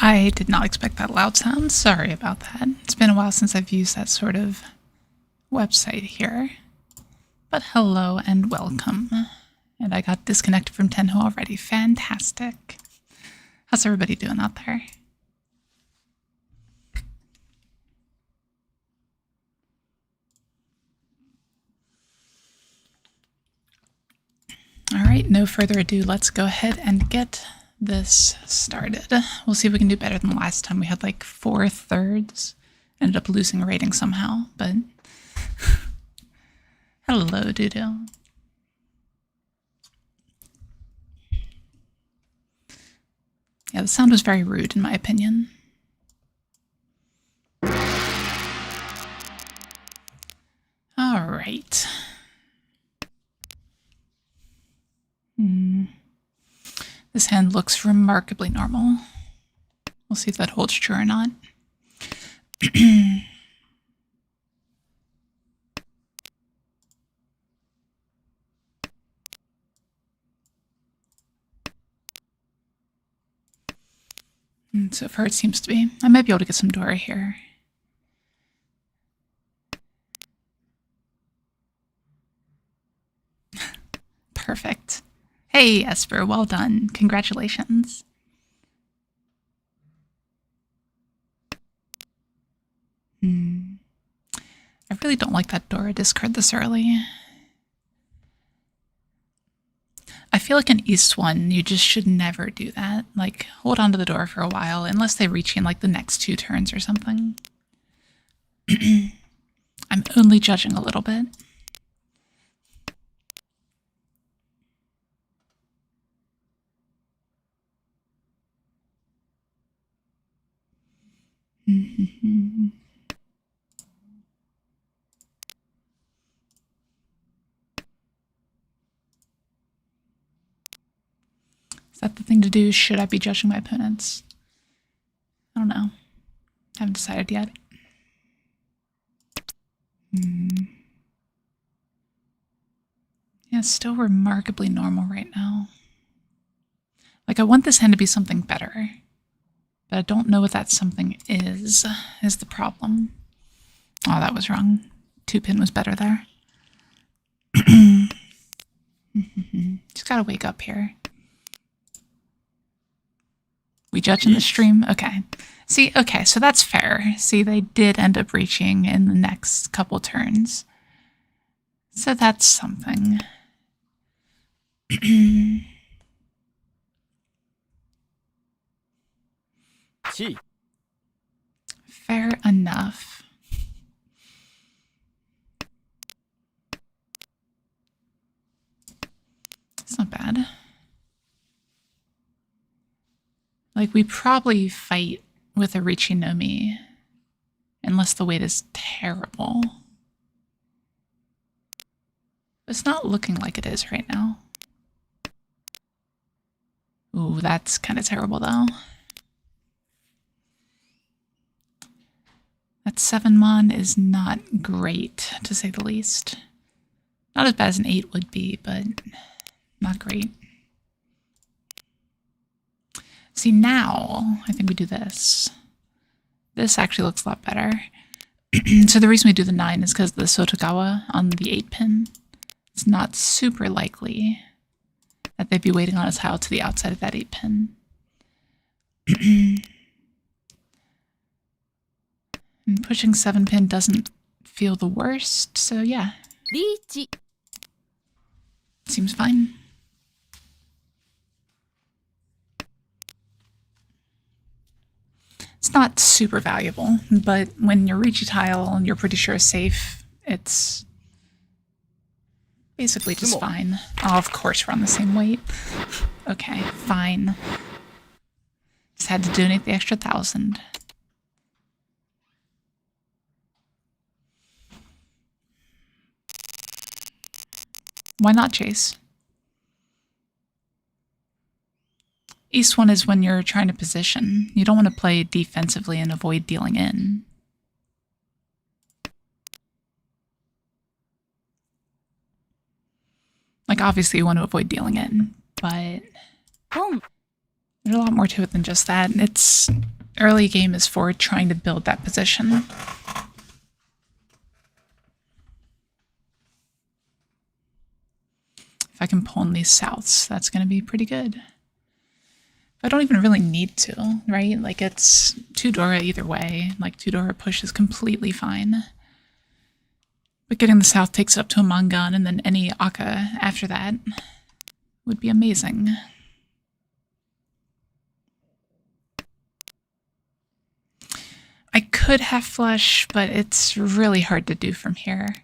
I did not expect that loud sound. Sorry about that. It's been a while since I've used that sort of website here. But hello and welcome. And I got disconnected from Tenho already. Fantastic. How's everybody doing out there? All right, no further ado, let's go ahead and get this started. We'll see if we can do better than last time. We had like 4/3. Ended up losing a rating somehow, but hello, Doodle. Yeah, the sound was very rude in my opinion. All right. This hand looks remarkably normal. We'll see if that holds true or not. And so far it seems to be. I might be able to get some Dora here. Perfect. Hey, Esper, well done. Congratulations. I really don't like that Dora discard this early. I feel like in East 1, you just should never do that. Like, hold on to the door for a while, unless they reach in like the next 2 turns or something. I'm only judging a little bit. Is that the thing to do? Should I be judging my opponents? I don't know. Haven't decided yet. Yeah, it's still remarkably normal right now. Like, I want this hand to be something better, but I don't know what that something is the problem. Oh, that was wrong. 2-pin was better there. Just gotta wake up here. We judge in the stream? Okay. See, okay, so that's fair. See, they did end up reaching in the next couple turns. So that's something. Fair enough. It's not bad. Like, we probably fight with a Riichi Nomi, unless the weight is terrible. It's not looking like it is right now. Ooh, that's kind of terrible, though. That 7-mon is not great, to say the least. Not as bad as an 8 would be, but not great. See, now, I think we do this. This actually looks a lot better. So the reason we do the 9 is because the Sotogawa on the 8-pin. It's not super likely that they'd be waiting on a tile to the outside of that 8-pin. And pushing 7-pin doesn't feel the worst, so yeah. Riichi. Seems fine. It's not super valuable, but when your Riichi tile and you're pretty sure is safe, it's basically just fine. Oh, of course we're on the same weight. Okay, fine. Just had to donate the extra 1,000. Why not, Chase? East 1 is when you're trying to position. You don't want to play defensively and avoid dealing in. Like, obviously you want to avoid dealing in, but... Boom. There's a lot more to it than just that. It's early game is for trying to build that position. If I can pawn these souths, that's going to be pretty good. I don't even really need to, right? Like, it's 2 Dora either way. Like, 2 Dora push is completely fine. But getting the south takes it up to a Mangan, and then any Aka after that would be amazing. I could have flush, but it's really hard to do from here.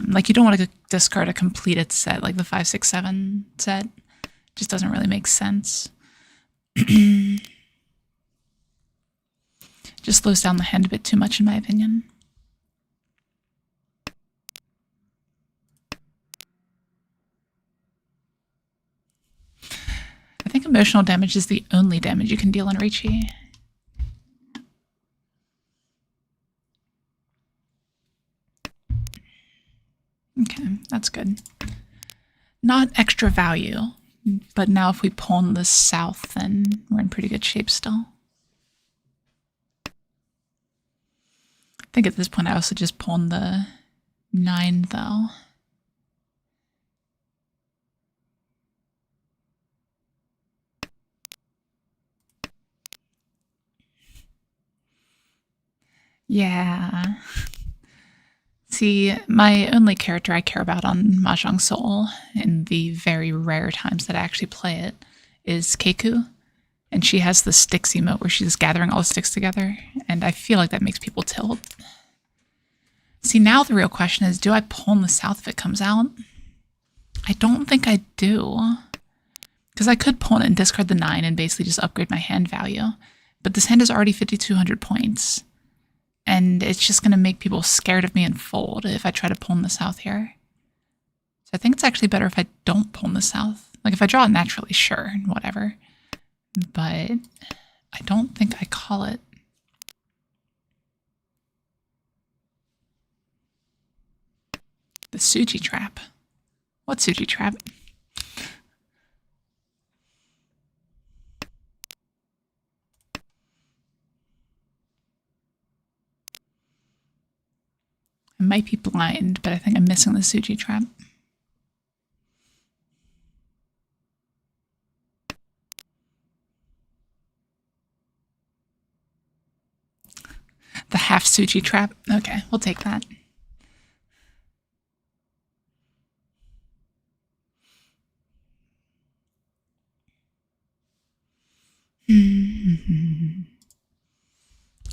Like, you don't want to discard a completed set, like the 5, 6, 7 set. Just doesn't really make sense. Just slows down the hand a bit too much, in my opinion. I think emotional damage is the only damage you can deal in Riichi. Okay, that's good. Not extra value, but now if we pawn the south, then we're in pretty good shape still. I think at this point I also just pawn the 9, though. Yeah. See, my only character I care about on Mahjong Soul, in the very rare times that I actually play it, is Keiku. And she has the sticks emote where she's gathering all the sticks together, and I feel like that makes people tilt. See, now the real question is, do I pawn the south if it comes out? I don't think I do. Because I could pawn it and discard the 9 and basically just upgrade my hand value. But this hand is already 5,200 points. And it's just going to make people scared of me and fold if I try to pawn the south here. So I think it's actually better if I don't pawn the south. Like, if I draw it naturally, sure, whatever. But I don't think I call it. The Suji trap. What Suji trap? I might be blind, but I think I'm missing the Suji trap. The half Suji trap? Okay, we'll take that.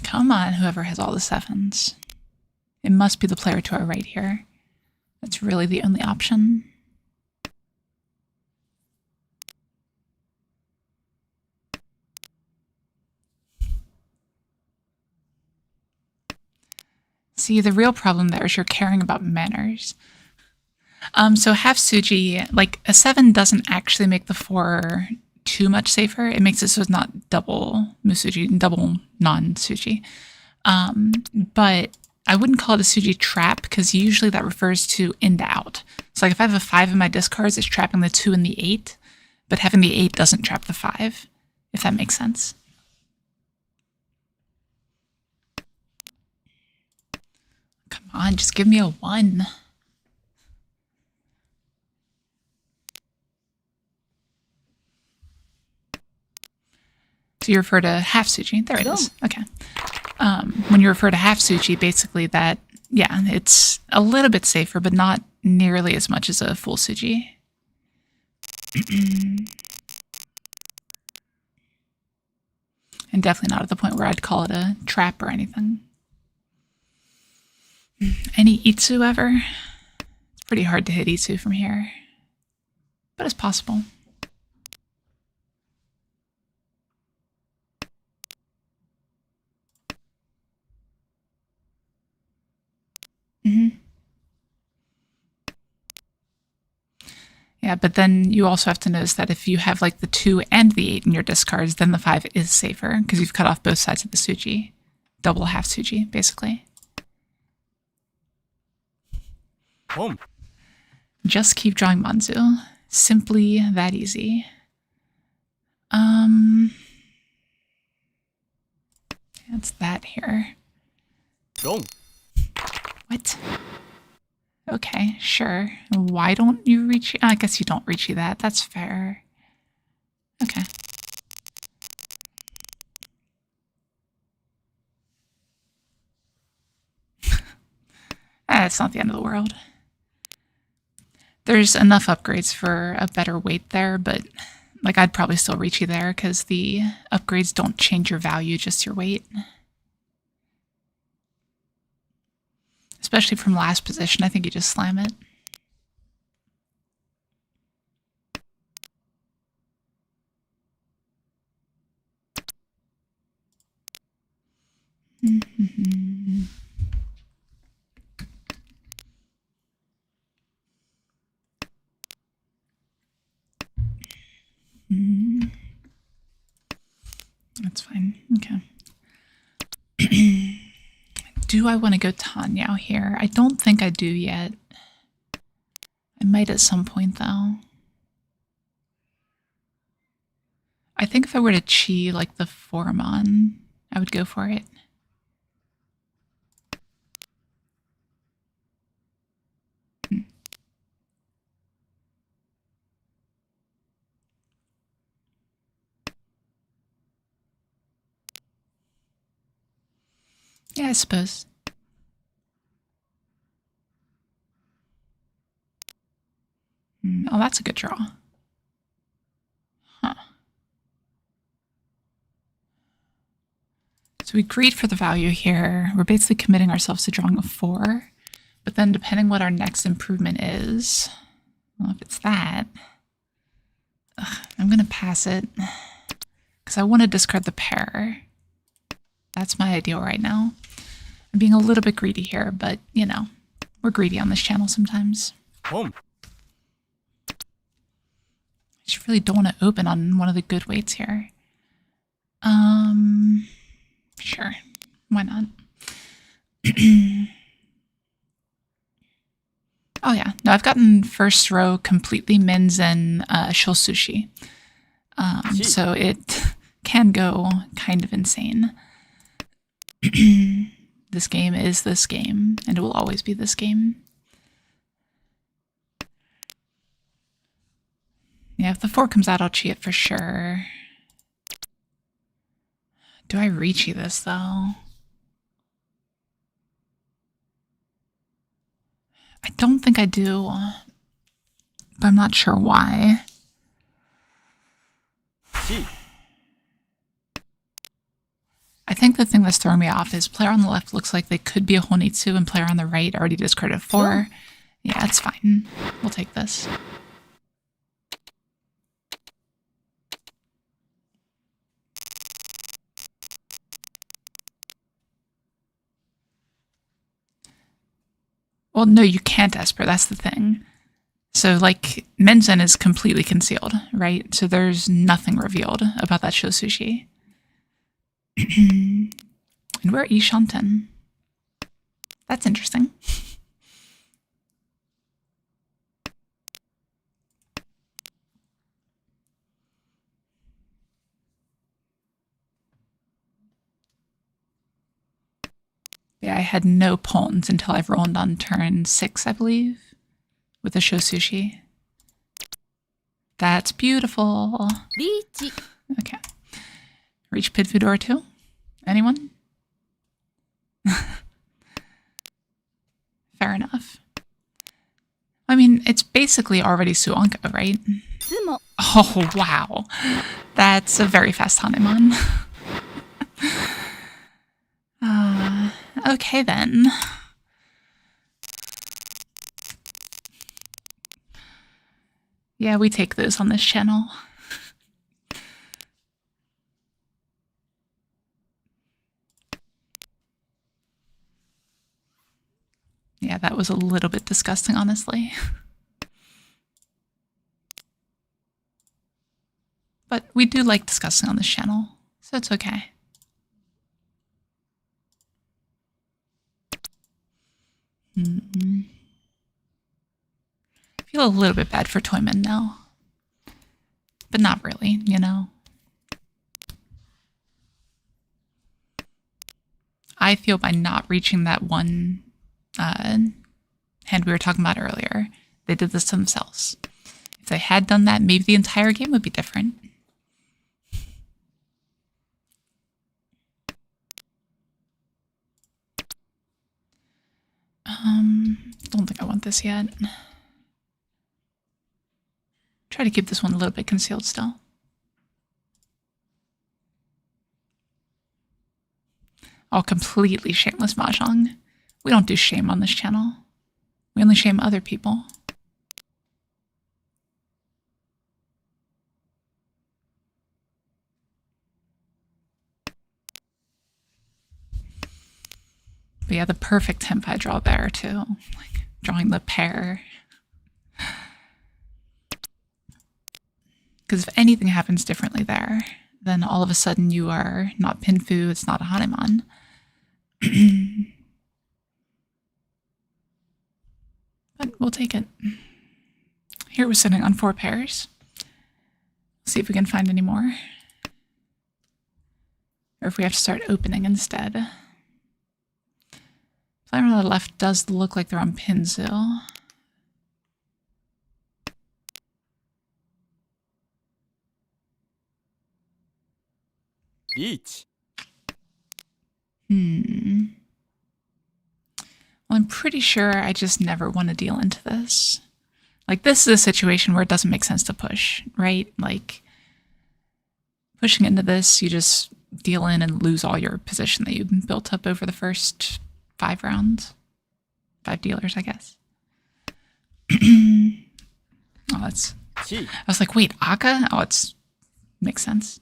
Come on, whoever has all the 7s. It must be the player to our right here. That's really the only option. See, the real problem there is you're caring about manners. So half Suji, like a 7 doesn't actually make the 4 too much safer. It makes it so it's not double Musuji, double non-Suji. But I wouldn't call it a Suji trap because usually that refers to in to out. So like if I have a 5 in my discards, it's trapping the 2 and the 8, but having the 8 doesn't trap the 5, if that makes sense. Come on, just give me a 1. So you refer to half Suji. There it is. Okay. When you refer to half Suji, basically that, yeah, it's a little bit safer, but not nearly as much as a full Suji. And definitely not at the point where I'd call it a trap or anything. Any Itsu ever? It's pretty hard to hit Itsu from here, but it's possible. Yeah, but then you also have to notice that if you have like the 2 and the 8 in your discards, then the 5 is safer because you've cut off both sides of the Suji. Double half Suji, basically. Boom. Just keep drawing Manzu. Simply that easy. It's that here. Rung. What? Okay, sure. Why don't you Riichi? I guess you don't Riichi that. That's fair. Okay. It's not the end of the world. There's enough upgrades for a better weight there, but like I'd probably still Riichi there because the upgrades don't change your value, just your weight. Especially from last position, I think you just slam it. That's fine. Okay. Do I want to go Tanyao here? I don't think I do yet. I might at some point, though. I think if I were to chi like the Formon, I would go for it. Yeah, I suppose. Oh, that's a good draw. Huh. So we agreed for the value here. We're basically committing ourselves to drawing a 4. But then depending what our next improvement is, well, if it's that, I'm going to pass it because I want to discard the pair. That's my ideal right now. I'm being a little bit greedy here, but, you know, we're greedy on this channel sometimes. Home. I just really don't want to open on one of the good weights here. Sure. Why not? Oh yeah. No, I've gotten first row completely Minzen shou sushi. So it can go kind of insane. This game is this game, and it will always be this game. Yeah, if the 4 comes out, I'll chi it for sure. Do I Riichi this, though? I don't think I do, but I'm not sure why. Chi. I think the thing that's throwing me off is player on the left looks like they could be a Honitsu, and player on the right already discarded 4. Yeah, it's fine. We'll take this. Well, no, you can't Esper. That's the thing. So, like, Menzen is completely concealed, right? So there's nothing revealed about that shou sushi. And we're Ishanten. That's interesting. Yeah, I had no pawns until I've rolled on turn 6, I believe, with the shou sushi. That's beautiful. Riichi. Okay. Reach Pid Fudora too? Anyone? Fair enough. I mean, it's basically already Suanko, right? Tsumo. Oh, wow. That's a very fast Hanemon. Okay then. Yeah, we take those on this channel. Yeah, that was a little bit disgusting, honestly. But we do like discussing on this channel, so it's okay. I feel a little bit bad for Toyman now. But not really, you know? I feel by not reaching that one hand we were talking about earlier, they did this to themselves. If they had done that, maybe the entire game would be different. Don't think I want this yet. Try to keep this one a little bit concealed still. Oh, completely shameless mahjong. We don't do shame on this channel. We only shame other people. But yeah, the perfect tempai draw there too. Like drawing the pair. Because if anything happens differently there, then all of a sudden you are not Pinfu, it's not a Hanuman. But we'll take it. Here we're sitting on 4 pairs. See if we can find any more. Or if we have to start opening instead. Player on the left does look like they're on Pinzu. Riichi. Well, I'm pretty sure I just never want to deal into this. Like, this is a situation where it doesn't make sense to push, right? Like, pushing into this, you just deal in and lose all your position that you built up over the first 5 rounds. 5 dealers, I guess. Oh, that's... I was like, wait, Aka? Oh, it's... makes sense.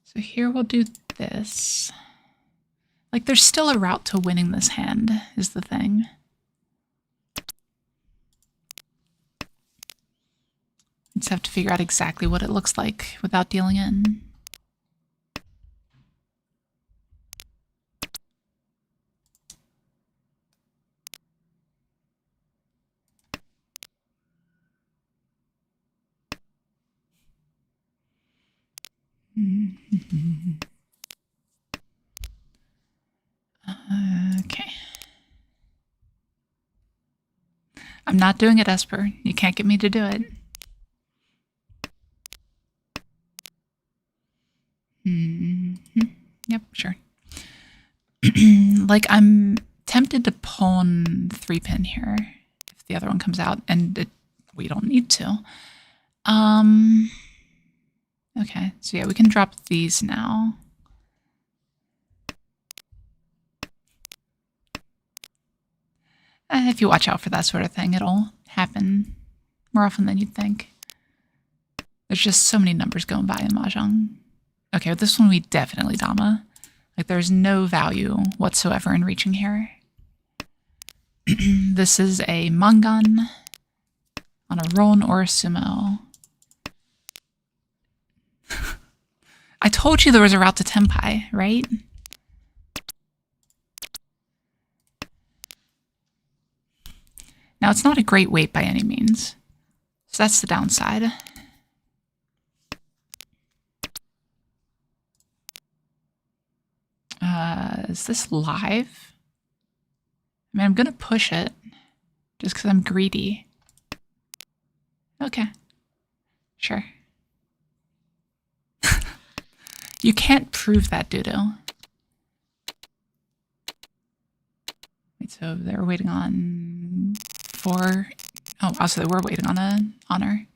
So here we'll do this. Like, there's still a route to winning this hand, is the thing. Just have to figure out exactly what it looks like without dealing in. Okay. I'm not doing it, Esper. You can't get me to do it. Yep, sure. Like, I'm tempted to pawn 3-pin here if the other one comes out, and we don't need to. Okay, so yeah, we can drop these now. If you watch out for that sort of thing, it'll happen more often than you'd think. There's just so many numbers going by in Mahjong. Okay, with this one we definitely Dama. Like, there's no value whatsoever in reaching here. This is a Mangan on a Ron or a Sumo. I told you there was a route to Tempai, right? Now, it's not a great weight by any means. So that's the downside. Is this live? I mean, I'm going to push it just because I'm greedy. Okay. Sure. You can't prove that, Dudo. Wait, so they're waiting on 4. Oh, also they were waiting on an honor.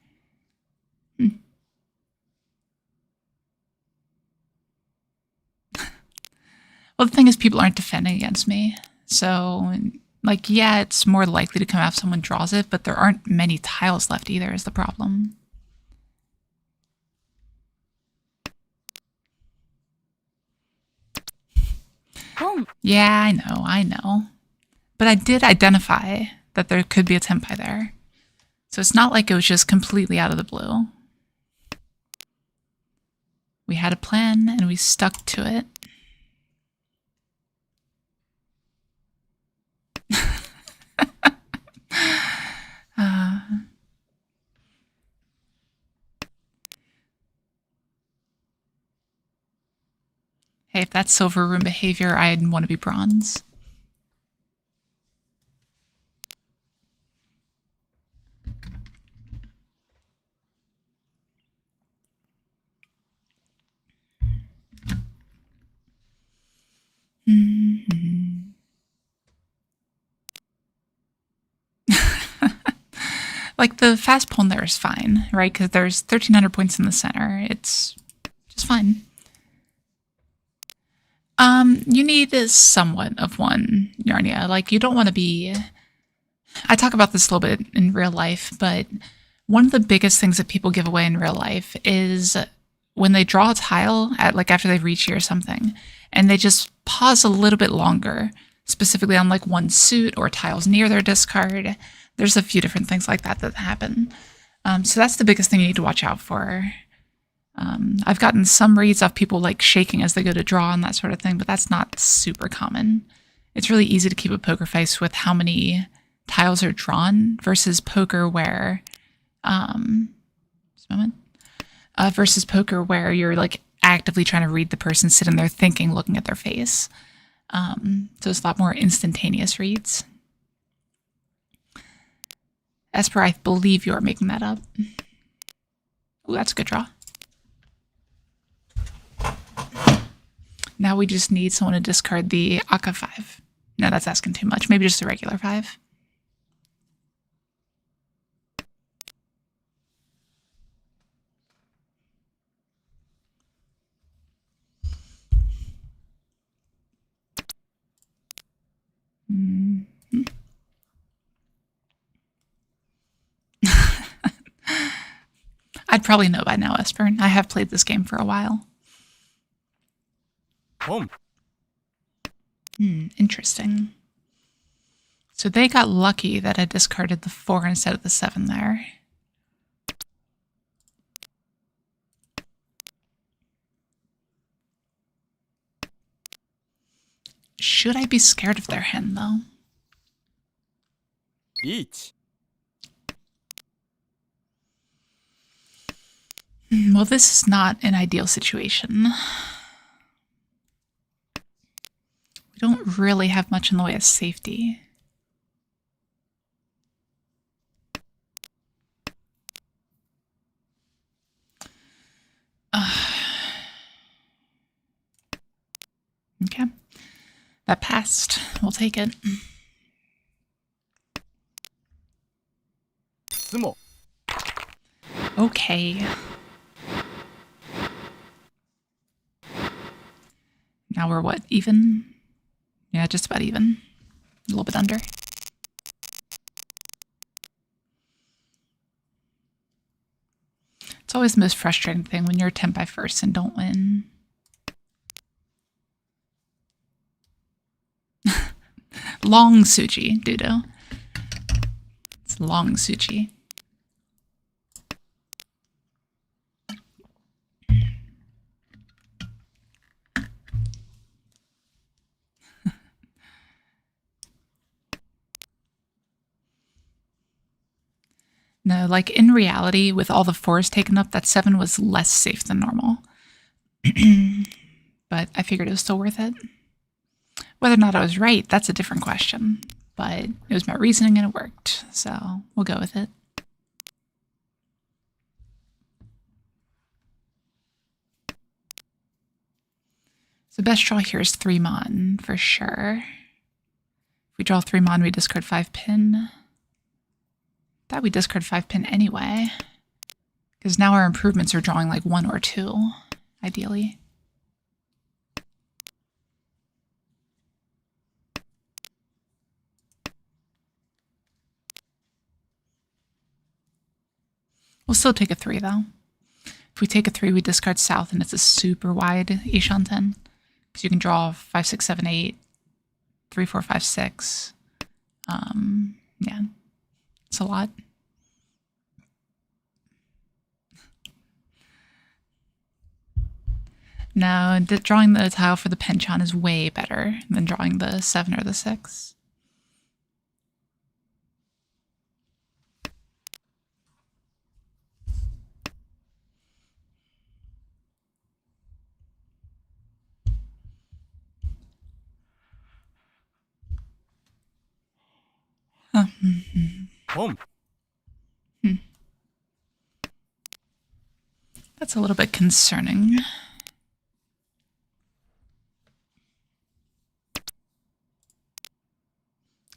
Well, the thing is, people aren't defending against me. So, like, yeah, it's more likely to come out if someone draws it, but there aren't many tiles left either is the problem. Oh. Yeah, I know. But I did identify that there could be a Tempai there. So it's not like it was just completely out of the blue. We had a plan and we stuck to it. Hey, if that's silver room behavior, I'd want to be bronze. Mm-hmm. Like the fast pawn there is fine, right? Because there's 1,300 points in the center. It's just fine. You need somewhat of one, Yarnia. Like, you don't want to be... I talk about this a little bit in real life, but one of the biggest things that people give away in real life is when they draw a tile at like after they've reached or something, and they just pause a little bit longer, specifically on like one suit or tiles near their discard. There's a few different things like that that happen. So that's the biggest thing you need to watch out for. I've gotten some reads of people like shaking as they go to draw and that sort of thing, but that's not super common. It's really easy to keep a poker face with how many tiles are drawn versus poker where, versus poker where you're like actively trying to read the person sitting there thinking, looking at their face. So it's a lot more instantaneous reads. Esper, I believe you are making that up. Ooh, that's a good draw. Now we just need someone to discard the Aka 5. No, that's asking too much. Maybe just a regular 5. Mm-hmm. I'd probably know by now, Esper. I have played this game for a while. Interesting. So they got lucky that I discarded the 4 instead of the 7 there. Should I be scared of their hen, though? Riichi. Well, this is not an ideal situation. We don't really have much in the way of safety. Okay. That passed. We'll take it. Sumo. Okay. Now we're what? Even? Yeah, just about even. A little bit under. It's always the most frustrating thing when you're 10 by first and don't win. Long Suchi, Dudo. It's long Suchi. No, like in reality, with all the 4s taken up, that 7 was less safe than normal. But I figured it was still worth it. Whether or not I was right, that's a different question. But it was my reasoning and it worked, so we'll go with it. So best draw here is 3 mon, for sure. If we draw 3 mon, we discard 5 pin. Thought we discard 5 pin anyway. Because now our improvements are drawing like 1 or 2, ideally. We'll still take a 3 though. If we take a 3, we discard south and it's a super wide Ishanten. Because you can draw 5, 6, 7, 8, 3, 4, 5, 6. Yeah, it's a lot. No, drawing the tile for the penchant is way better than drawing the 7 or the 6. Boom. That's a little bit concerning.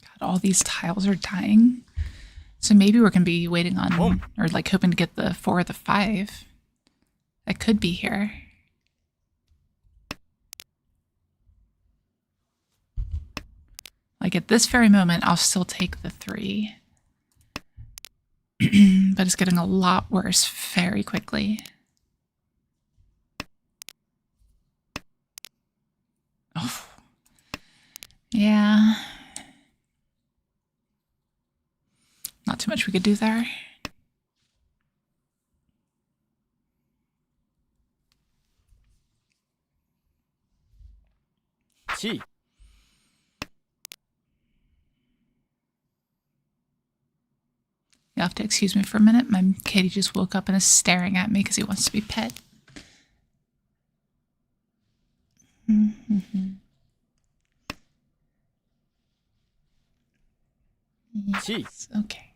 God, all these tiles are dying. So maybe we're going to be waiting on, or like hoping to get the 4 or the 5. That could be here. Like at this very moment, I'll still take the 3. But it's getting a lot worse very quickly. Oh. Yeah. Not too much we could do there. Gee. You'll have to excuse me for a minute. My kitty just woke up and is staring at me because he wants to be pet. Yes. Okay.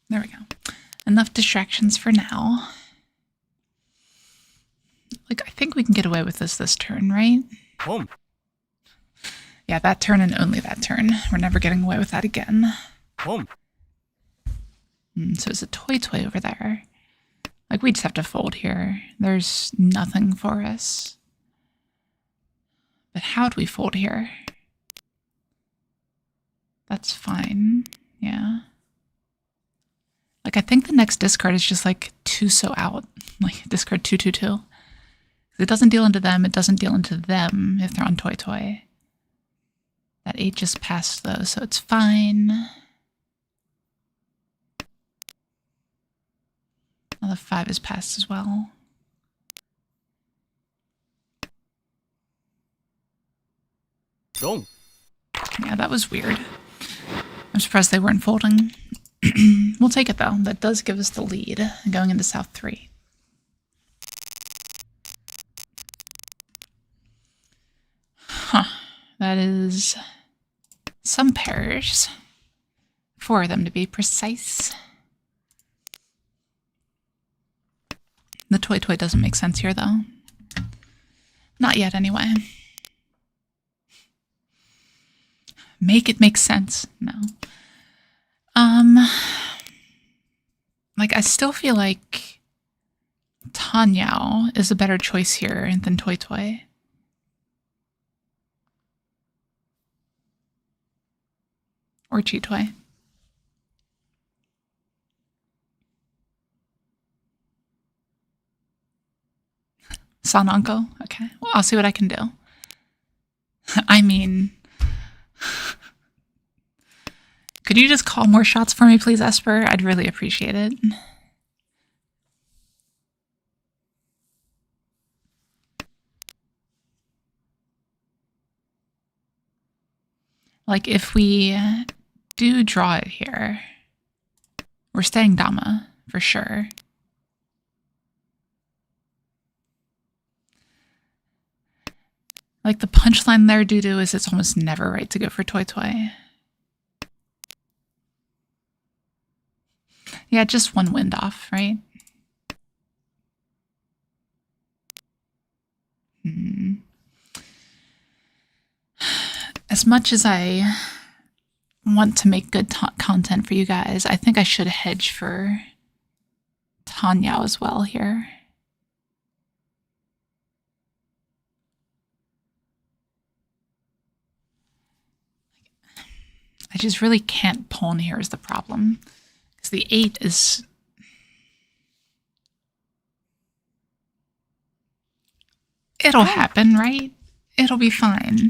There we go. Enough distractions for now. Like, I think we can get away with this turn, right? Boom. Yeah, that turn and only that turn. We're never getting away with that again. Boom. So it's a toy over there. Like, we just have to fold here. There's nothing for us. But how do we fold here? That's fine. Yeah. Like, I think the next discard is just like 2 so out. Like, discard 2, 2, 2. It doesn't deal into them. It doesn't deal into them if they're on toy. That 8 just passed though, so it's fine. Now the 5 is passed as well. Rung. Yeah, that was weird. I'm surprised they weren't folding. We'll take it though. That does give us the lead going into South 3. Huh. That is some pairs. 4 of them to be precise. The toy doesn't make sense here though. Not yet anyway. Make it make sense. No. Like I still feel like Tanyao is a better choice here than toy. Or Chi-toy. Sananko? Okay. Well, I'll see what I can do. I mean, could you just call more shots for me, please, Esper? I'd really appreciate it. Like, if we do draw it here, we're staying Dama, for sure. Like, the punchline there, Dudu, is it's almost never right to go for toy. Yeah, just 1 wind off, right? As much as I want to make good content for you guys, I think I should hedge for Tanyao as well here. I just really can't pawn here is the problem. Because the 8 is... It'll happen, right? It'll be fine.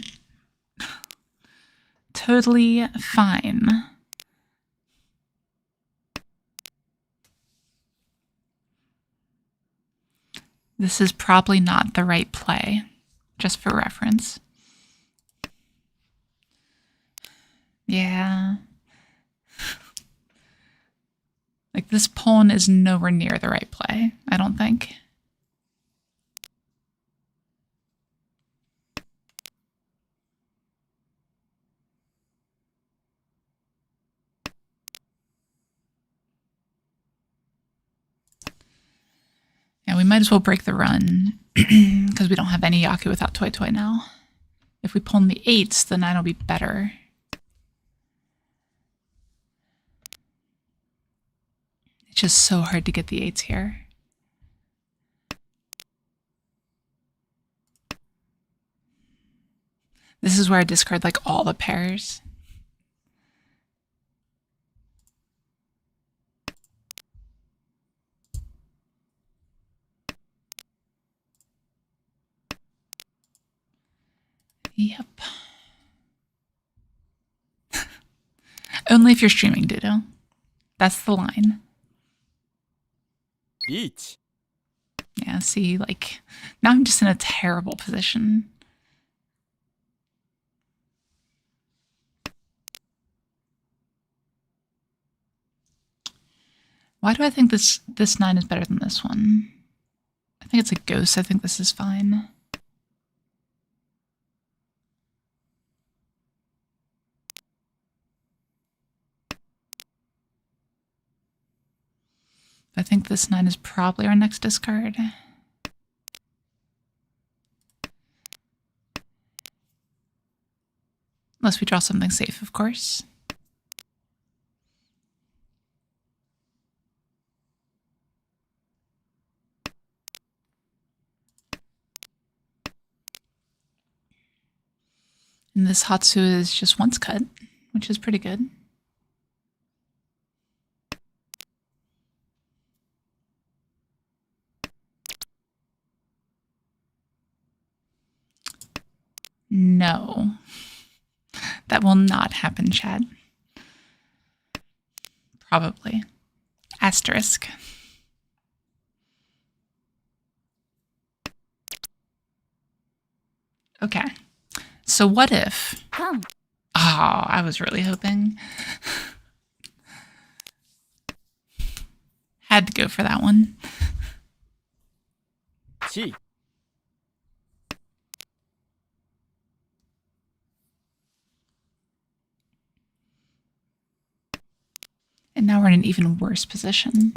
Totally fine. This is probably not the right play, just for reference. Yeah. Like, this pawn is nowhere near the right play, I don't think. might as well break the run because we don't have any Yaku without Toy Toy now. If we pull in the 8s, the 9 will be better. It's just so hard to get the 8s here. This is where I discard like all the pairs. Yep. Only if you're streaming, Dudo. That's the line. Riichi. Yeah, see, like, now I'm just in a terrible position. Why do I think this 9 is better than this one? I think it's a ghost. I think this is fine. I think this 9 is probably our next discard. Unless we draw something safe, of course. And this Hatsu is just once cut, which is pretty good. No. That will not happen, Chad. Probably. Asterisk. Okay. So what if... Oh, I was really hoping. Had to go for that one. Chi. And now we're in an even worse position.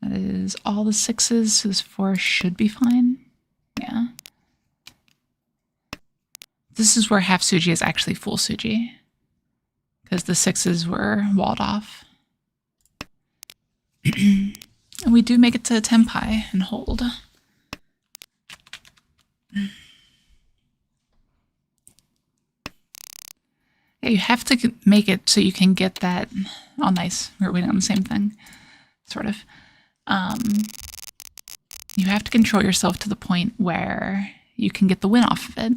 That is all the 6s, so this 4 should be fine. Yeah. This is where half Suji is actually full Suji, because the 6s were walled off. And we do make it to Tenpai and hold. Yeah, you have to make it so you can get that. Oh, nice. We're waiting on the same thing, sort of. You have to control yourself to the point where you can get the win off of it,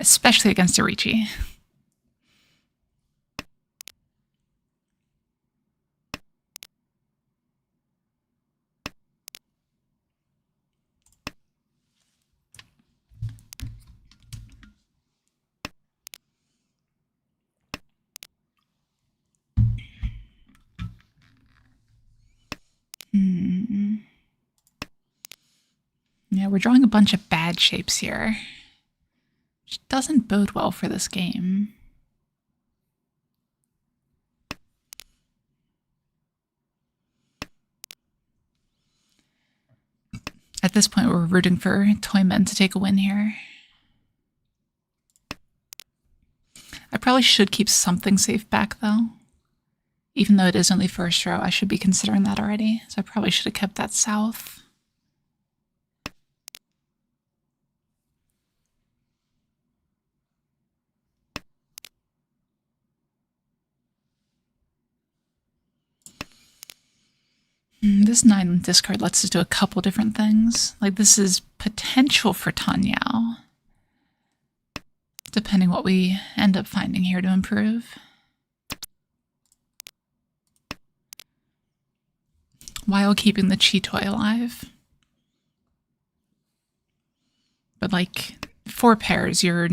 especially against a Riichi. Yeah, we're drawing a bunch of bad shapes here, which doesn't bode well for this game. At this point, we're rooting for Toymen to take a win here. I probably should keep something safe back, though. Even though it is only first row, I should be considering that already. So I probably should have kept that south. This 9 discard lets us do a couple different things. Like, this is potential for Tanyao, depending what we end up finding here to improve. While keeping the Chi Toy alive. But like 4 pairs, you're,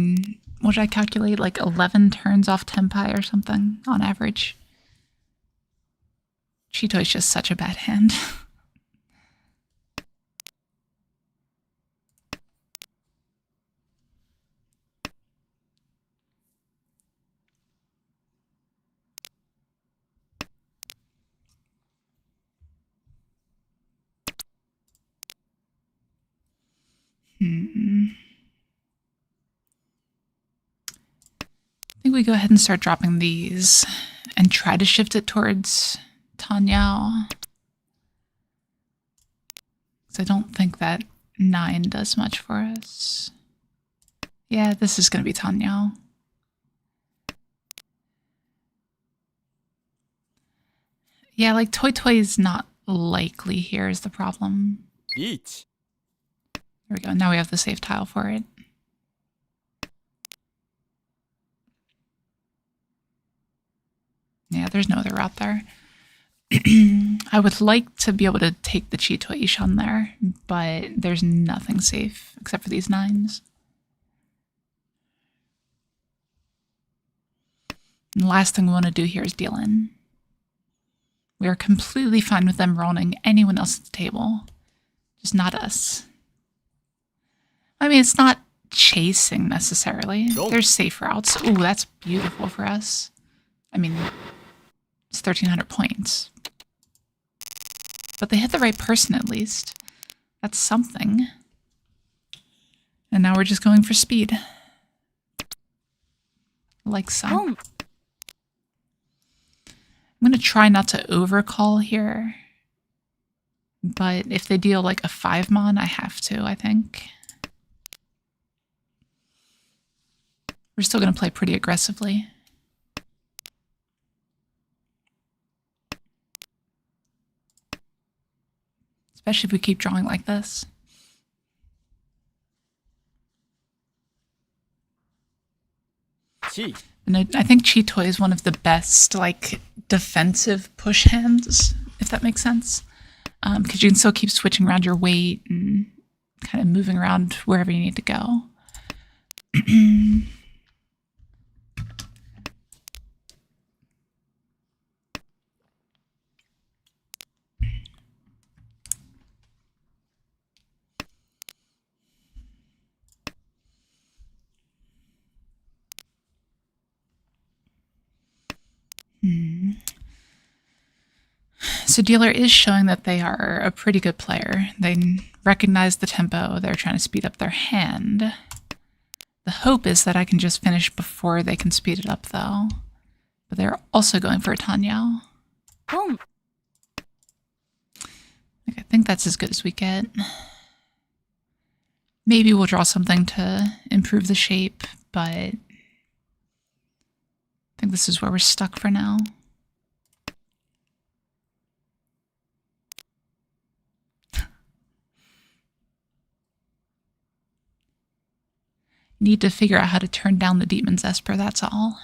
what did I calculate? Like 11 turns off Tenpai or something on average. Chi Toy's just such a bad hand. I think we go ahead and start dropping these and try to shift it towards Tanyao. Because I don't think that 9 does much for us. Yeah, this is going to be Tanyao. Yeah, like Toy Toy is not likely here is the problem. Riichi. There we go. Now we have the safe tile for it. Yeah, there's no other route there. I would like to be able to take the Chito Ishan there, but there's nothing safe except for these 9s. And the last thing we want to do here is deal in. We are completely fine with them rolling anyone else at the table, just not us. I mean, it's not chasing necessarily. Nope. There's safe routes. Ooh, that's beautiful for us. I mean, it's 1,300 points. But they hit the right person at least. That's something. And now we're just going for speed. Like so. I'm going to try not to overcall here. But if they deal like a 5-mon, I have to, I think. We're still going to play pretty aggressively. Especially if we keep drawing like this. Chi. And I think Chito is one of the best, like, defensive push hands, if that makes sense. Because you can still keep switching around your weight and kind of moving around wherever you need to go. So dealer is showing that they are a pretty good player. They recognize the tempo. They're trying to speed up their hand. The hope is that I can just finish before they can speed it up, though. But they're also going for a Tanyao. Rung. I think that's as good as we get. Maybe we'll draw something to improve the shape, but I think this is where we're stuck for now. Need to figure out how to turn down the Demon's Esper, that's all.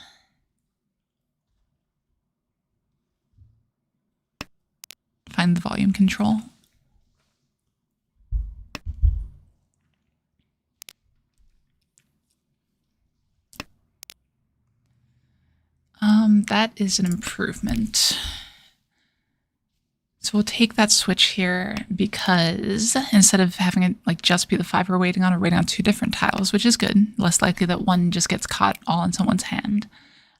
Find the volume control. That is an improvement. So we'll take that switch here because instead of having it like just be the 5 we're waiting on 2 different tiles, which is good. Less likely that one just gets caught all in someone's hand.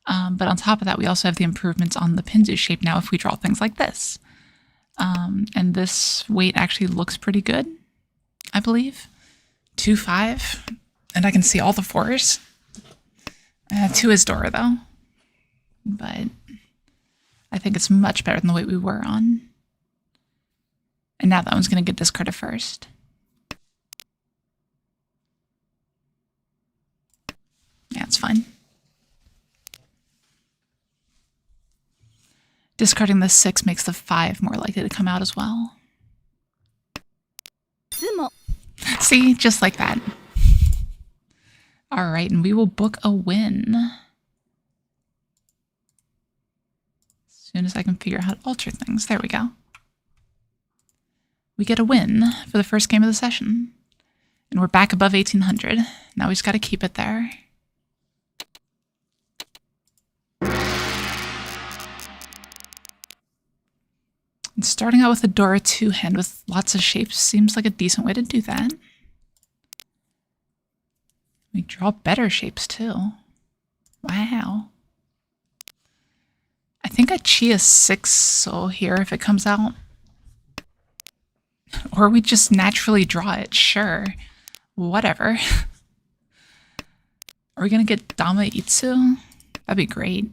But on top of that, we also have the improvements on the Pinzu shape now if we draw things like this. And this weight actually looks pretty good, I believe. 2, 5, and I can see all the 4s. 2 is Dora though, but I think it's much better than the weight we were on. And now that one's going to get discarded first. Yeah, it's fine. Discarding the 6 makes the 5 more likely to come out as well. See, just like that. All right, and we will book a win. As soon as I can figure out how to alter things. There we go. We get a win for the first game of the session. And we're back above 1800. Now we just got to keep it there. And starting out with a Dora 2 hand with lots of shapes seems like a decent way to do that. We draw better shapes too. Wow. I think I Chia 6 soul here if it comes out. Or we just naturally draw it, sure. Whatever. Are we going to get Dama Itsu? That'd be great.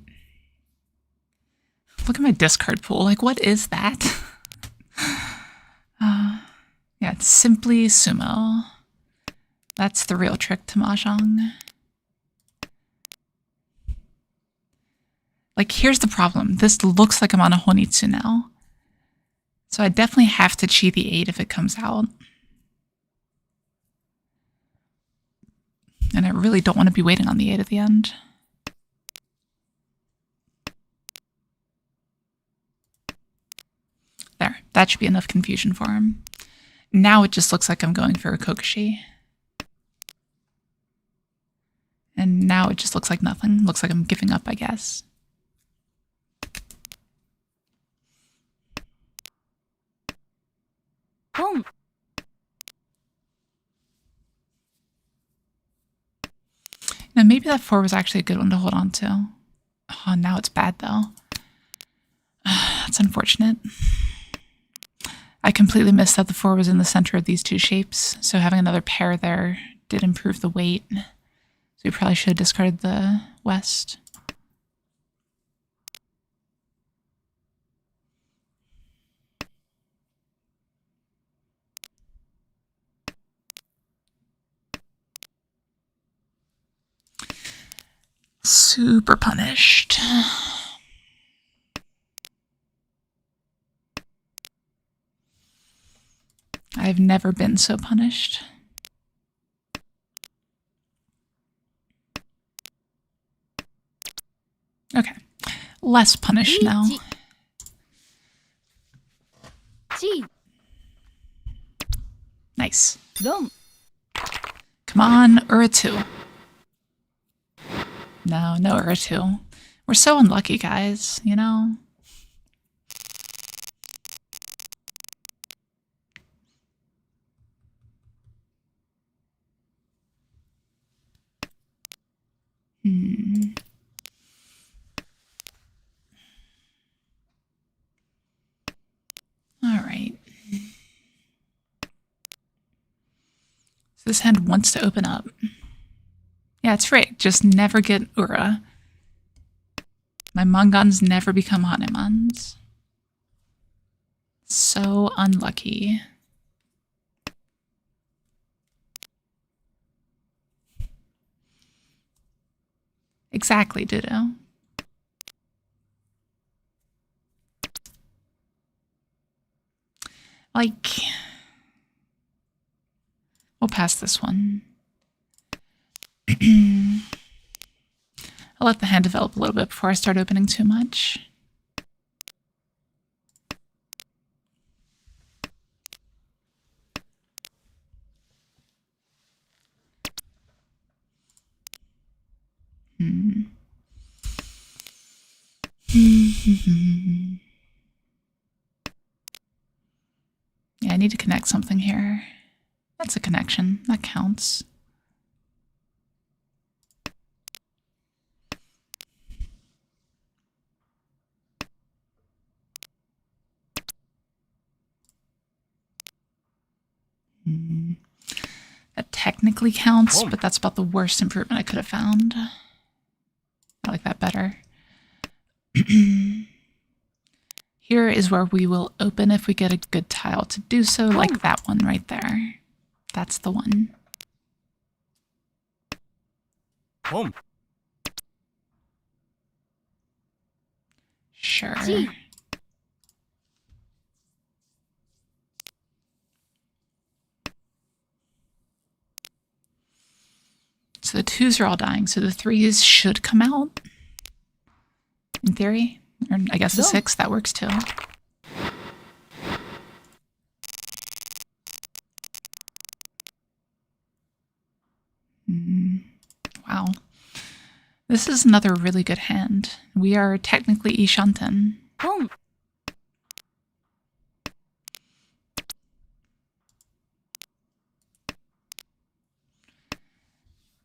Look at my discard pool. Like, what is that? Yeah, it's simply sumo. That's the real trick to Mahjong. Like, here's the problem. This looks like I'm on a Honitsu now. So I definitely have to chi the 8 if it comes out. And I really don't want to be waiting on the 8 at the end. There, that should be enough confusion for him. Now it just looks like I'm going for a kokushi. And now it just looks like nothing. Looks like I'm giving up, I guess. Boom. Now maybe that 4 was actually a good one to hold on to. Oh, now it's bad though. That's unfortunate. I completely missed that the 4 was in the center of these two shapes, so having another pair there did improve the weight. So we probably should have discarded the west. Super punished. I've never been so punished. Okay, less punished now. Nice. Rung. Come on, Uritu. No, no Uritu. We're so unlucky, guys, you know? All right. So this hand wants to open up. Yeah, it's right. Just never get Ura. My Mangans never become Hanemans. So unlucky. Exactly, ditto. Like, we'll pass this one. I'll let the hand develop a little bit before I start opening too much. Yeah, I need to connect something here. That's a connection. That counts. That technically counts, but that's about the worst improvement I could have found. I like that better. Here is where we will open if we get a good tile to do so, like that one right there. That's the one. Boom. Sure. So the 2s are all dying, so the 3s should come out. In theory. Or I guess the 6, that works too. Wow. This is another really good hand. We are technically Ishanten. Boom.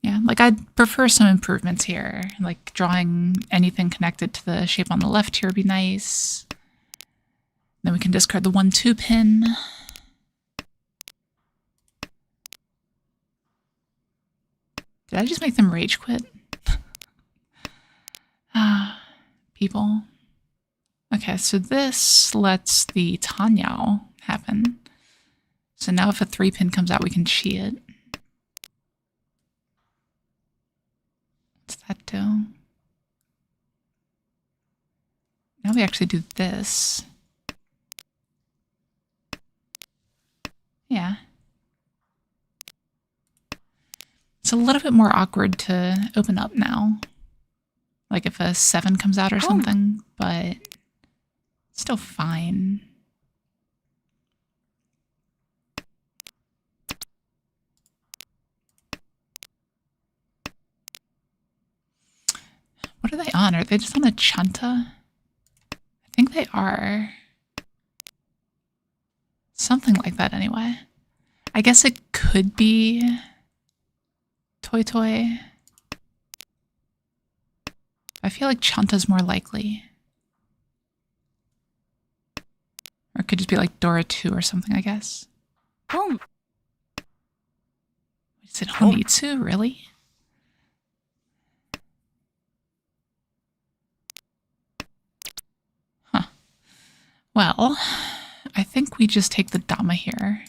Yeah, like I'd prefer some improvements here. Like drawing anything connected to the shape on the left here would be nice. Then we can discard the 1-2 pin. Did I just make them rage quit? People. Okay, so this lets the Tanyao happen. So now if a 3-pin comes out, we can chi it. What's that do? Now we actually do this. Yeah. It's a little bit more awkward to open up now. Like if a 7 comes out or something, but still fine. What are they on? Are they just on a chanta? I think they are. Something like that anyway. I guess it could be Toy Toy. I feel like chanta's more likely. Or it could just be like Dora 2 or something, I guess. Is it Honitsu, really? Huh. Well, I think we just take the Dama here.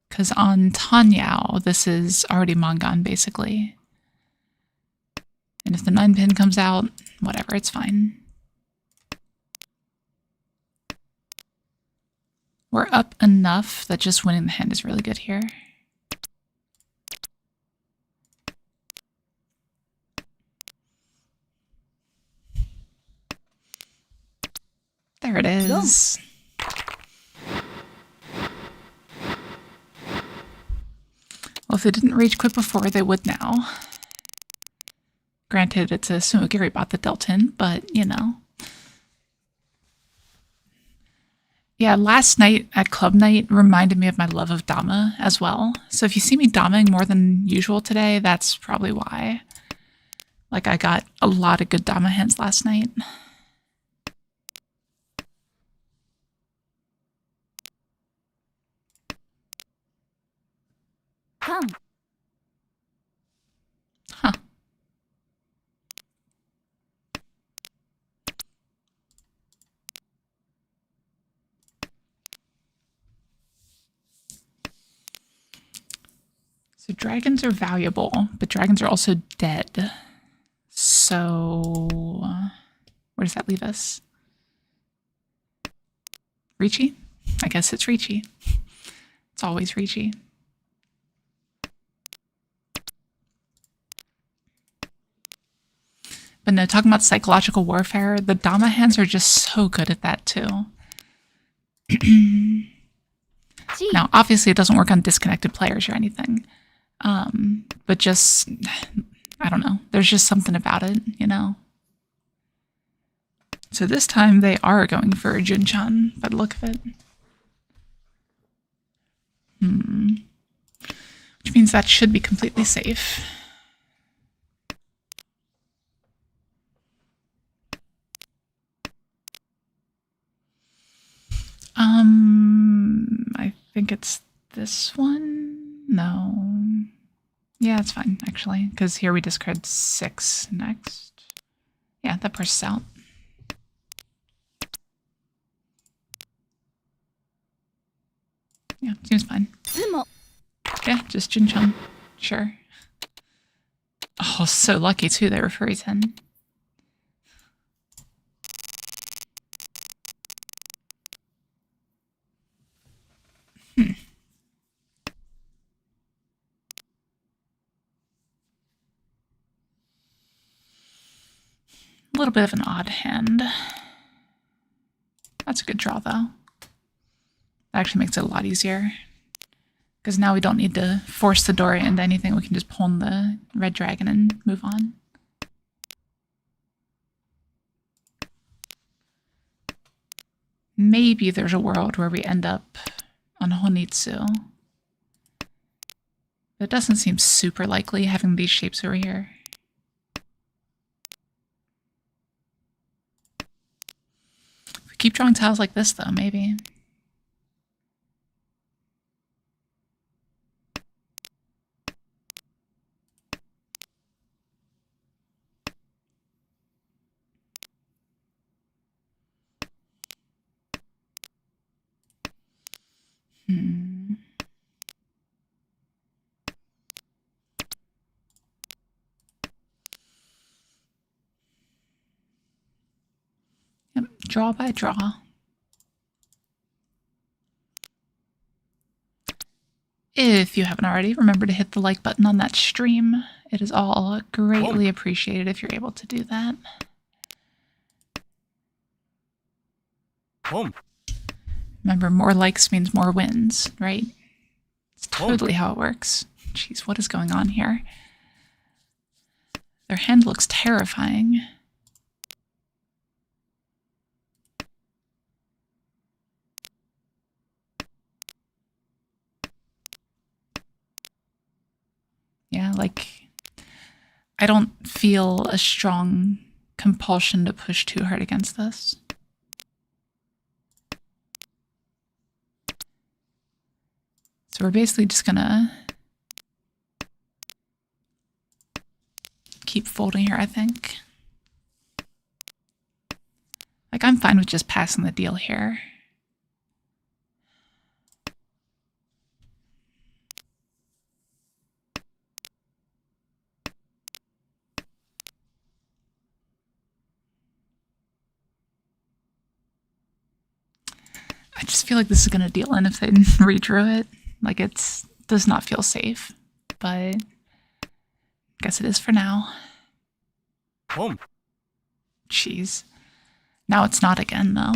Because on Tanyao, this is already Mangan, basically. And if the 9-pin comes out, whatever, it's fine. We're up enough that just winning the hand is really good here. There it is. Well, if they didn't rage quit before, they would now. Granted, it's a Sumogiri bot that dealt in, but, you know. Yeah, last night at club night reminded me of my love of Dama as well. So if you see me Damaing more than usual today, that's probably why. Like, I got a lot of good Dama hands last night. Come. Huh. So dragons are valuable, but dragons are also dead. So where does that leave us? Riichi? I guess it's Riichi. It's always Riichi. But no, talking about psychological warfare, the Dama hands are just so good at that too. Now, obviously it doesn't work on disconnected players or anything. But just, I don't know, there's just something about it, you know? So this time they are going for Junchan by the look of it. Which means that should be completely safe. I think it's this one? No. Yeah, it's fine, actually, because here we discard 6 next. Yeah, that pushes out. Yeah, seems fine. Yeah, just Jinchon. Sure. Oh, so lucky, too, they were furry 10. A little bit of an odd hand. That's a good draw, though. That actually makes it a lot easier. Because now we don't need to force the door into anything. We can just pull in the red dragon and move on. Maybe there's a world where we end up on Honitsu. But it doesn't seem super likely having these shapes over here. If we keep drawing tiles like this, though, maybe. Draw by draw. If you haven't already, remember to hit the like button on that stream. It is all greatly appreciated if you're able to do that. Remember, more likes means more wins, right? It's totally how it works. Jeez, what is going on here? Their hand looks terrifying. Yeah, like, I don't feel a strong compulsion to push too hard against this. So we're basically just gonna keep folding here, I think. Like, I'm fine with just passing the deal here. I just feel like this is going to deal in if they redrew it. Like, it does not feel safe, but I guess it is for now. Jeez. Now it's not again, though.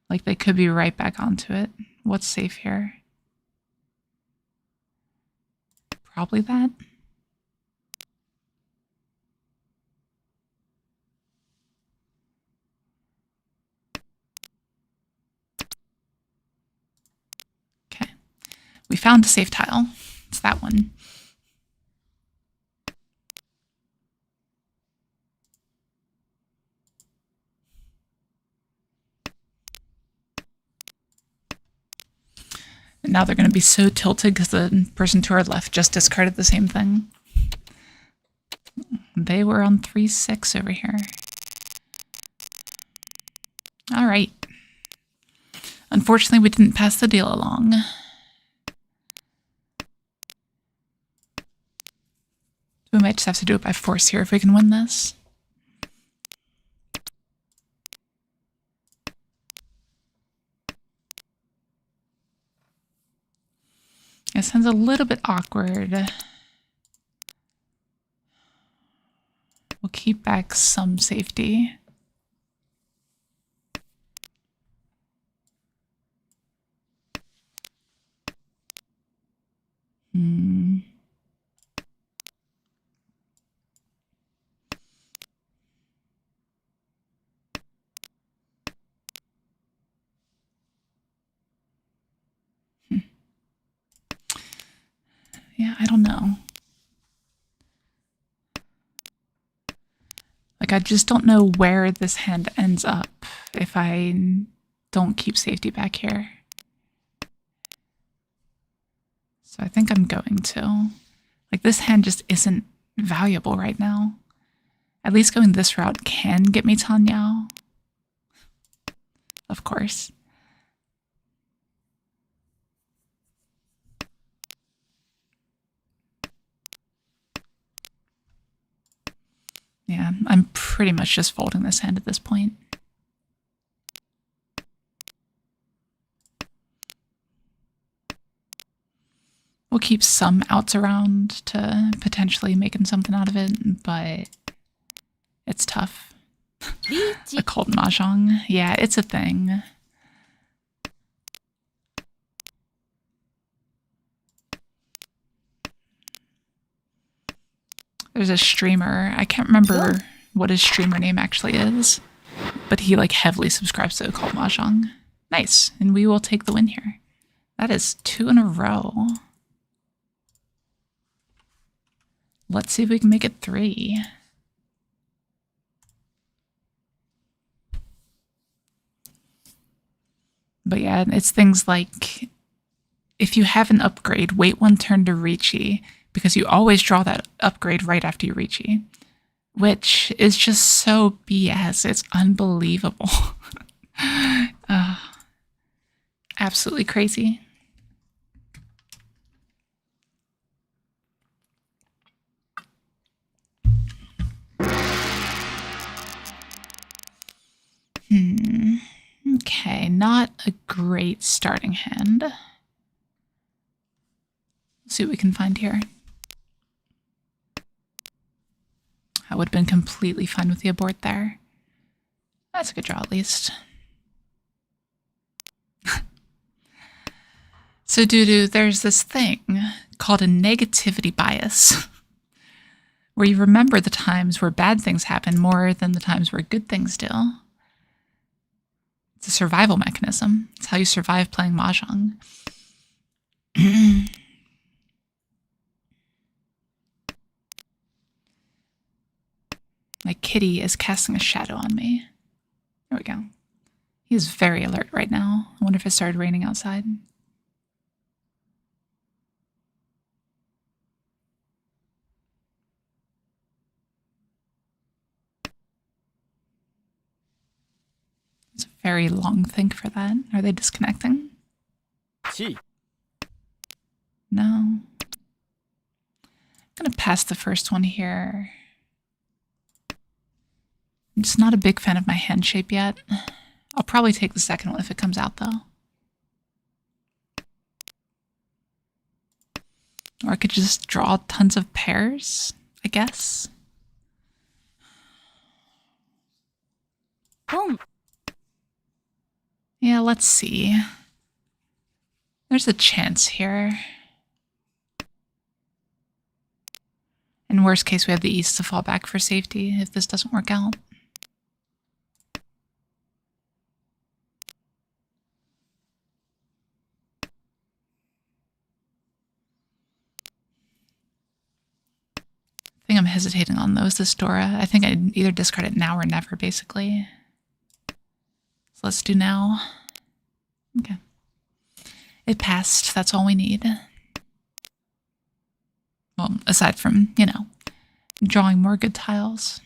Like, they could be right back onto it. What's safe here? Probably that. Okay. We found a safe tile. It's that one. And now they're going to be so tilted because the person to our left just discarded the same thing. They were on 3-6 over here. All right. Unfortunately, we didn't pass the deal along. We might just have to do it by force here if we can win this. It sounds a little bit awkward. We'll keep back some safety. Yeah, I don't know. Like, I just don't know where this hand ends up if I don't keep safety back here. So I think I'm going to. Like, this hand just isn't valuable right now. At least going this route can get me Tanyao. Of course. Yeah, I'm pretty much just folding this hand at this point. We'll keep some outs around to potentially making something out of it, but it's tough. Occult Mahjong. Yeah, it's a thing. There's a streamer. I can't remember what his streamer name actually is, but he like heavily subscribes to Occult Mahjong. Nice. And we will take the win here. That is 2 in a row. Let's see if we can make it 3. But yeah, it's things like if you have an upgrade, wait one turn to Riichi, because you always draw that upgrade right after you Riichi, which is just so BS. It's unbelievable. Absolutely crazy. Okay, not a great starting hand. Let's see what we can find here. I would have been completely fine with the abort there. That's a good draw, at least. So, Dudu, there's this thing called a negativity bias, where you remember the times where bad things happen more than the times where good things do. It's a survival mechanism. It's how you survive playing Mahjong. My kitty is casting a shadow on me. There we go. He's very alert right now. I wonder if it started raining outside. It's a very long think for that. Are they disconnecting? Chi. No. I'm going to pass the first one here. I'm just not a big fan of my hand shape yet. I'll probably take the second one if it comes out, though. Or I could just draw tons of pairs, I guess. Rung. Yeah, let's see. There's a chance here. In worst case, we have the east to fall back for safety if this doesn't work out. I think I'm hesitating on those, this Dora. I think I'd either discard it now or never, basically. So let's do now. Okay. It passed. That's all we need. Well, aside from, you know, drawing more good tiles.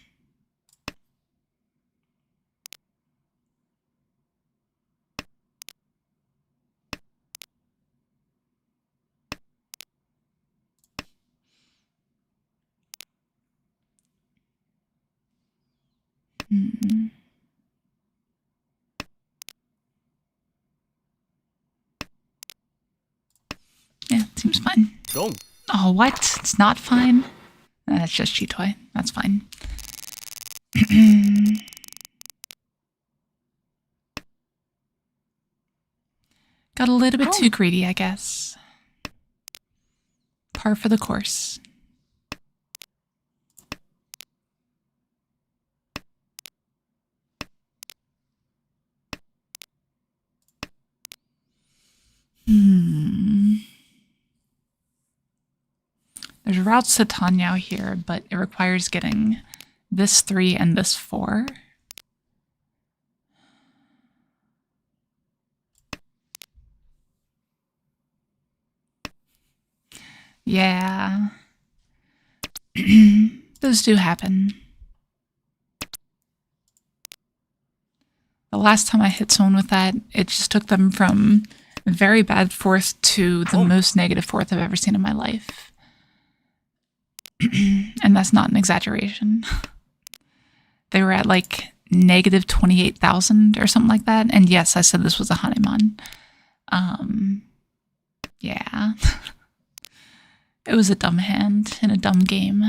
Yeah, seems fine. Rung. Oh, what? It's not fine? That's just Chitoy. That's fine. Got a little bit too greedy, I guess. Par for the course. There's routes to Tanyao here, but it requires getting this 3 and this 4. Yeah. Those do happen. The last time I hit someone with that, it just took them from a very bad fourth to the most negative fourth I've ever seen in my life. And that's not an exaggeration. They were at like negative 28,000 or something like that. And yes, I said this was a Hanuman. Yeah. It was a dumb hand in a dumb game.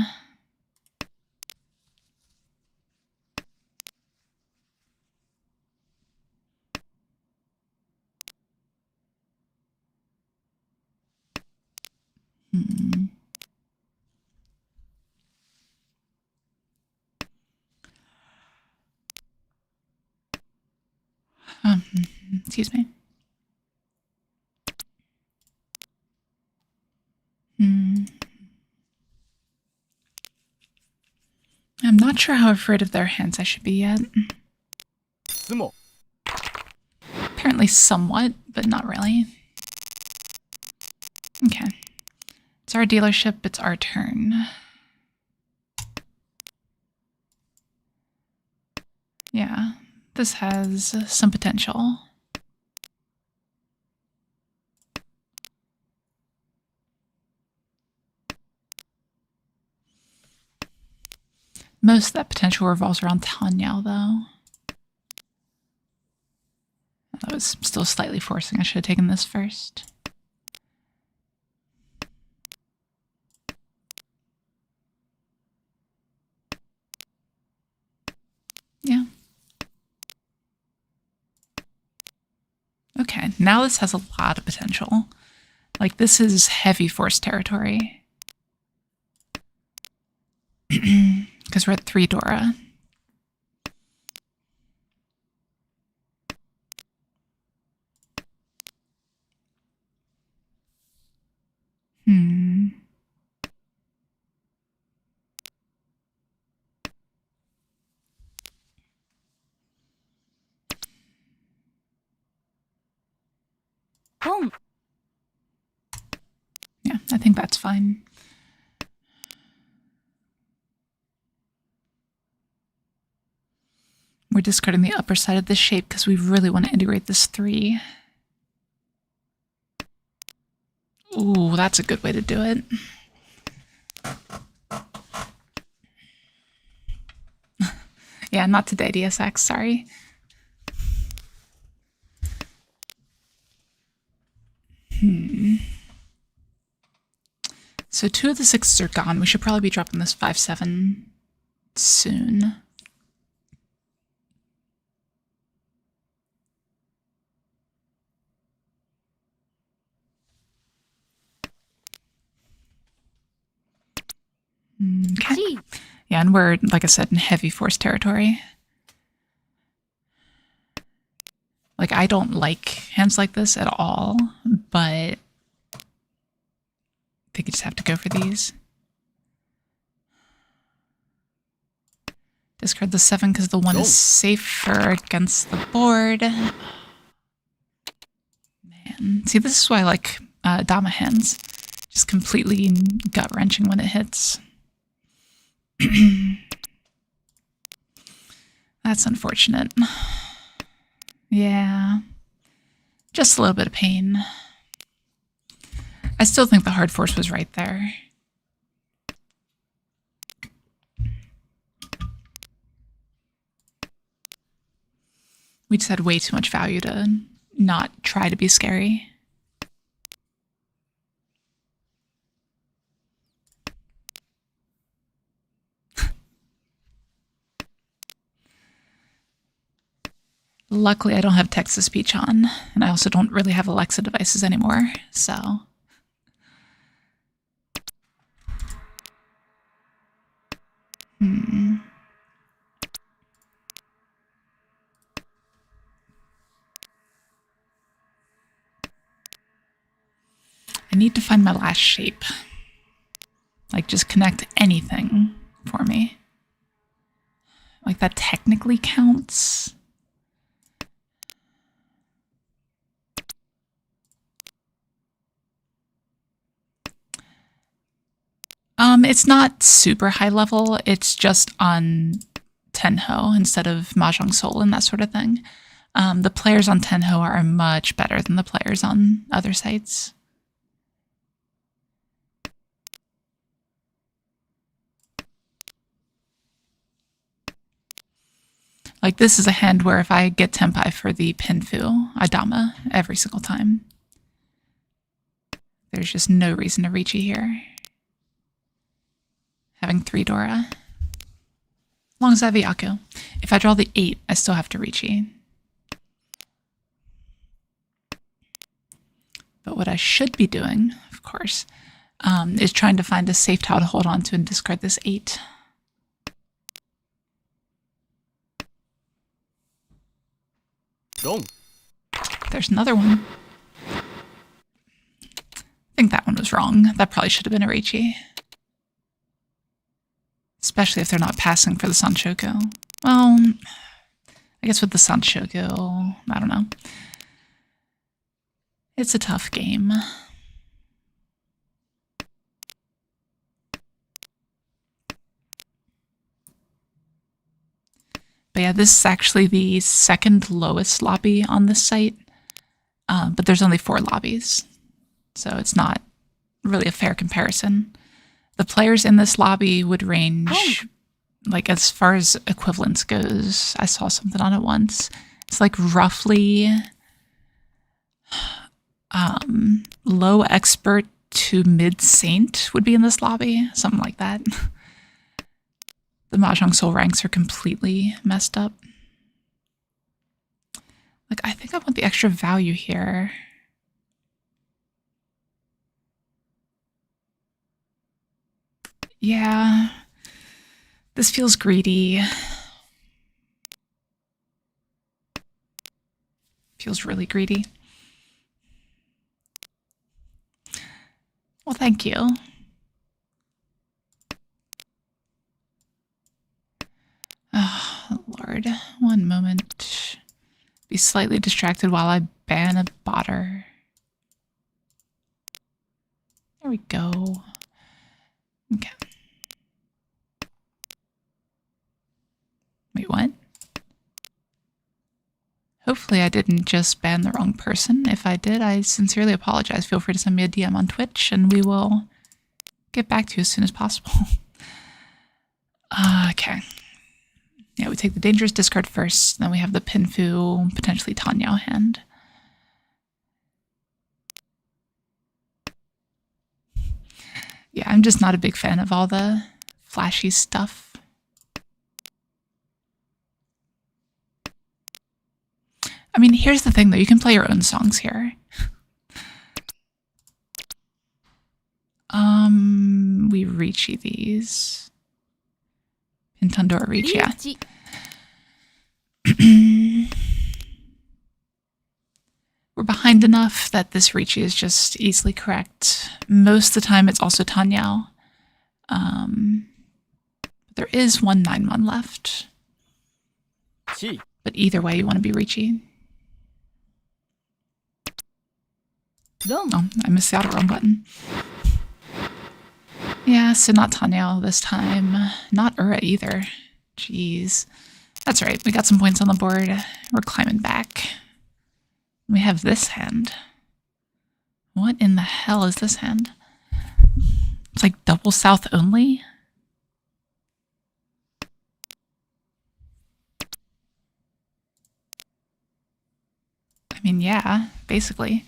Excuse me. I'm not sure how afraid of their hands I should be yet. Sumo. Apparently somewhat, but not really. Okay. It's our dealership, it's our turn. Yeah, this has some potential. Most of that potential revolves around Tanyao, though. that was still slightly forcing. I should have taken this first. Yeah. Okay, now this has a lot of potential. Like, this is heavy force territory. Because we're at 3 Dora. Rung. Yeah, I think that's fine. We're discarding the upper side of this shape because we really want to integrate this 3. Ooh, that's a good way to do it. Yeah, not today, DSX, sorry. So 2 of the 6s are gone. We should probably be dropping this 5-7 soon. Okay. Yeah, and we're, like I said, in heavy force territory. Like, I don't like hands like this at all, but I think you just have to go for these. Discard the 7 because the 1 is safer against the board. Man. See, this is why I like Dama hands. Just completely gut-wrenching when it hits. That's unfortunate. Yeah. Just a little bit of pain. I still think the hard force was right there. We just had way too much value to not try to be scary. Luckily, I don't have text-to-speech on, and I also don't really have Alexa devices anymore, so. I need to find my last shape. Like, just connect anything for me. Like, that technically counts. It's not super high level. It's just on Tenho instead of Mahjong Soul and that sort of thing. The players on Tenho are much better than the players on other sites. Like, this is a hand where if I get Tenpai for the Pinfu, I Dama every single time. There's just no reason to Riichi here. Having 3 Dora. As long as I have a Yaku. If I draw the 8, I still have to Riichi. But what I should be doing, of course, is trying to find a safe tile to hold on to and discard this 8. Rung. There's another one. I think that one was wrong. That probably should have been a Riichi. Especially if they're not passing for the Sanshoku. Well, I guess with the Sanshoku, I don't know. It's a tough game. But yeah, this is actually the second lowest lobby on this site. But there's only 4 lobbies. So it's not really a fair comparison. The players in this lobby would range, like as far as equivalence goes, I saw something on it once. It's like roughly Low expert to mid saint would be in this lobby, something like that. The Mahjong soul ranks are completely messed up. Like, I think I want the extra value here. Yeah, this feels greedy. Feels really greedy. Well, thank you. Oh, Lord. One moment. Be slightly distracted while I ban a botter. There we go. Okay. Wait, what? Hopefully I didn't just ban the wrong person. If I did, I sincerely apologize. Feel free to send me a DM on Twitch and we will get back to you as soon as possible. Okay. Yeah, we take the dangerous discard first, then we have the Pinfu, potentially Tanyao hand. Yeah, I'm just not a big fan of all the flashy stuff. I mean, here's the thing though, you can play your own songs here. We Riichi these. Pintando or Riichi, yeah. We're behind enough that this Riichi is just easily correct. Most of the time it's also Tanyao. There is one 9-1 left. But either way, you want to be Riichi. Oh, I missed the auto roam button. Yeah, so not Tanyao this time. Not Ura either. Jeez. That's right, we got some points on the board. We're climbing back. We have this hand. What in the hell is this hand? It's like double south only? I mean, yeah, basically.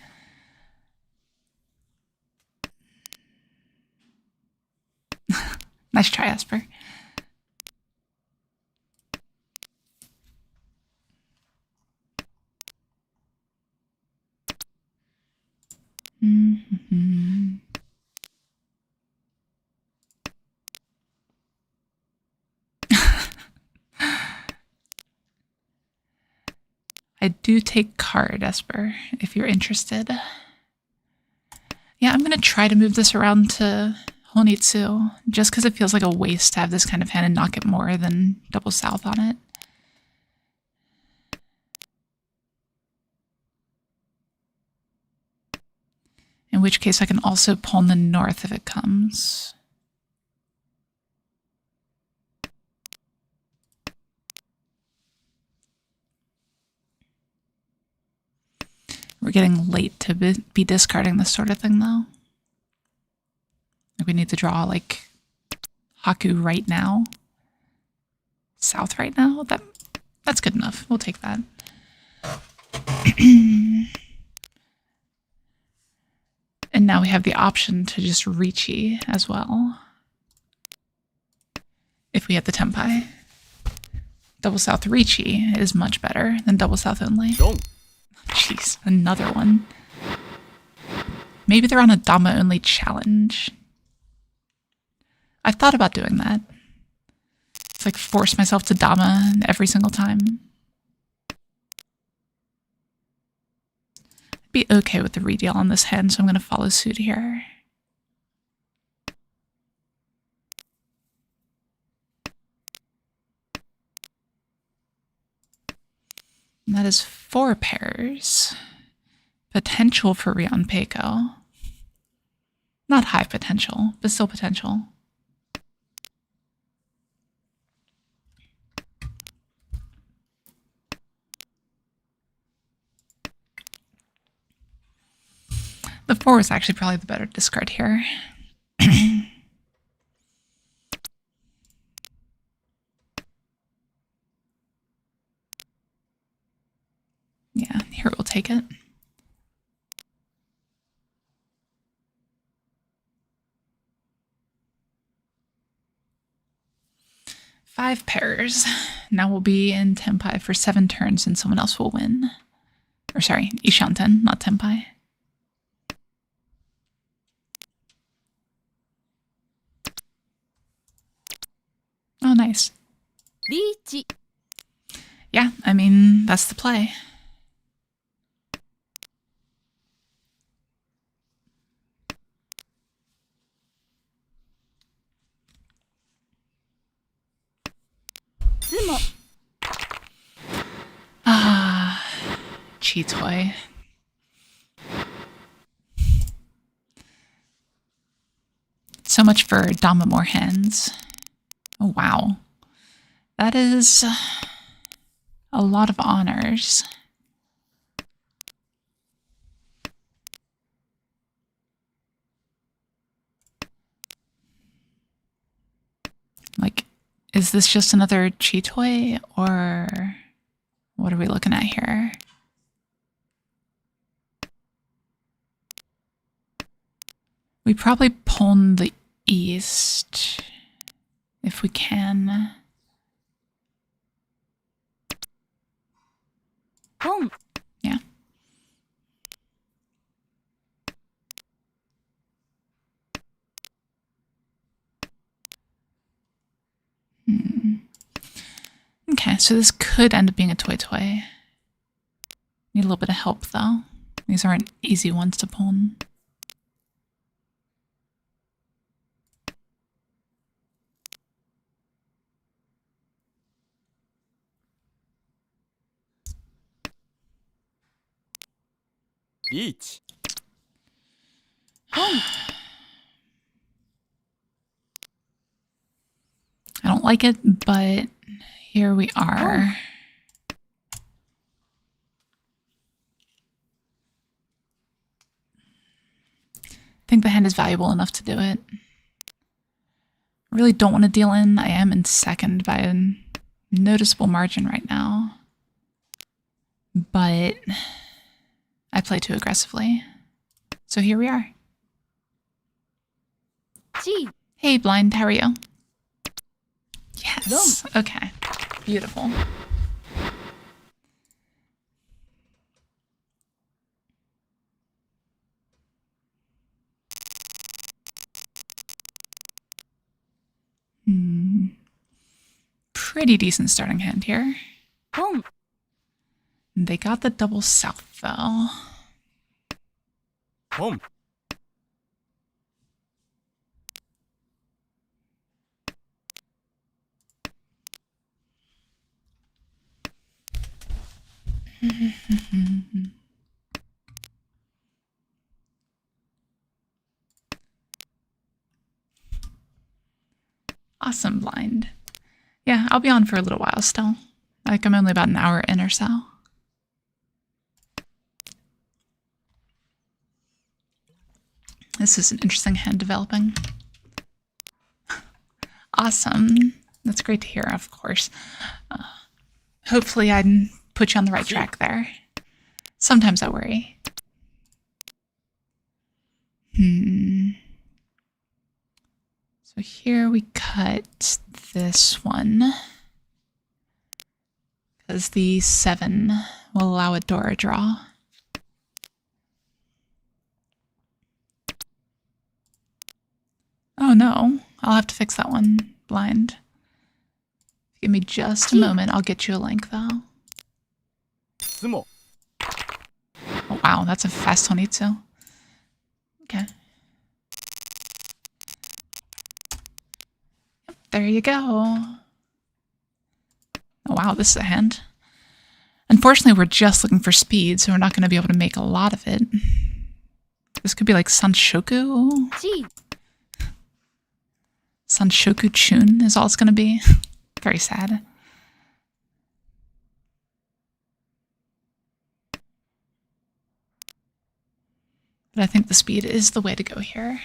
Nice try, Esper. I do take card, Esper, if you're interested. Yeah, I'm going to try to move this around to Honitsu, just because it feels like a waste to have this kind of hand and not get more than double south on it. In which case I can also pawn the north if it comes. We're getting late to be discarding this sort of thing, though. Like, we need to draw, like, Haku right now. South right now? That's good enough. We'll take that. And now we have the option to just Riichi as well. If we have the Tempai. Double South Riichi is much better than double South only. Jeez, another one. Maybe they're on a Dama only challenge. I've thought about doing that. It's like force myself to Dama every single time. I'd be okay with the redeal on this hand, so I'm going to follow suit here. And that is 4 pairs. Potential for Rion Peiko. Not high potential, but still potential. The 4 is actually probably the better discard here. Yeah, here we'll take it. 5 pairs. Now we'll be in Tenpai for 7 turns and someone else will win. Or sorry, Ishanten, not Tenpai. Oh, nice. Riichi. Yeah, I mean, that's the play. Sumo. Ah, Chitoi. So much for Damamore hands. Oh, wow. That is a lot of honors. Like, is this just another Chitoi, or what are we looking at here? We probably pawn the east if we can. Pon. Yeah. Okay, so this could end up being a toy. Need a little bit of help though. These aren't easy ones to pawn. Riichi. I don't like it, but here we are. I think the hand is valuable enough to do it. I really don't want to deal in. I am in second by a noticeable margin right now. But I play too aggressively. So here we are. Chi. Hey, Blind, how are you? Yes. Okay. Beautiful. Pretty decent starting hand here. Pon. They got the double south, though. Pon. Awesome, Blind. Yeah, I'll be on for a little while still. Like, I'm only about an hour in or so. This is an interesting hand developing. Awesome. That's great to hear, of course. Hopefully I can put you on the right track there. Sometimes I worry. So here we cut this one. Because the 7 will allow a Dora draw. Oh no, I'll have to fix that one, Blind. Give me just a moment, I'll get you a link though. Sumo. Oh wow, that's a fast 22. Okay. Yep, there you go. Oh wow, this is a hand. Unfortunately, we're just looking for speed, so we're not going to be able to make a lot of it. This could be like Sanshoku. Chi. Sanshoku Chun is all it's going to be. Very sad. But I think the speed is the way to go here.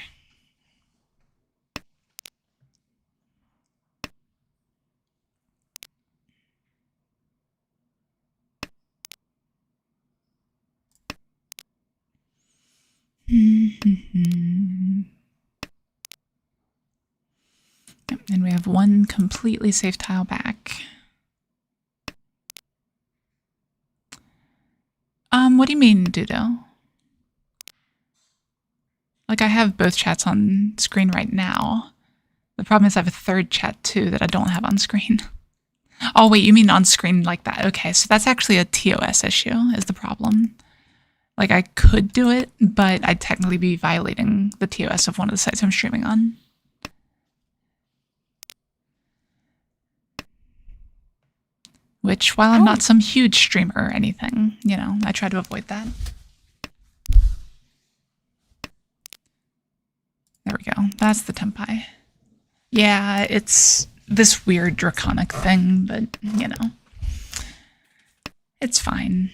And we have one completely safe tile back. What do you mean, Dudo? Like, I have both chats on screen right now. The problem is I have a third chat too that I don't have on screen. Oh, wait, you mean on screen like that? Okay, so that's actually a TOS issue is the problem. Like, I could do it, but I'd technically be violating the TOS of one of the sites I'm streaming on. Which, while I'm not some huge streamer or anything, you know, I try to avoid that. There we go. That's the tempai. Yeah, it's this weird draconic thing, but, you know, it's fine.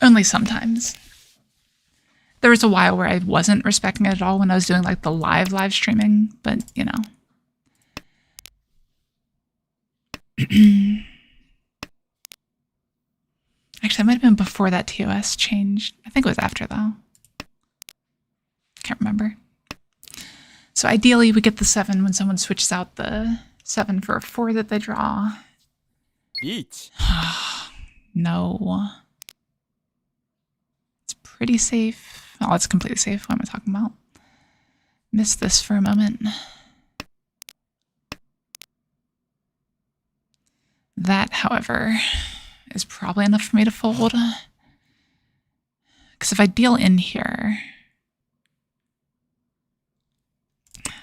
Only sometimes. There was a while where I wasn't respecting it at all when I was doing like the live streaming, but you know. Actually, it might have been before that TOS changed. I think it was after though. Can't remember. So ideally we get the 7 when someone switches out the 7 for a 4 that they draw. Riichi. No. It's pretty safe. Oh, it's completely safe. What am I talking about? Missed this for a moment. That, however, is probably enough for me to fold. Because if I deal in here...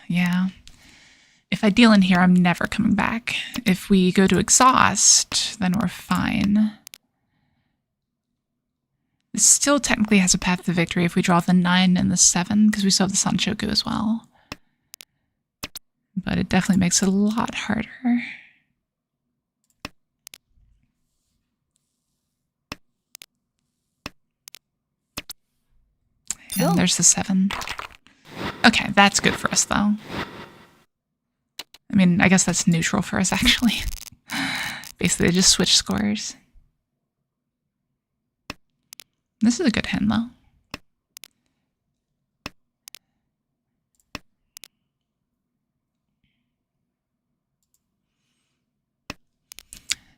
Yeah. If I deal in here, I'm never coming back. If we go to exhaust, then we're fine. This still technically has a path to victory if we draw the 9 and the 7, because we still have the Sanchoku as well. But it definitely makes it a lot harder. And there's the 7. Okay, that's good for us, though. I mean, I guess that's neutral for us, actually. Basically, just switch scores. This is a good hand, though.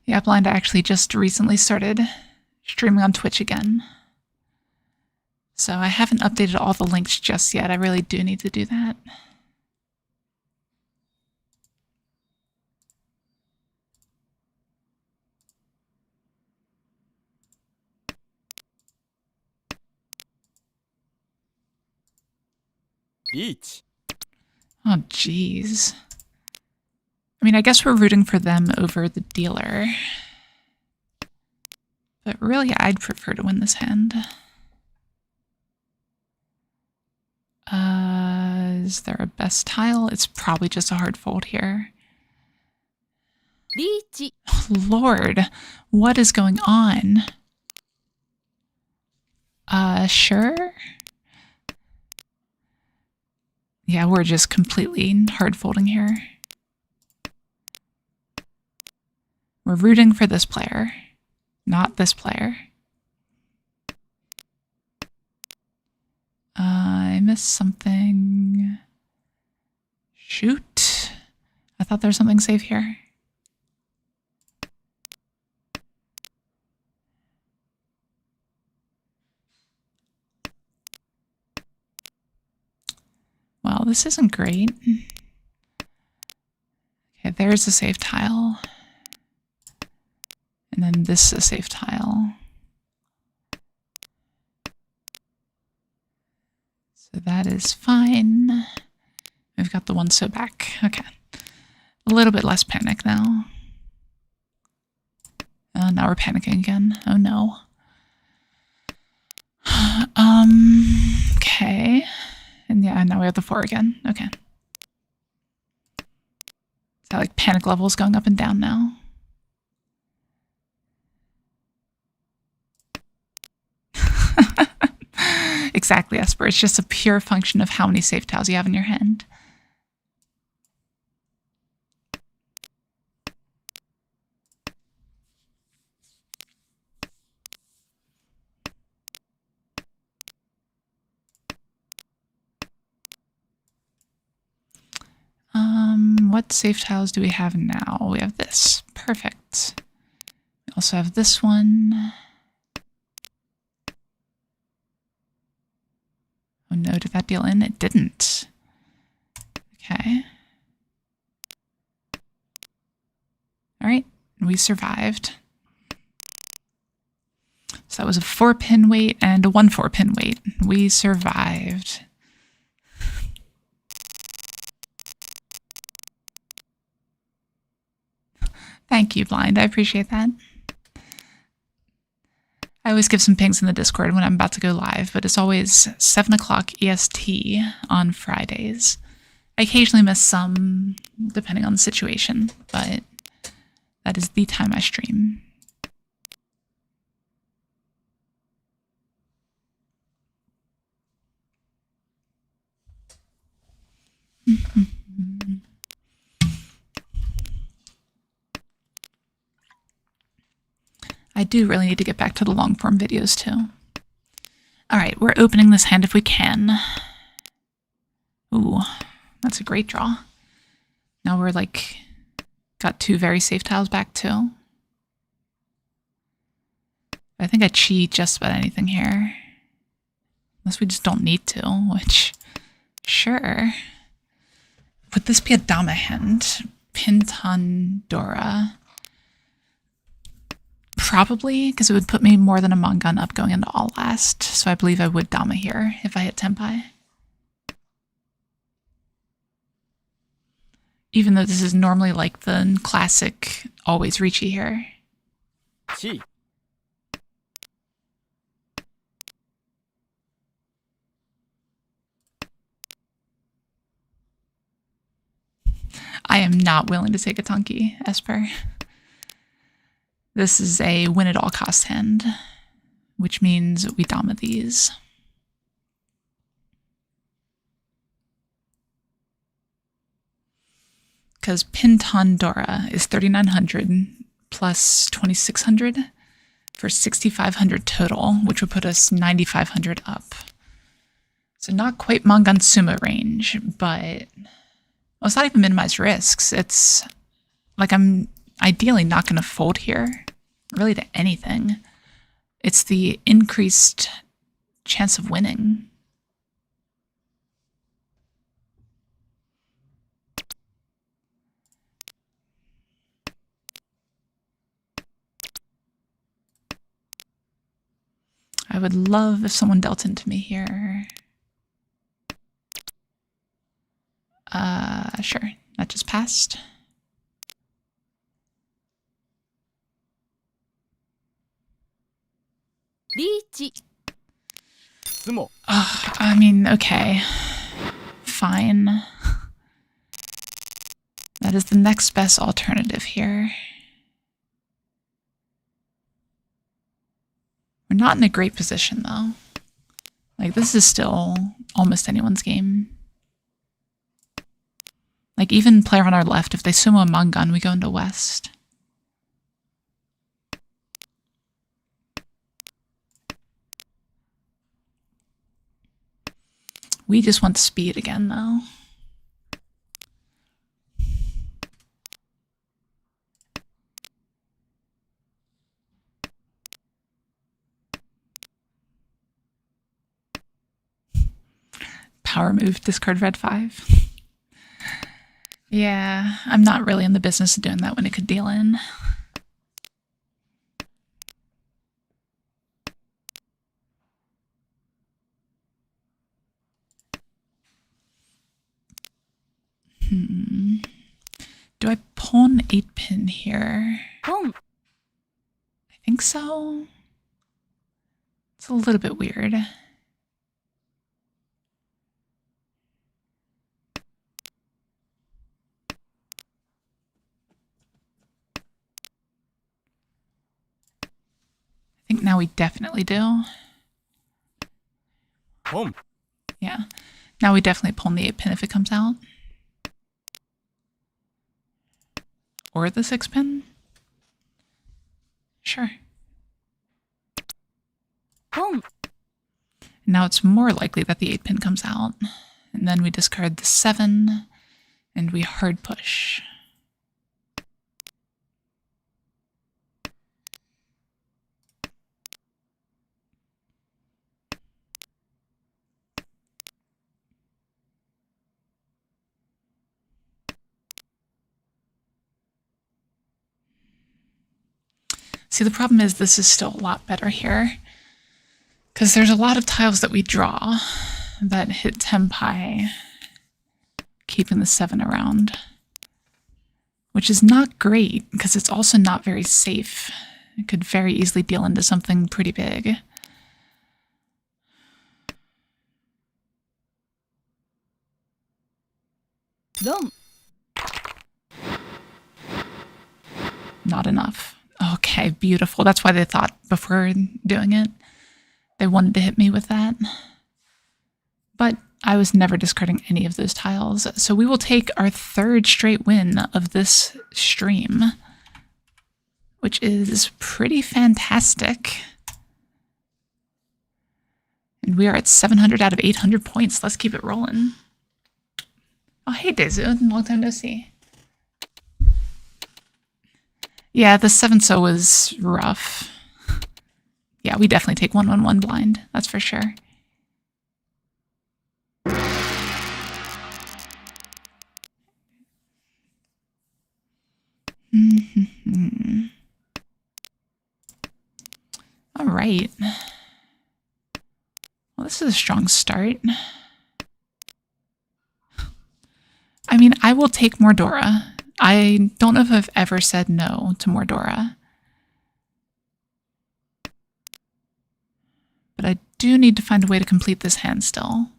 Yeah, Blind, I actually just recently started streaming on Twitch again. So I haven't updated all the links just yet. I really do need to do that. Riichi. Oh, jeez. I mean, I guess we're rooting for them over the dealer. But really, I'd prefer to win this hand. Is there a best tile? It's probably just a hard fold here. Riichi. Oh, Lord, what is going on? Sure? Yeah, we're just completely hard folding here. We're rooting for this player, not this player. I missed something. Shoot. I thought there was something safe here. Well, this isn't great. Okay, there's a safe tile. And then this is a safe tile. So that is fine. We've got the 1 so back. Okay. A little bit less panic now. Now we're panicking again. Oh no. Okay. And yeah, now we have the 4 again. Okay. So like panic levels going up and down now. Exactly, Esper. It's just a pure function of how many safe tiles you have in your hand. what safe tiles do we have now? We have this. Perfect. We also have this one. Oh no, did that deal in? It didn't. Okay. Alright, we survived. So that was a 4-pin weight and a 1 4-pin weight. We survived. Thank you, Blind. I appreciate that. I always give some pings in the Discord when I'm about to go live, but it's always 7 o'clock EST on Fridays. I occasionally miss some, depending on the situation, but that is the time I stream. I do really need to get back to the long form videos too. Alright, we're opening this hand if we can. Ooh, that's a great draw. Now we're like, got 2 very safe tiles back too. I think I cheat just about anything here. Unless we just don't need to, which, sure. Would this be a Dama hand? Pintandora. Probably, because it would put me more than a Mongun up going into all last. So I believe I would Dama here if I hit Tenpai. Even though this is normally like the classic always Riichi here. Chi. I am not willing to take a Tonki, Esper. This is a win at all cost hand, which means we Dama these. Because Pintandora is 3,900 plus 2,600 for 6,500 total, which would put us 9,500 up. So not quite Mongun Sumo range, but well, it's not even minimized risks. It's like I'm ideally not going to fold here, really to anything. It's the increased chance of winning. I would love if someone dealt into me here. Sure. That just passed. Riichi. Sumo. I mean, okay. Fine. That is the next best alternative here. We're not in a great position, though. Like, this is still almost anyone's game. Like, even player on our left, if they sumo a Mongun, we go into West. We just want speed again, though. Power move, discard red 5. Yeah, I'm not really in the business of doing that when it could deal in. Do I pull an 8-pin here? Pon. I think so. It's a little bit weird. I think now we definitely do. Pon. Yeah. Now we definitely pull the 8-pin if it comes out. Or the 6-pin? Sure. Pon. Now it's more likely that the 8-pin comes out. And then we discard the 7 And we hard push. See, the problem is this is still a lot better here, because there's a lot of tiles that we draw that hit tenpai, keeping the 7 around, which is not great because it's also not very safe. It could very easily deal into something pretty big. rung, Not enough. Okay, beautiful. That's why they thought before doing it, they wanted to hit me with that. But I was never discarding any of those tiles. So we will take our 3rd straight win of this stream, which is pretty fantastic. And we are at 700 out of 800 points. Let's keep it rolling. Oh, hey, Dezu. Long time no see. Yeah, the 7-so was rough. Yeah, we definitely take 1-1-1 blind. That's for sure. All right. Well, this is a strong start. I mean, I will take Mordora. I don't know if I've ever said no to Mordora. But I do need to find a way to complete this hand still.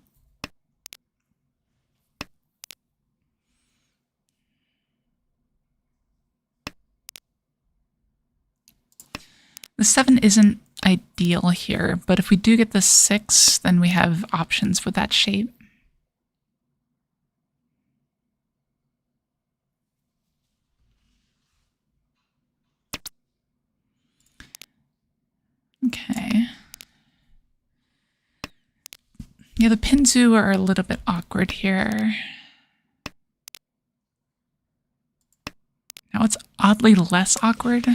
The 7 isn't ideal here, but if we do get the 6, then we have options with that shape. Okay. Yeah, the Pinzu are a little bit awkward here. Now it's oddly less awkward.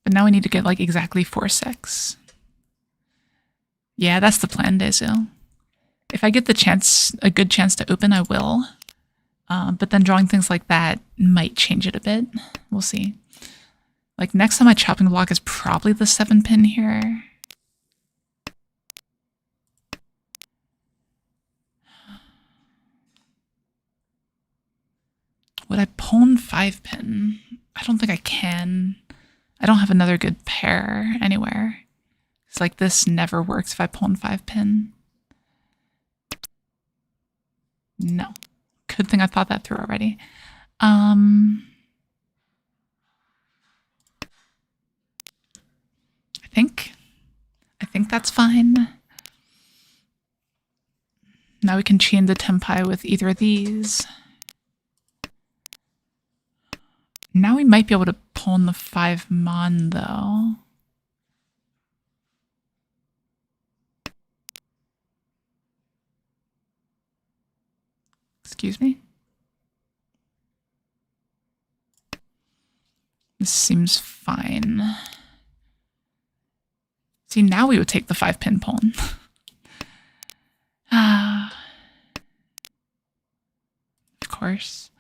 But now we need to get like exactly 4-6. Yeah, that's the plan, Dezu. If I get the chance, a good chance to open, I will. But then drawing things like that might change it a bit. We'll see. Like next time my chopping block is probably the 7-pin here. Would I pawn 5-pin? I don't think I can. I don't have another good pair anywhere. It's like this never works if I pawn 5-pin. No. Good thing I thought that through already. I think that's fine. Now we can chain the tenpai with either of these. Now we might be able to pawn the 5-mon though. Excuse me? This seems fine. See, now we would take the 5-pin pawn. Of course.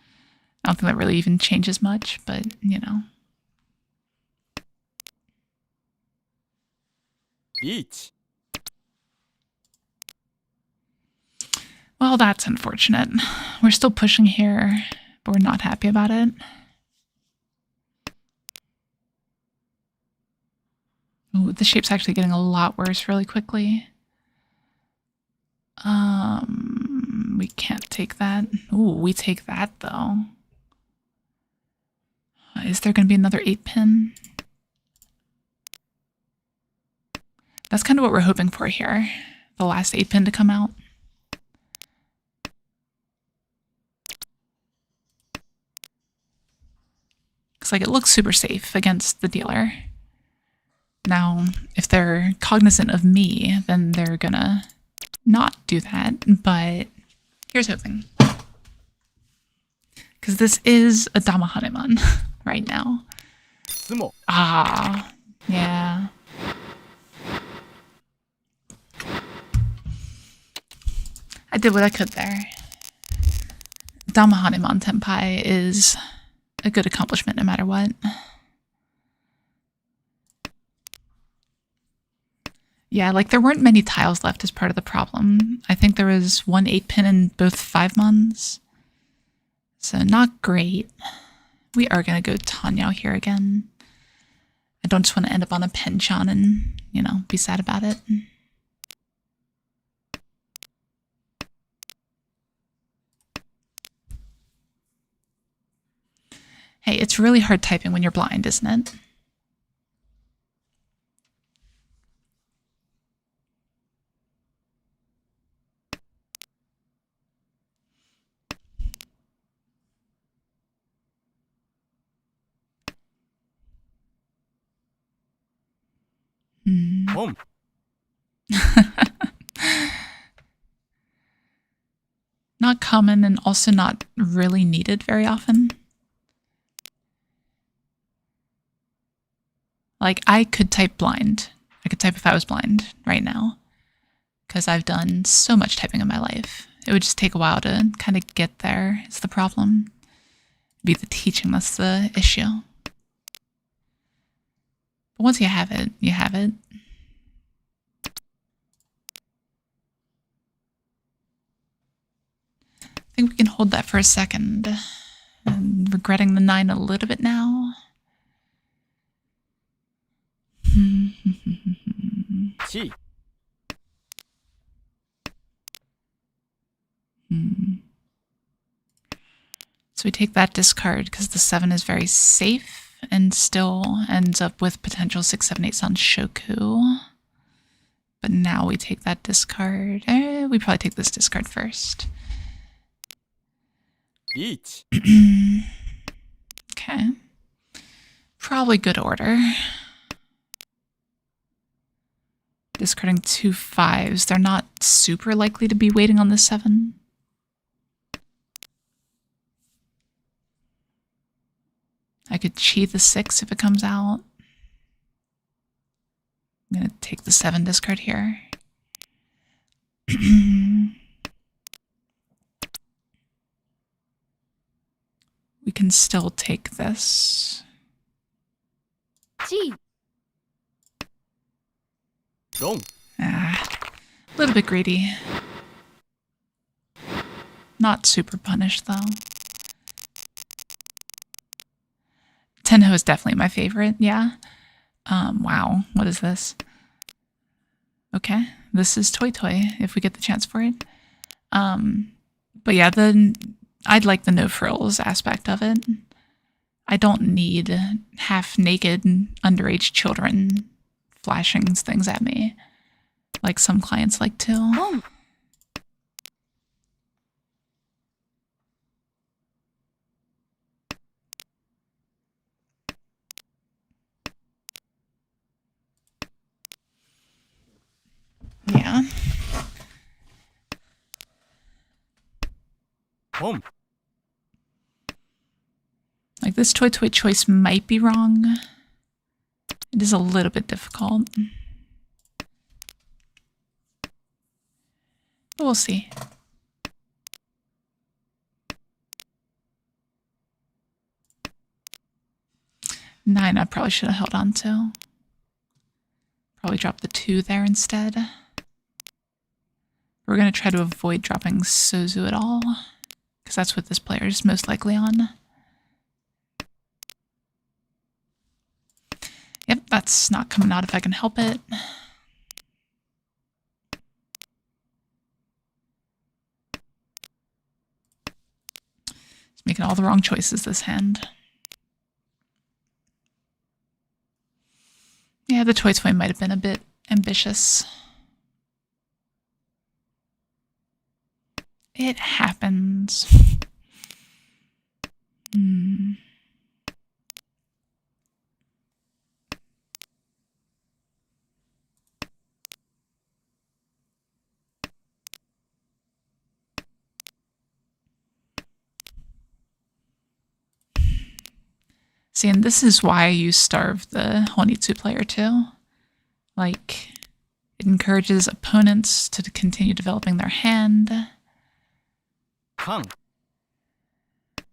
I don't think that really even changes much, but, you know. Riichi. Well, that's unfortunate. We're still pushing here, but we're not happy about it. Ooh, the shape's actually getting a lot worse really quickly. We can't take that. Ooh, we take that though. Is there going to be another 8-pin? That's kind of what we're hoping for here. The last 8-pin to come out. Looks like it looks super safe against the dealer. Now, if they're cognizant of me, then they're gonna not do that, but here's hoping. Because this is a Damahaneman right now. つも Ah, yeah. I did what I could there. Damahaneman Tenpai is a good accomplishment no matter what. Yeah, like there weren't many tiles left as part of the problem. I think there was one 8-pin in both 5-mons. So not great. We are going to go Tanyao here again. I don't just want to end up on a Penchan and, you know, be sad about it. Hey, it's really hard typing when you're blind, isn't it? Home. Not common and also not really needed very often. Like, I could type blind. I could type if I was blind right now. Because I've done so much typing in my life. It would just take a while to kind of get there, is the problem. It'd be the teaching that's the issue. But once you have it, you have it. I think we can hold that for a second. I'm regretting the 9 a little bit now. Chi. So we take that discard because the 7 is very safe and still ends up with potential 6, 7, 8 on Shoku. But now we take that discard. We probably take this discard first. Riichi. Okay. Probably good order. Discarding 2 5s. They're not super likely to be waiting on the 7. I could cheat the 6 if it comes out. I'm going to take the 7 discard here. We can still take this. Chi. Rung. A little bit greedy. Not super punished, though. Tenho is definitely my favorite, yeah. Wow, what is this? Okay, this is Toy Toy, if we get the chance for it. But yeah, I'd like the no frills aspect of it. I don't need half-naked underage children flashing things at me, like some clients like to. Home. Yeah. Home. Like this Toy Toy choice might be wrong. It is a little bit difficult. But we'll see. 9 I probably should have held on to. Probably drop the 2 there instead. We're going to try to avoid dropping Sozu at all, because that's what this player is most likely on. Yep, that's not coming out if I can help it. It's making all the wrong choices this hand. Yeah, the Toy Toy might have been a bit ambitious. It happens. See, and this is why you starve the Honitsu player too. Like, it encourages opponents to continue developing their hand. Kang.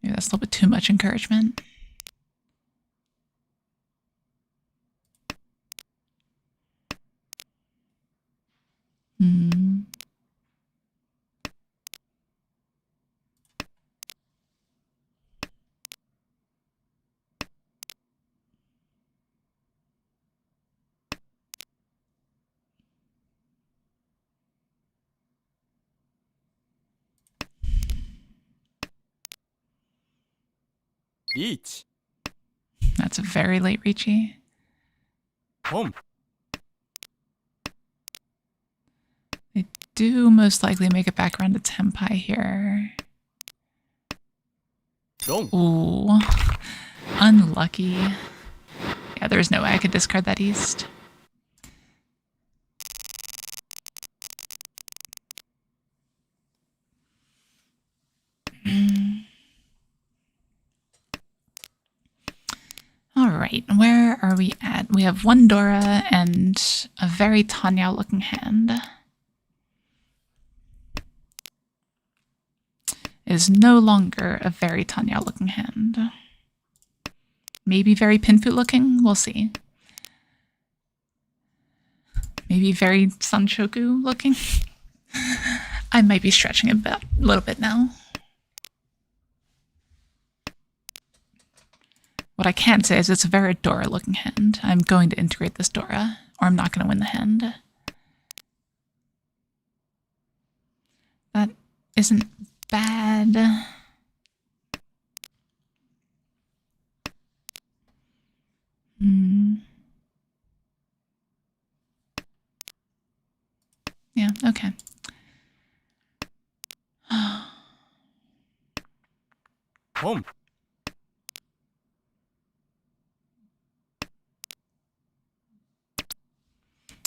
Maybe that's a little bit too much encouragement. Hmm. Riichi. That's a very late Riichi. Home. They do most likely make it back around to Tenpai here. Rung. Ooh. Unlucky. Yeah, there's no way I could discard that east. All right, where are we at? We have one Dora and a very Tanyao looking hand. It is no longer a very Tanyao looking hand. Maybe very Pinfu looking, we'll see. Maybe very Sanshoku looking. I might be stretching it a little bit now. What I can say is it's a very Dora looking hand. I'm going to integrate this Dora, or I'm not going to win the hand. That isn't bad. Yeah, okay. Home.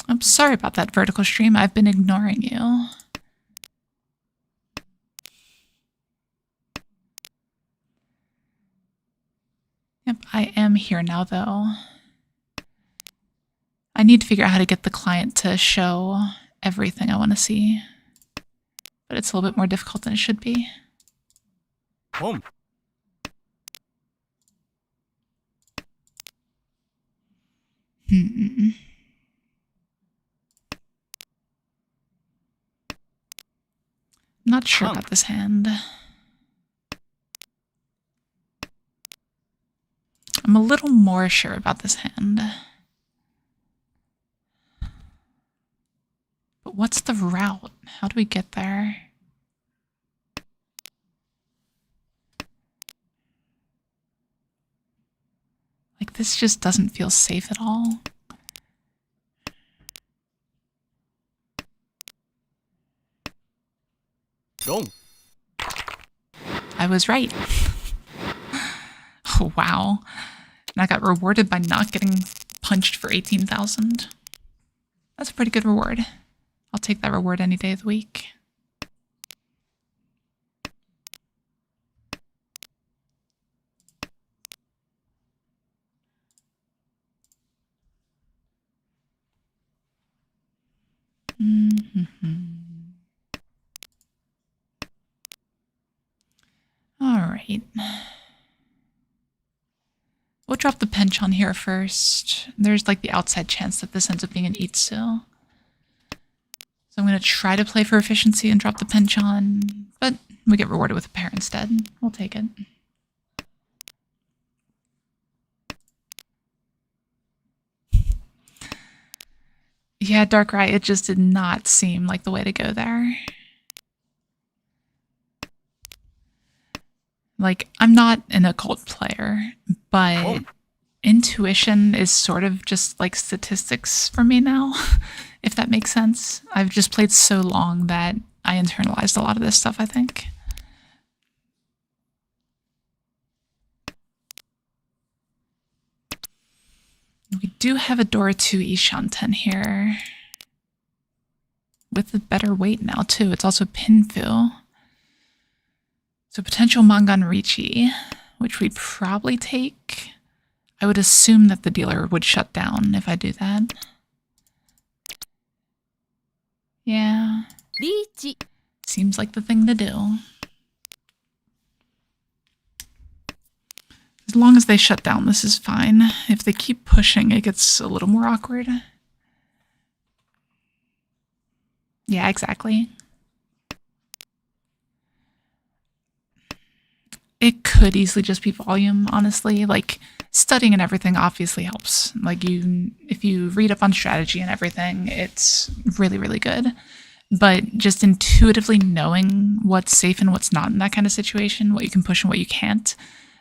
I'm sorry about that vertical stream. I've been ignoring you. Yep, I am here now, though. I need to figure out how to get the client to show everything I want to see. But it's a little bit more difficult than it should be. Home. I'm not sure about this hand. I'm a little more sure about this hand. But what's the route? How do we get there? Like, this just doesn't feel safe at all. Rung. I was right. Oh, wow. And I got rewarded by not getting punched for 18,000. That's a pretty good reward. I'll take that reward any day of the week. All right. We'll drop the penchant here first. There's like the outside chance that this ends up being an Itsu. So I'm going to try to play for efficiency and drop the penchant, but we get rewarded with a pair instead. We'll take it. Yeah, Darkrai, it just did not seem like the way to go there. Like, I'm not an occult player, but intuition is sort of just like statistics for me now, if that makes sense. I've just played so long that I internalized a lot of this stuff, I think. We do have a Dora 2 Ishanten here. With a better weight now, too. It's also Pinfu. So potential Mangan Riichi, which we'd probably take. I would assume that the dealer would shut down if I do that. Yeah, リーチ seems like the thing to do. As long as they shut down, this is fine. If they keep pushing, it gets a little more awkward. Yeah, exactly. It could easily just be volume, honestly. Like, studying and everything obviously helps. Like, if you read up on strategy and everything, it's really, really good. But just intuitively knowing what's safe and what's not in that kind of situation, what you can push and what you can't,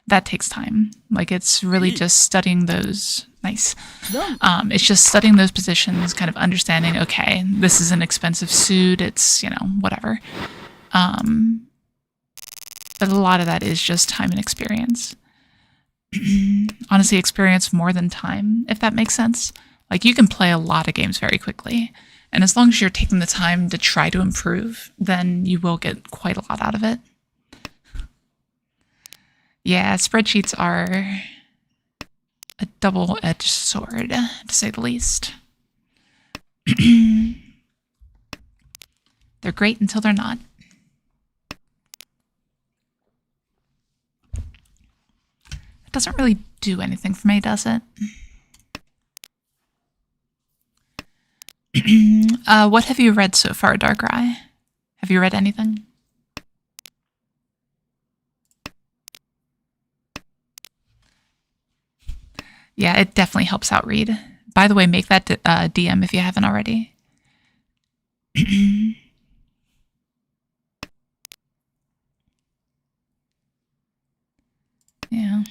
that takes time. Like, it's really just studying those. Nice. ロン It's just studying those positions, kind of understanding, okay, this is an expensive suit. It's, whatever. But a lot of that is just time and experience. Honestly, experience more than time, if that makes sense. Like, you can play a lot of games very quickly. And as long as you're taking the time to try to improve, then you will get quite a lot out of it. Yeah, spreadsheets are a double-edged sword, to say the least. They're great until they're not. It doesn't really do anything for me, does it? What have you read so far, Darkrai? Have you read anything? Yeah, it definitely helps out read. By the way, make that DM if you haven't already. Yeah.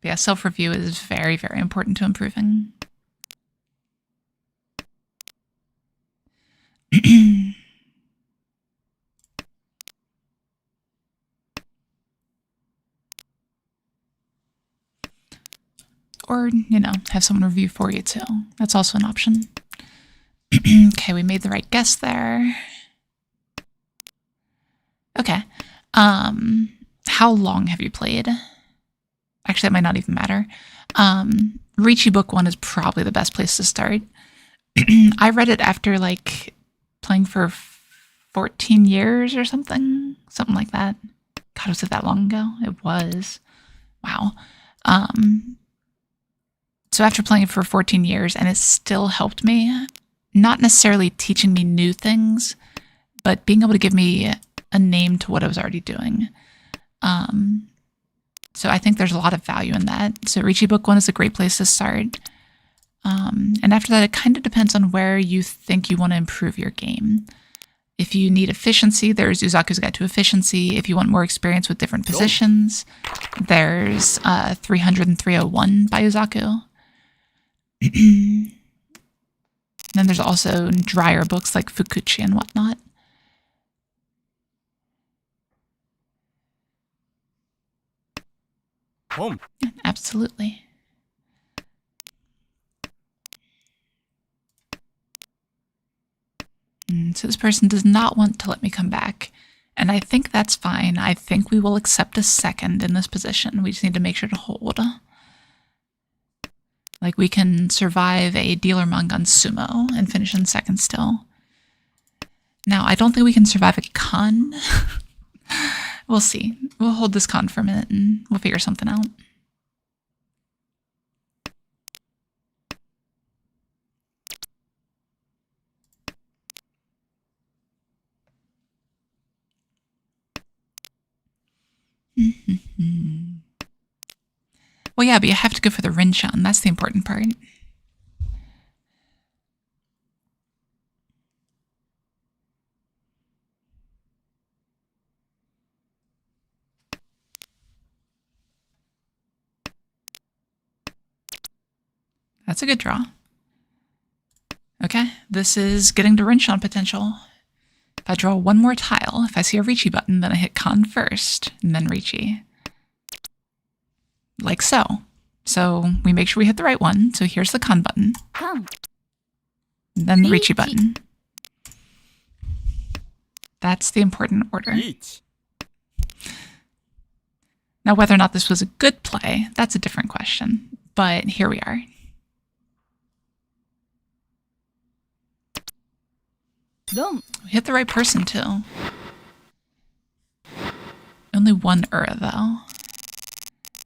But yeah, self-review is very, very important to improving. Or, have someone review for you too. That's also an option. Okay, we made the right guess there. Okay. How long have you played? Actually, that might not even matter. Riichi Book 1 is probably the best place to start. I read it after, playing for 14 years or something. Something like that. God, was it that long ago? It was. Wow. So after playing it for 14 years, and it still helped me, not necessarily teaching me new things, but being able to give me a name to what I was already doing. So I think there's a lot of value in that. So Riichi Book 1 is a great place to start. And after that, it kind of depends on where you think you want to improve your game. If you need efficiency, there's Uzaku's Guide to Efficiency. If you want more experience with different positions, there's 300 and 301 by Uzaku. Then there's also drier books like Fukuchi and whatnot. Home. Absolutely. So this person does not want to let me come back. And I think that's fine. I think we will accept a second in this position. We just need to make sure to hold. Like, we can survive a dealer manga on sumo and finish in second still. Now, I don't think we can survive a con. We'll see. We'll hold this con for a minute and we'll figure something out. Well, yeah, but you have to go for the Rinshan. That's the important part. That's a good draw. Okay, this is getting to Rinshan potential. If I draw one more tile, if I see a Riichi button, then I hit Con first, and then Riichi. Like so. So we make sure we hit the right one. So here's the Con button. カン Then the Riichi Riichi. button. That's the important order. Riichi. Now, whether or not this was a good play, that's a different question. But here we are. rung, We hit the right person, too. Only one though.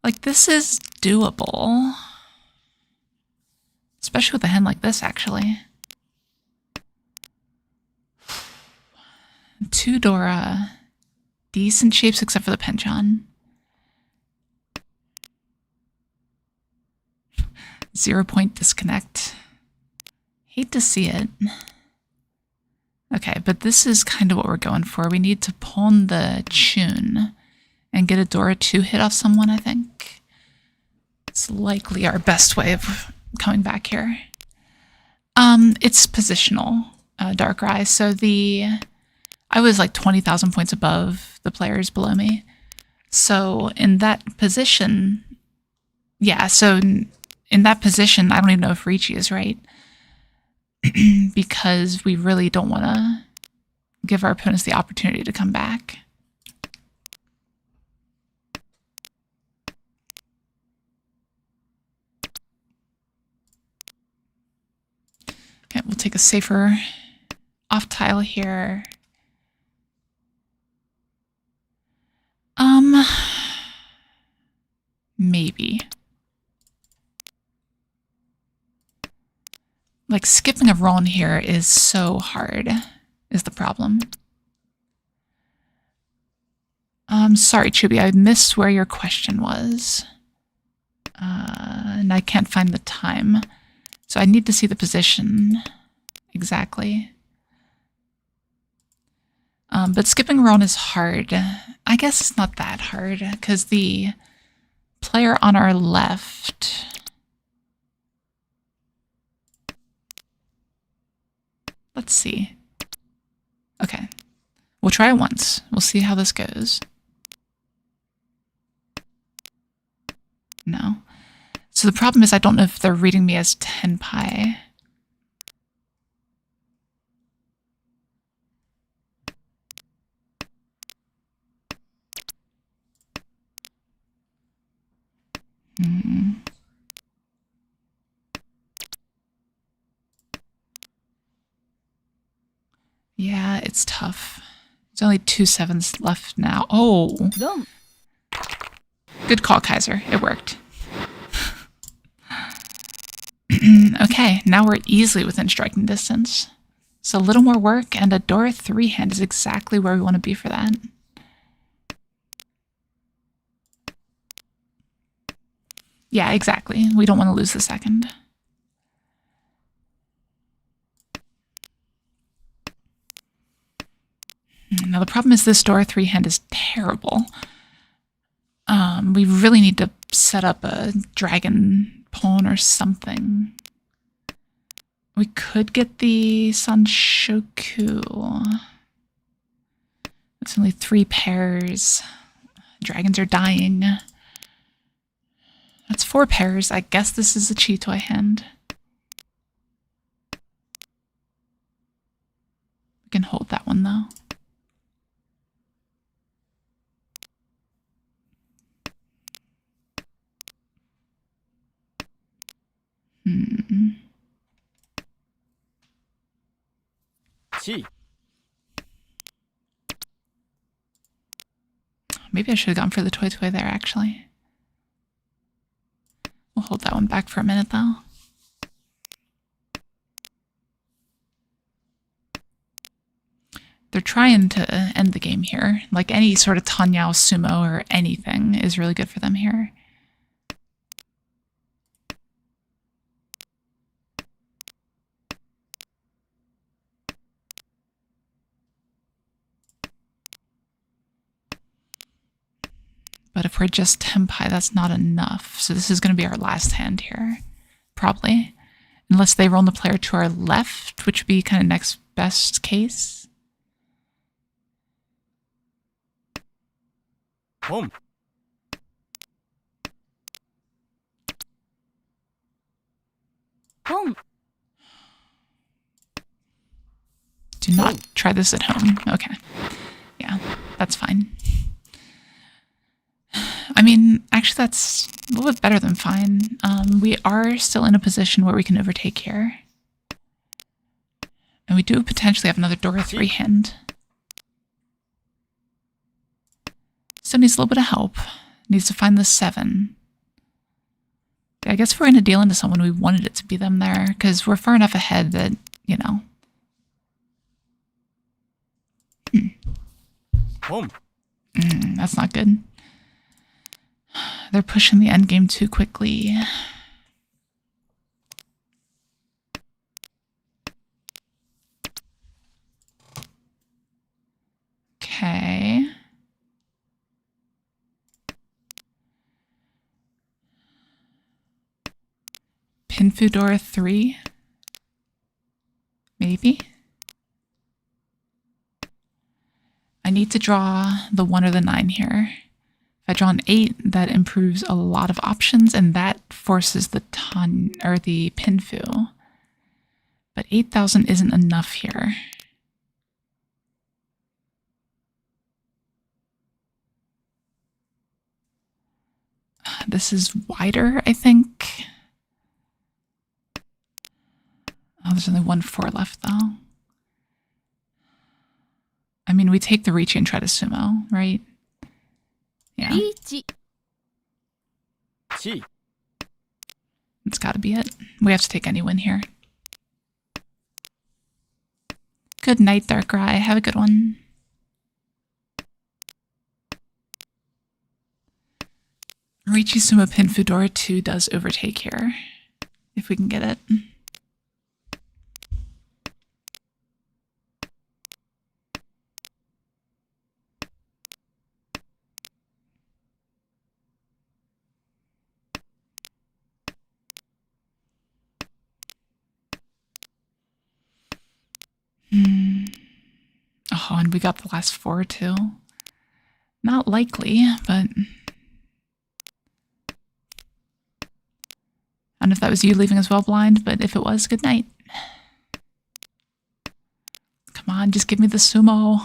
Like, this is doable. Especially with a hand like this, actually. 2 Dora. Decent shapes except for the penchant. 0-point disconnect. Hate to see it. Okay, but this is kind of what we're going for. We need to pawn the tune and get a Dora 2 hit off someone, I think. It's likely our best way of coming back here. It's positional, Dark Rise. So I was like 20,000 points above the players below me. So in that position, yeah, so in that position, I don't even know if Riichi is right. Because we really don't want to give our opponents the opportunity to come back. Okay, we'll take a safer off tile here. Maybe. Like, skipping a rung here is so hard, is the problem. Sorry, Chubi, I missed where your question was. And I can't find the time. So I need to see the position exactly. But skipping rung is hard. I guess it's not that hard, because the player on our left... Let's see. Okay. We'll try it once. We'll see how this goes. No. So the problem is I don't know if they're reading me as tenpai. Yeah, it's tough. There's only 2 7s left now. Oh! rung, Good call, Kaiser. It worked. Okay, now we're easily within striking distance. So a little more work, and a Dora 3 hand is exactly where we want to be for that. Yeah, exactly. We don't want to lose the second. Now the problem is this Dora 3 hand is terrible. We really need to set up a dragon pawn or something. We could get the Sanshoku. It's only 3 pairs. Dragons are dying. That's 4 pairs. I guess this is a Chitoi hand. We can hold that one though. Chi. Maybe I should have gone for the toy there, actually. We'll hold that one back for a minute, though. They're trying to end the game here. Like, any sort of Tanyao sumo or anything is really good for them here. But if we're just tenpai, that's not enough. So this is going to be our last hand here, probably. Unless they roll the player to our left, which would be kind of next best case. Home. rung, Do not try this at home. Okay. Yeah, that's fine. I mean, actually, that's a little bit better than fine. We are still in a position where we can overtake here. And we do potentially have another Dora 3 hand. Still needs a little bit of help. Needs to find the 7. Yeah, I guess if we're going to deal into someone, we wanted it to be them there, because we're far enough ahead that, you know. That's not good. They're pushing the endgame too quickly. Okay. Pinfudora 3? Maybe? I need to draw the 1 or the 9 here. If I draw an 8, that improves a lot of options, and that forces the the Pinfu. But 8,000 isn't enough here. This is wider, I think. Oh, there's only 1 4 left, though. I mean, we take the Riichi and try to sumo, right? Yeah. Riichi. Chi. It's gotta be it. We have to take any win here. Good night, Darkrai. Have a good one. Riichi Sumo Pinfudora 2 does overtake here. If we can get it. Oh, and we got the last 4 too. Not likely, but I don't know if that was you leaving as well, blind, but if it was, good night. Come on, just give me the sumo.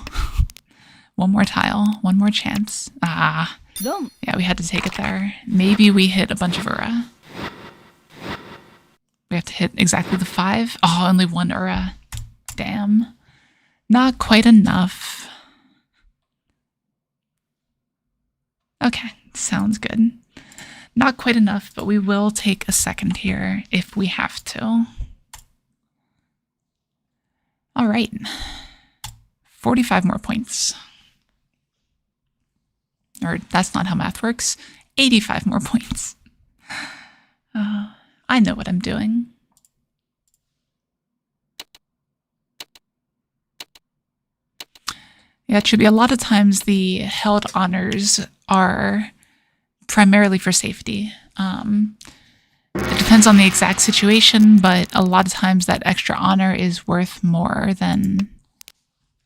One more tile, one more chance. Ah, Rung. yeah, we had to take it there. Maybe we hit a bunch of Ura. We have to hit exactly the 5. Oh, only 1 Ura. Damn. Not quite enough. Okay, sounds good. Not quite enough, but we will take a second here if we have to. All right. 45 more points. Or that's not how math works. 85 more points. I know what I'm doing. Yeah, it should be a lot of times the held honors are primarily for safety. It depends on the exact situation, but a lot of times that extra honor is worth more than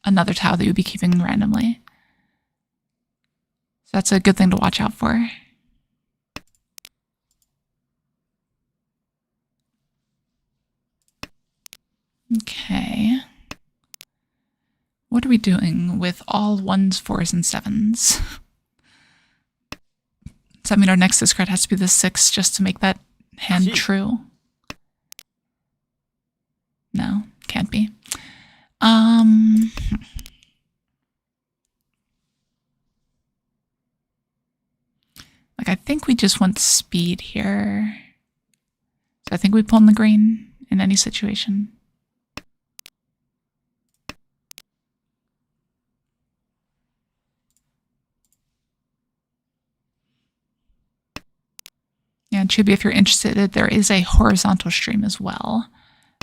another tile that you'd be keeping randomly. So that's a good thing to watch out for. Okay. What are we doing with all 1s, 4s, and 7s? Does that mean our next discard has to be the 6 just to make that hand true? No, can't be. Like, I think we just want speed here. So I think we pull in the green in any situation. Yeah, and Chibi, if you're interested, there is a horizontal stream as well.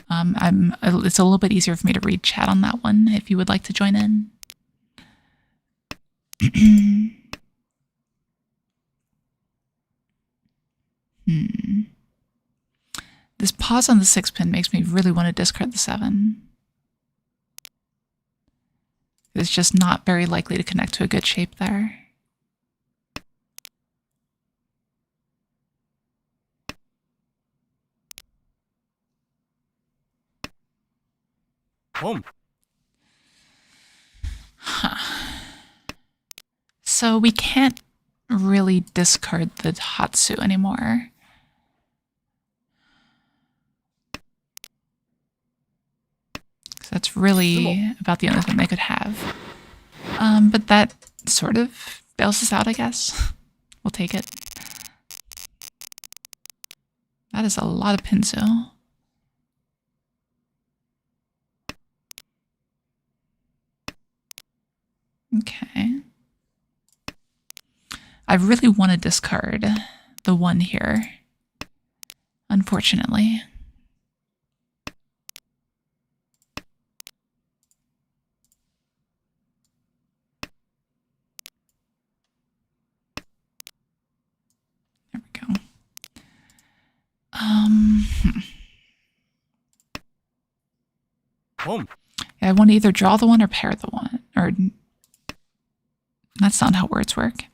It's a little bit easier for me to read chat on that one if you would like to join in. This pause on the 6 pin makes me really want to discard the 7. It's just not very likely to connect to a good shape there. Huh. So we can't really discard the Hatsu anymore. So that's really about the only thing they could have. But that sort of bails us out, I guess. We'll take it. That is a lot of Pinso. Okay. I really want to discard the 1 here, unfortunately. There we go. Yeah, I want to either draw the 1 or pair the 1. Or that's not how words work.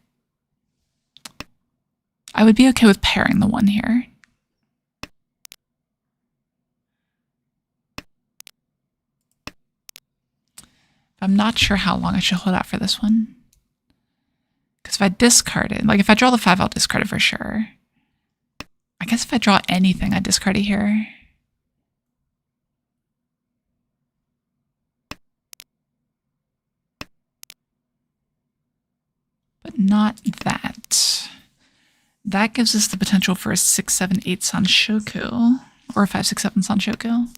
I would be okay with pairing the 1 here. I'm not sure how long I should hold out for this one. Because if I discard it, like if I draw the 5, I'll discard it for sure. I guess if I draw anything, I discard it here. But not that. That gives us the potential for a 6, 7, 8 Sanshoku. Or a 5, 6, 7 Sanshoku.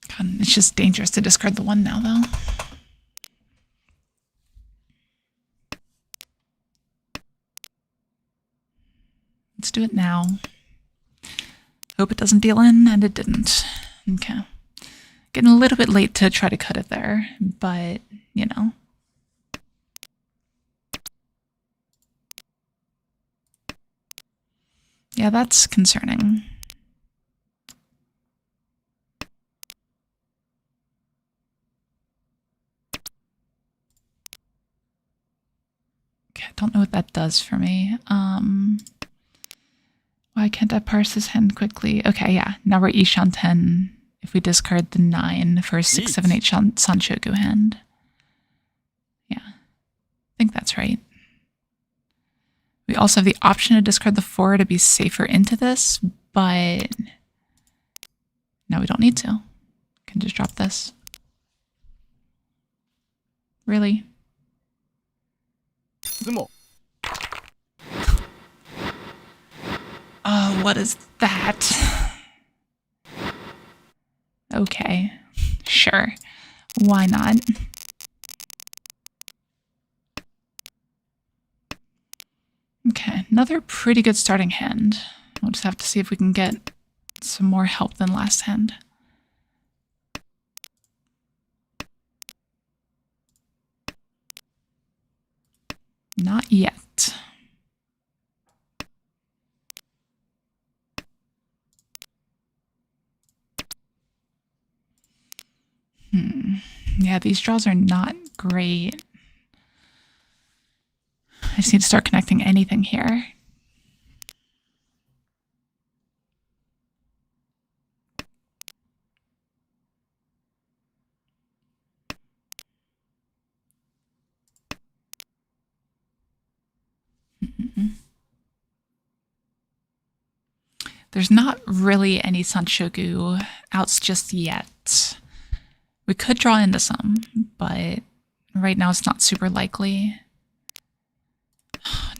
God, it's just dangerous to discard the 1 now, though. Let's do it now. Hope it doesn't deal in, and it didn't. Okay. Getting a little bit late to try to cut it there, but, you know. Yeah, that's concerning. Okay, I don't know what that does for me. Why can't I parse this hand quickly? Okay, yeah. Now we're Ishan 10 if we discard the 9 for a 6, 7, 8 Sanshoku hand. Yeah. I think that's right. We also have the option to discard the 4 to be safer into this, but no, we don't need to. We can just drop this. Really? Oh, what is that? Okay, sure. Why not? Okay, another pretty good starting hand. We'll just have to see if we can get some more help than last hand. Not yet. Yeah, these draws are not great. I just need to start connecting anything here. There's not really any Sanshoku outs just yet. We could draw into some, but right now it's not super likely.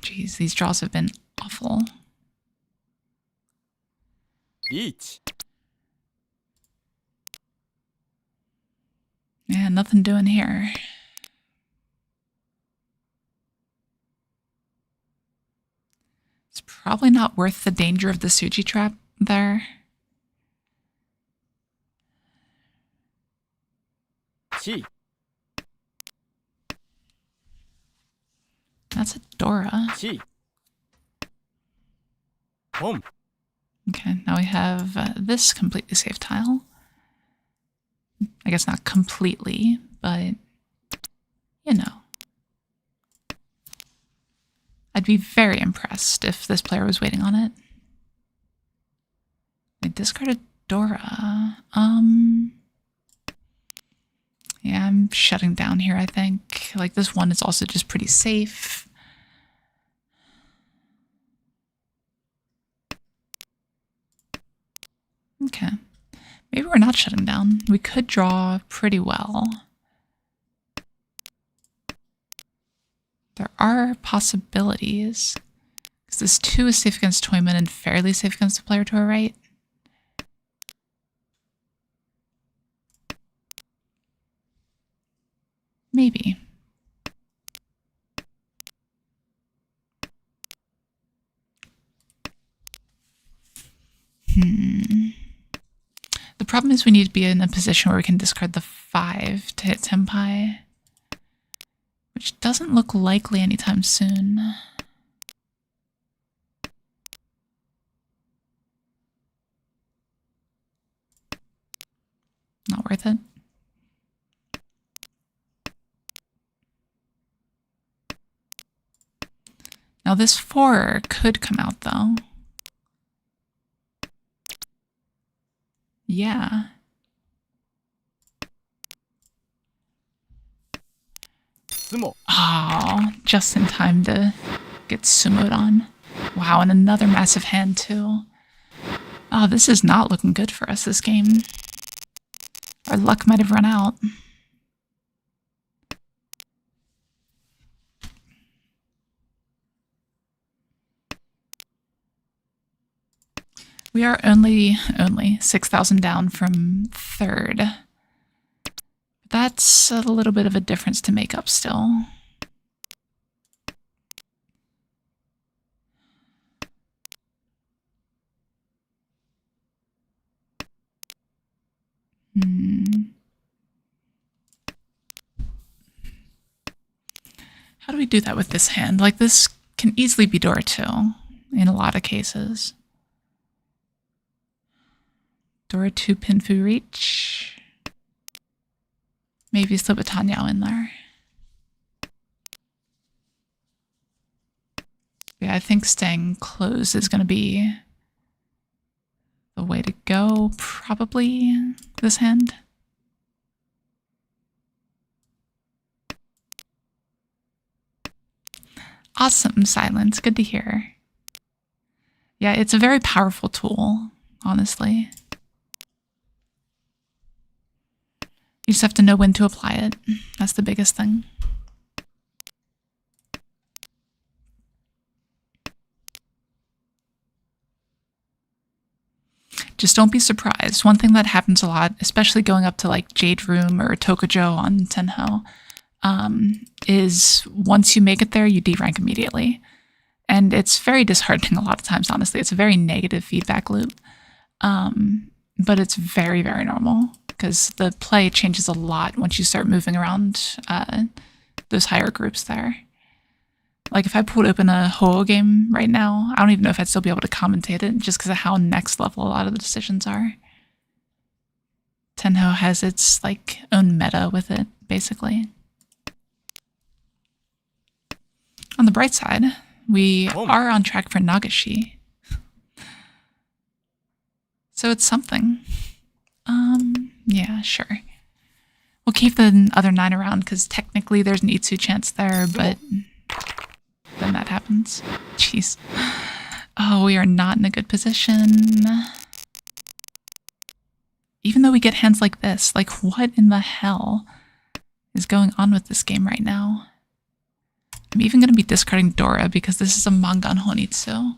Jeez, these draws have been awful. Riichi. Yeah, nothing doing here. It's probably not worth the danger of the Suji trap there. Chi. That's a Dora. Chi. Home. Okay, now we have this completely safe tile. I guess not completely, but, you know. I'd be very impressed if this player was waiting on it. I discarded Dora. Yeah, I'm shutting down here, I think. Like, this one is also just pretty safe. Okay. Maybe we're not shutting down. We could draw pretty well. There are possibilities. Because this 2 is safe against Toyman and fairly safe against the player to our right. Maybe. The problem is we need to be in a position where we can discard the 5 to hit Senpai, which doesn't look likely anytime soon. Not worth it. Now this 4 could come out though. Yeah. Sumo. Oh, just in time to get sumoed on. Wow, and another massive hand too. Oh, this is not looking good for us this game. Our luck might have run out. We are only 6,000 down from 3rd. That's a little bit of a difference to make up still. How do we do that with this hand? Like, this can easily be Dora 2 in a lot of cases. Dora 2 Pinfu Reach. Maybe slip a Tanyao in there. Yeah, I think staying closed is going to be the way to go, probably, this hand. Awesome, Silence. Good to hear. Yeah, it's a very powerful tool, honestly. You just have to know when to apply it. That's the biggest thing. Just don't be surprised. One thing that happens a lot, especially going up to like Jade Room or Tokujo on Tenho, is once you make it there, you derank immediately. And it's very disheartening a lot of times, honestly. It's a very negative feedback loop. But it's very, very normal because the play changes a lot once you start moving around those higher groups there. Like, if I pulled open a Ho game right now, I don't even know if I'd still be able to commentate it just because of how next level a lot of the decisions are. Tenho has its, like, own meta with it, basically. On the bright side, we are on track for Nagashi. So it's something. Yeah, sure. We'll keep the other 9 around because technically there's an Itsu chance there, but then that happens. Jeez. Oh, we are not in a good position. Even though we get hands like this, like, what in the hell is going on with this game right now? I'm even going to be discarding Dora because this is a Mangan Honitsu.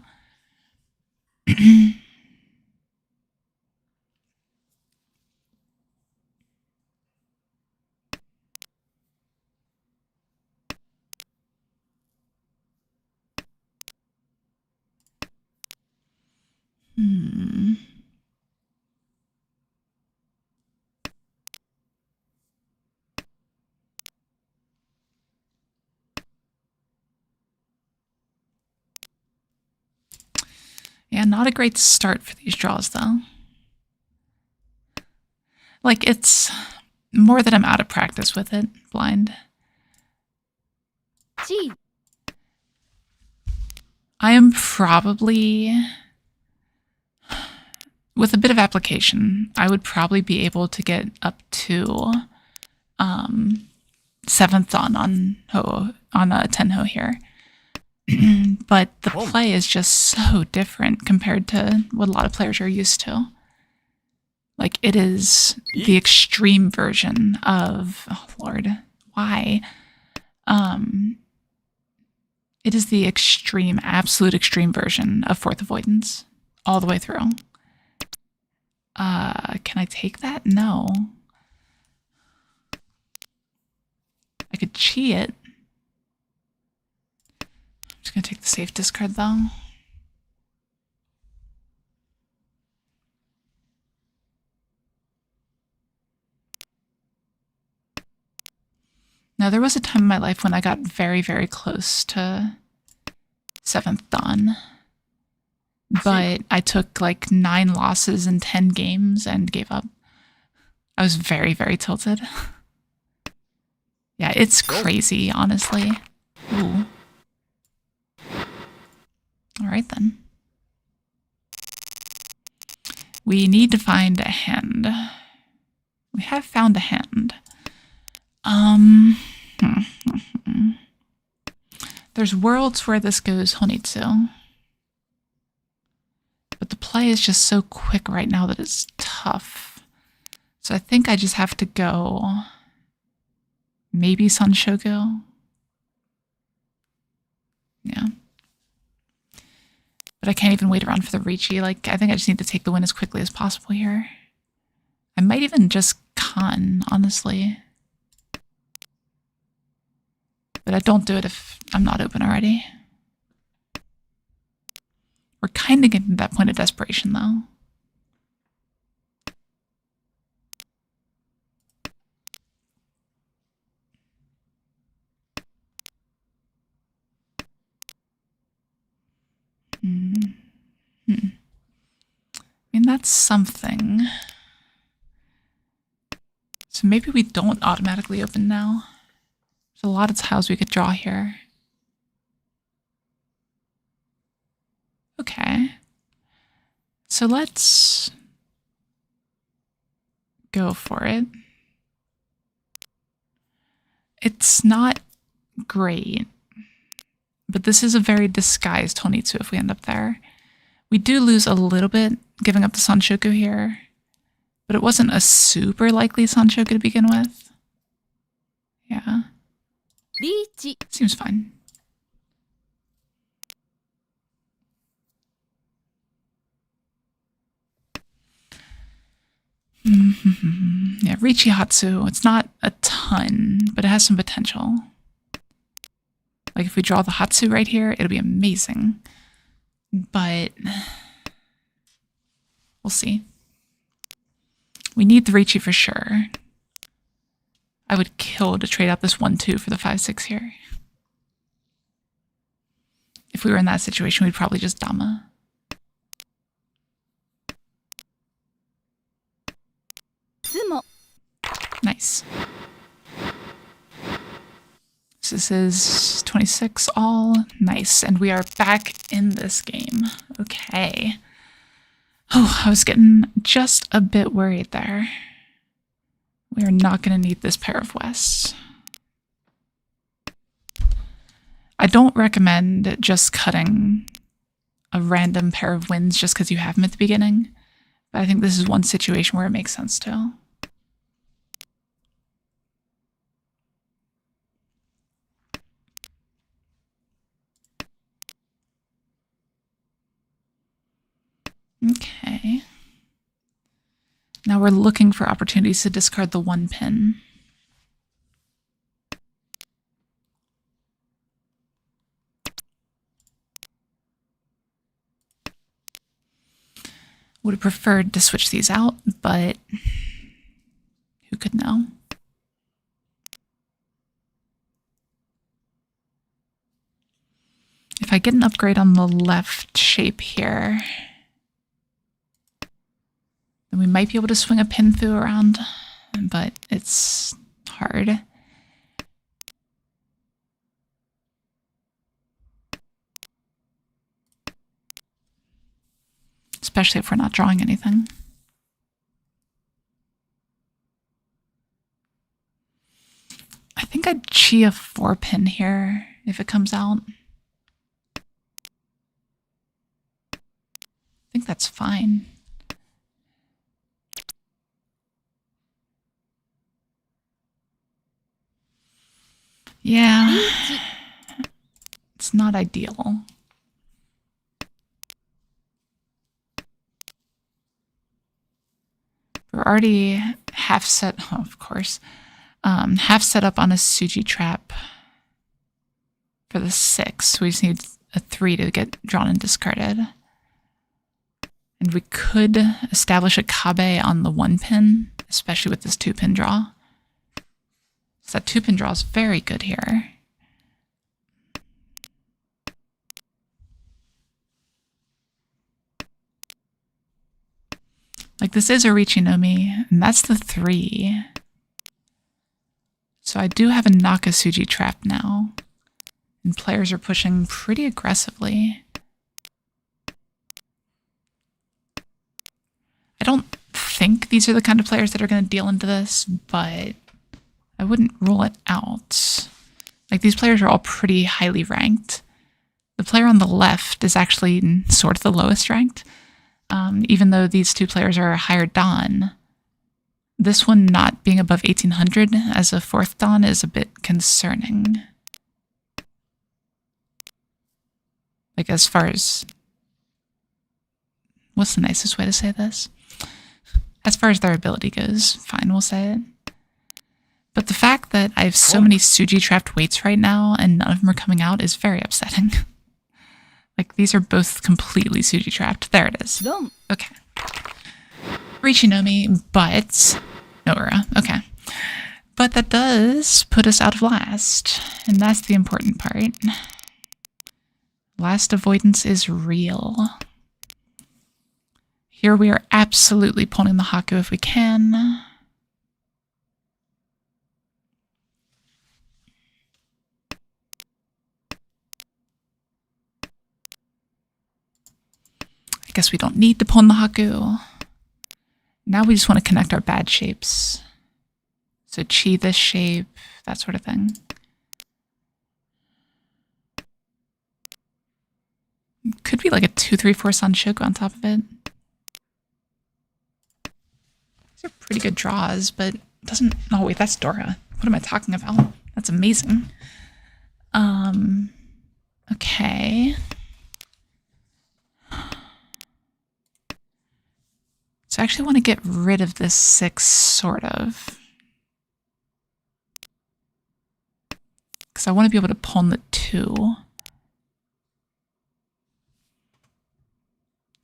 Yeah, not a great start for these draws, though. Like, it's more that I'm out of practice with it, blind. G. I am probably with a bit of application, I would probably be able to get up to 7th Dan on a Tenho here. But the play is just so different compared to what a lot of players are used to. Like, it is the extreme version of, oh Lord, why? It is the extreme, absolute extreme version of fourth avoidance all the way through. Can I take that? No. I could cheat it. I'm just gonna take the safe discard though. Now, there was a time in my life when I got very, very close to 7th Dan. But I took like 9 losses in 10 games and gave up. I was very, very tilted. Yeah, it's crazy, honestly. Ooh. Alright then. We need to find a hand. We have found a hand. There's worlds where this goes Honitsu. But the play is just so quick right now that it's tough. So I think I just have to go maybe Sanshogu. Yeah. But I can't even wait around for the Riichi. Like, I think I just need to take the win as quickly as possible here. I might even just con, honestly. But I don't do it if I'm not open already. We're kind of getting to that point of desperation, though. I mean, that's something. So maybe we don't automatically open now. There's a lot of tiles we could draw here. Okay. So let's go for it. It's not great, but this is a very disguised Honitsu if we end up there. We do lose a little bit giving up the Sanshoku here, but it wasn't a super likely Sanshoku to begin with. Yeah. Riichi. Seems fine. Yeah, Riichi Hatsu, it's not a ton, but it has some potential. Like if we draw the Hatsu right here, it'll be amazing. But we'll see. We need the Riichi for sure. I would kill to trade out this 1-2 for the 5-6 here. If we were in that situation, we'd probably just Dama. Nice. So this is 26 all. Nice. And we are back in this game. Okay. Oh, I was getting just a bit worried there. We are not going to need this pair of Wests. I don't recommend just cutting a random pair of wins just because you have them at the beginning. But I think this is one situation where it makes sense to. Okay. Now we're looking for opportunities to discard the 1 pin. Would have preferred to switch these out, but who could know? If I get an upgrade on the left shape here, then we might be able to swing a pin through around, but it's hard. It's especially if we're not drawing anything. I think I'd chi a 4-pin here if it comes out. I think that's fine. Yeah, it's not ideal. We're already half set, oh, of course, half set up on a Suji trap for the 6. We just need a 3 to get drawn and discarded. And we could establish a Kabe on the 1-pin, especially with this 2-pin draw. So that 2-pin draw is very good here. Like, this is a Riichi no Mi, and that's the 3. So I do have a Nakasuji trap now. And players are pushing pretty aggressively. I don't think these are the kind of players that are going to deal into this, but I wouldn't rule it out. Like, these players are all pretty highly ranked. The player on the left is actually sort of the lowest ranked. Even though these 2 players are higher Dan, this one not being above 1800 as a 4th Dan is a bit concerning. Like, as far as... what's the nicest way to say this? As far as their ability goes, fine, we'll say it. But the fact that I have so many Suji trapped weights right now and none of them are coming out is very upsetting. Like, these are both completely Suji trapped. There it is. Okay. Riichi no Mi, but... no Ura. Okay. But that does put us out of last. And that's the important part. Last avoidance is real. Here we are absolutely pulling the Haku if we can. I guess we don't need to pull in the Haku. Now we just want to connect our bad shapes. So chi this shape, that sort of thing. Could be like a 2-3-4 Sanshoku on top of it. These are pretty good draws, but it doesn't... oh wait, that's Dora. What am I talking about? That's amazing. Okay. So I actually want to get rid of this 6, sort of. Because I want to be able to pull in the 2.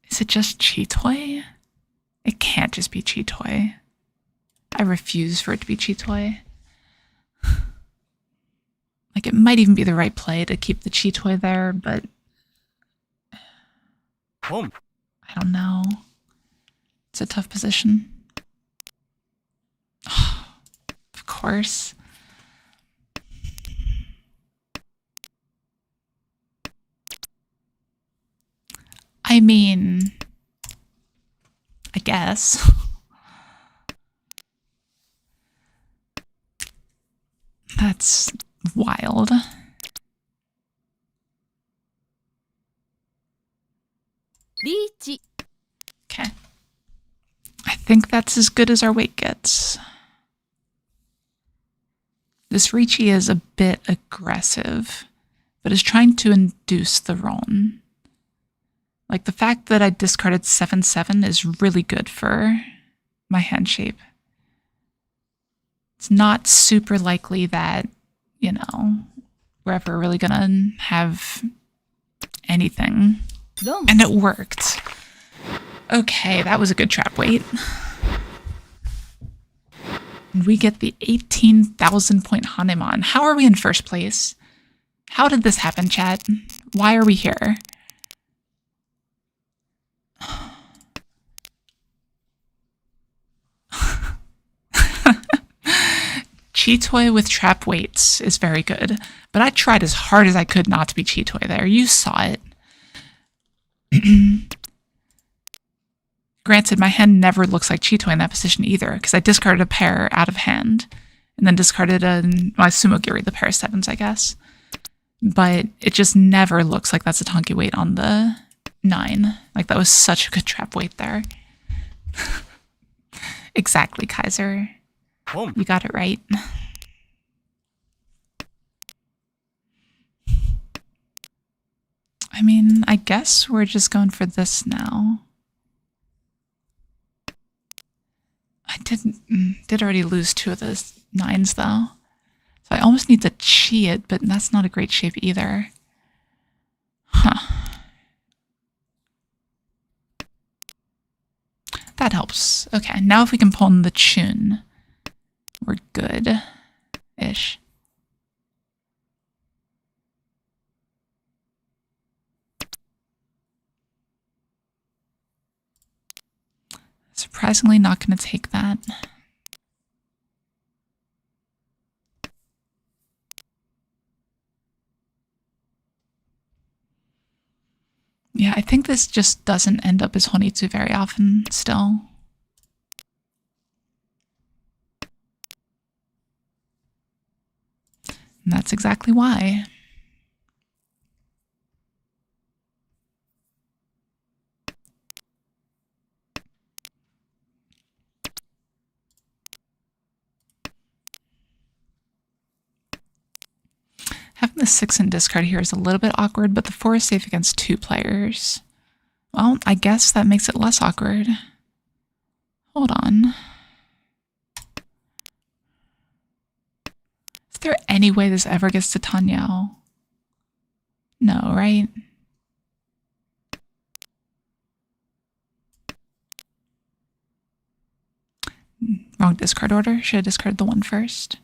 Is it just Chitoi? It can't just be Chitoi. I refuse for it to be Chitoi. Like, it might even be the right play to keep the Chitoi there, but... Home. I don't know. It's a tough position. Oh, of course. I mean, I guess. That's wild. Riichi. Okay. I think that's as good as our weight gets. This Riichi is a bit aggressive, but is trying to induce the rung. Like, the fact that I discarded 7-7 is really good for my hand shape. It's not super likely that, you know, we're ever really gonna have anything. And it worked. Okay, that was a good trap weight. And we get the 18,000 point Hanemon. How are we in first place? How did this happen, chat? Why are we here? Chitoi with trap weights is very good, but I tried as hard as I could not to be Chitoi there. You saw it. Granted, my hand never looks like Chito in that position either, because I discarded a pair out of hand, and then discarded my Sumo Giri, the pair of sevens, I guess. But it just never looks like that's a Tonki weight on the 9. Like, that was such a good trap weight there. Exactly, Kaiser. You got it right. I mean, I guess we're just going for this now. I did already lose 2 of those 9s, though. So I almost need to chi it, but that's not a great shape either. Huh. That helps. Okay, now if we can pawn the chun, we're good-ish. Surprisingly not going to take that. Yeah, I think this just doesn't end up as Honitsu very often still. And that's exactly why. Having the 6 in discard here is a little bit awkward, but the 4 is safe against 2 players. Well, I guess that makes it less awkward. Hold on. Is there any way this ever gets to Tanyao? No, right? Wrong discard order. Should have discarded the 1 first.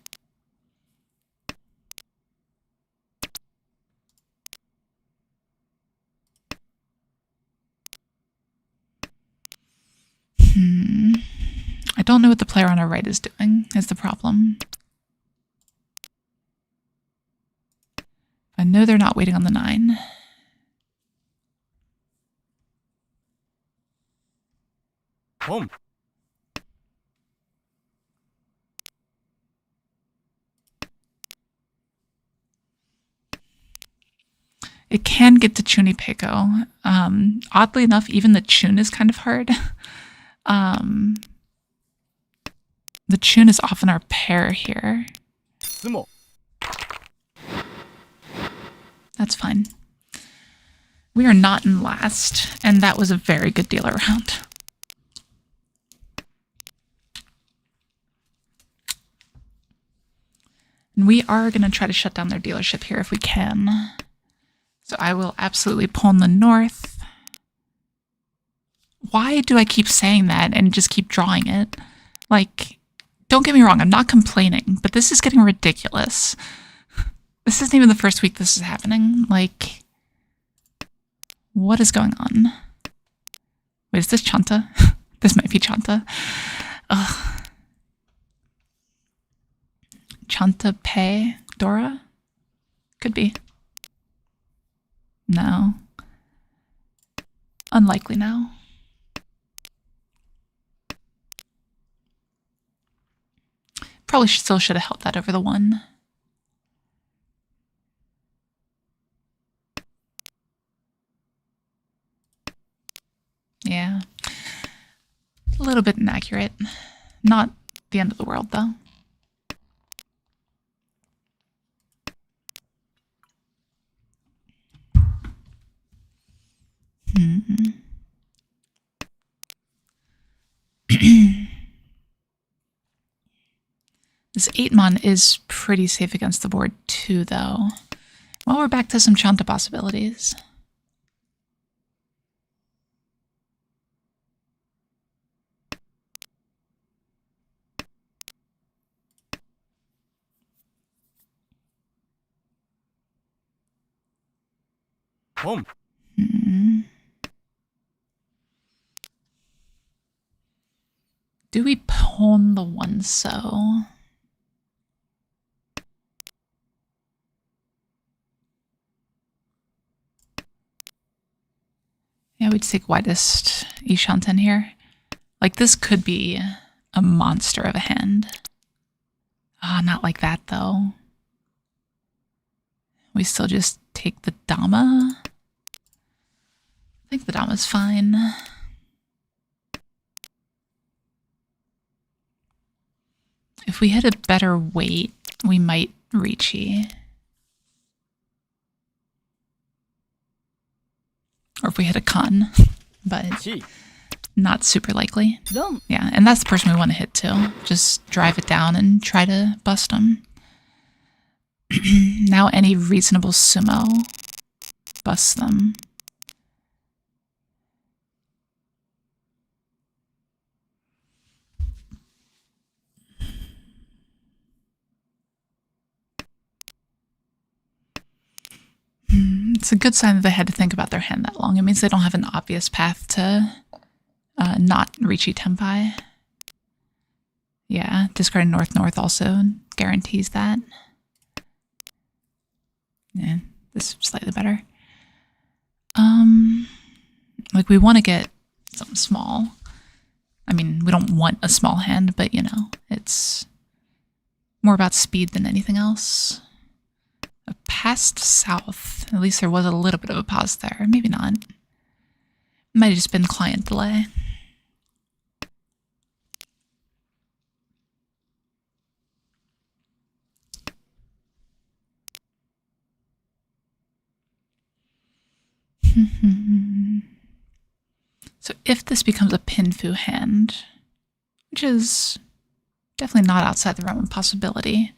I don't know what the player on our right is doing, is the problem. I know they're not waiting on the 9. It can get to Chunipeko. Oddly enough, even the chun is kind of hard. The chun is often our pair here. That's fine. We are not in last, and that was a very good deal around. And we are going to try to shut down their dealership here if we can. So I will absolutely pawn the north. Why do I keep saying that and just keep drawing it? Like, don't get me wrong, I'm not complaining, but this is getting ridiculous. This isn't even the first week this is happening. Like, what is going on? Wait, is this Chanta? This might be Chanta. Ugh. Chanta Pei Dora? Could be. No. Unlikely now. Probably still should have held that over the 1. Yeah. A little bit inaccurate. Not the end of the world, though. This 8-mon is pretty safe against the board too, though. Well, we're back to some Chanta possibilities. Do we pawn the 1 so? Yeah, we'd take widest Ishanten here. Like, this could be a monster of a hand. Ah, not like that, though. We still just take the Dama. I think the Dama's fine. If we hit a better weight, we might Riichi. Or if we hit a Kun, but 1 not super likely. ロン Yeah, and that's the person we want to hit too. Just drive it down and try to bust them. Now any reasonable sumo busts them. It's a good sign that they had to think about their hand that long. It means they don't have an obvious path to not Riichi Tenpai. Yeah, discarding North-North also guarantees that. Yeah, this is slightly better. Like, we want to get something small. I mean, we don't want a small hand, but, you know, it's more about speed than anything else. A past south. At least there was a little bit of a pause there. Maybe not. Might have just been client delay. So if this becomes a Pinfu hand, which is definitely not outside the realm of possibility,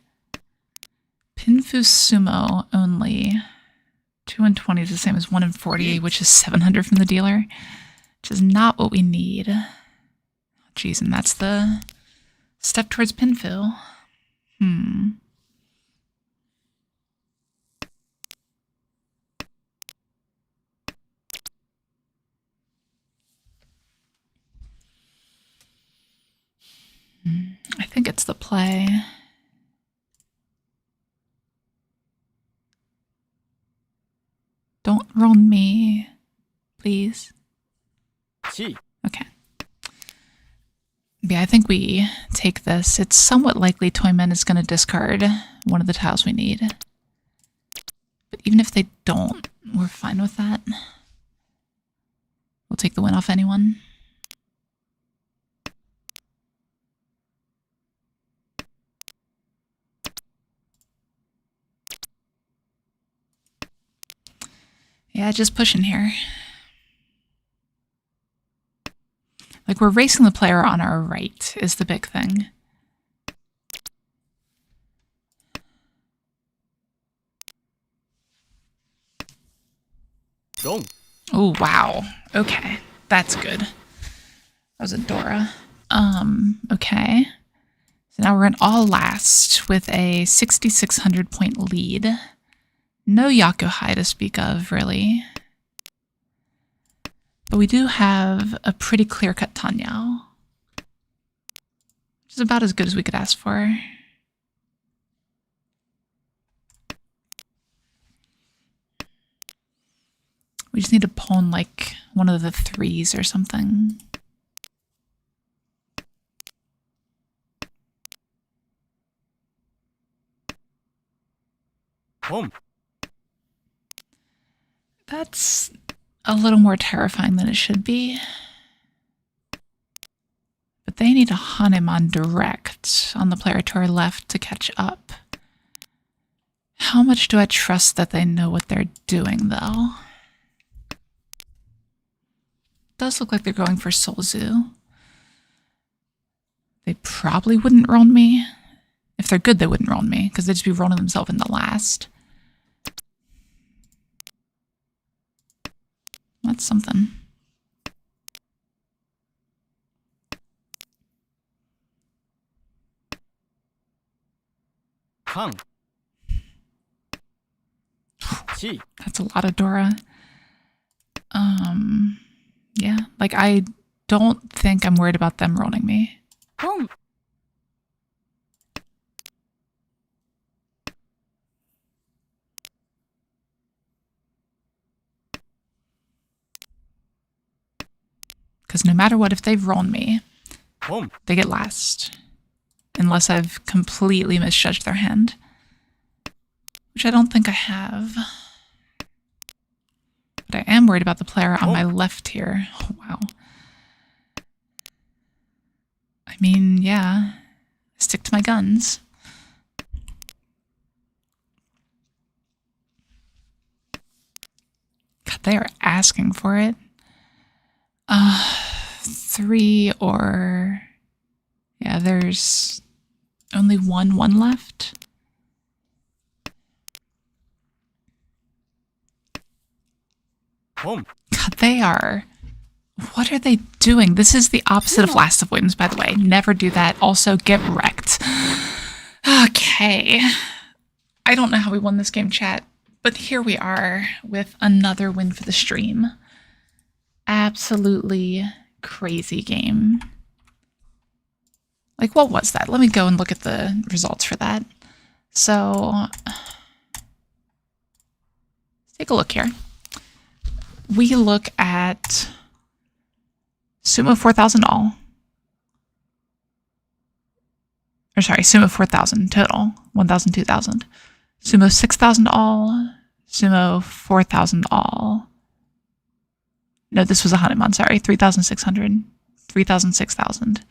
Pinfu Sumo only 2 and 20 is the same as 1 and 40, which is 700 from the dealer, which is not what we need. Jeez, and that's the step towards Pinfu. I think it's the play. Don't run me, please. 1 Okay. Yeah, I think we take this. It's somewhat likely Toymen is going to discard one of the tiles we need. But even if they don't, we're fine with that. We'll take the win off anyone. Yeah, just pushing here. Like, we're racing the player on our right is the big thing. Rung. Oh, wow. Okay. That's good. That was a Dora. Okay. So now we're in all last with a 6,600 point lead. No Yakuhai to speak of, really. But we do have a pretty clear-cut Tanyao, which is about as good as we could ask for. We just need to pawn like one of the 3s or something. Pom. That's a little more terrifying than it should be. But they need a Hanuman direct on the player to our left to catch up. How much do I trust that they know what they're doing, though? Does look like they're going for Solzu. They probably wouldn't roll me. If they're good, they wouldn't roll me, because they'd just be rolling themselves in the last. That's something. Kan. 1 That's a lot of Dora. Yeah, like, I don't think I'm worried about them rolling me. ポン Because Because no matter what, if they've rolled me, Home. they get last. Unless I've completely misjudged their hand. Which I don't think I have. But I am worried about the player on my left here. Oh, wow. I mean, yeah. Stick to my guns. God, they are asking for it. 3 or... Yeah, there's only one left. Home. God, they are... What are they doing? This is the opposite of Last of Wins, by the way. Never do that. Also, get wrecked. Okay. I don't know how we won this game, chat, but here we are with another win for the stream. Absolutely crazy game. Like, what was that? Let me go and look at the results for that. So, let's take a look here. We look at Sumo 4,000 all. Or sorry, Sumo 4,000 total. 1,000, 2,000. Sumo 6,000 all. Sumo 4,000 all. No, this was a Hanuman, sorry. 3,600. 3,000, 6,000.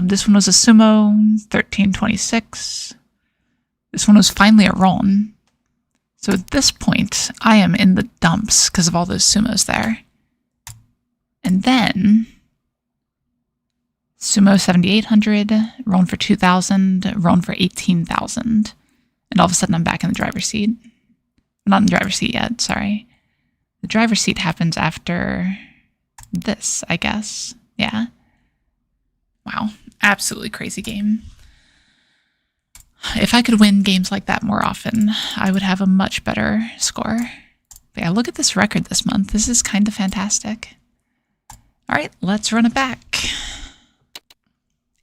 This one was a Sumo 1326. This one was finally a Ron. So at this point, I am in the dumps because of all those Sumos there. And then Sumo 7,800, Ron for 2,000, Ron for 18,000. And all of a sudden I'm back in the driver's seat. Not in the driver's seat yet, sorry. The driver's seat happens after this, I guess. Yeah. Wow. Absolutely crazy game. If I could win games like that more often, I would have a much better score. But yeah, look at this record this month. This is kind of fantastic. All right, let's run it back.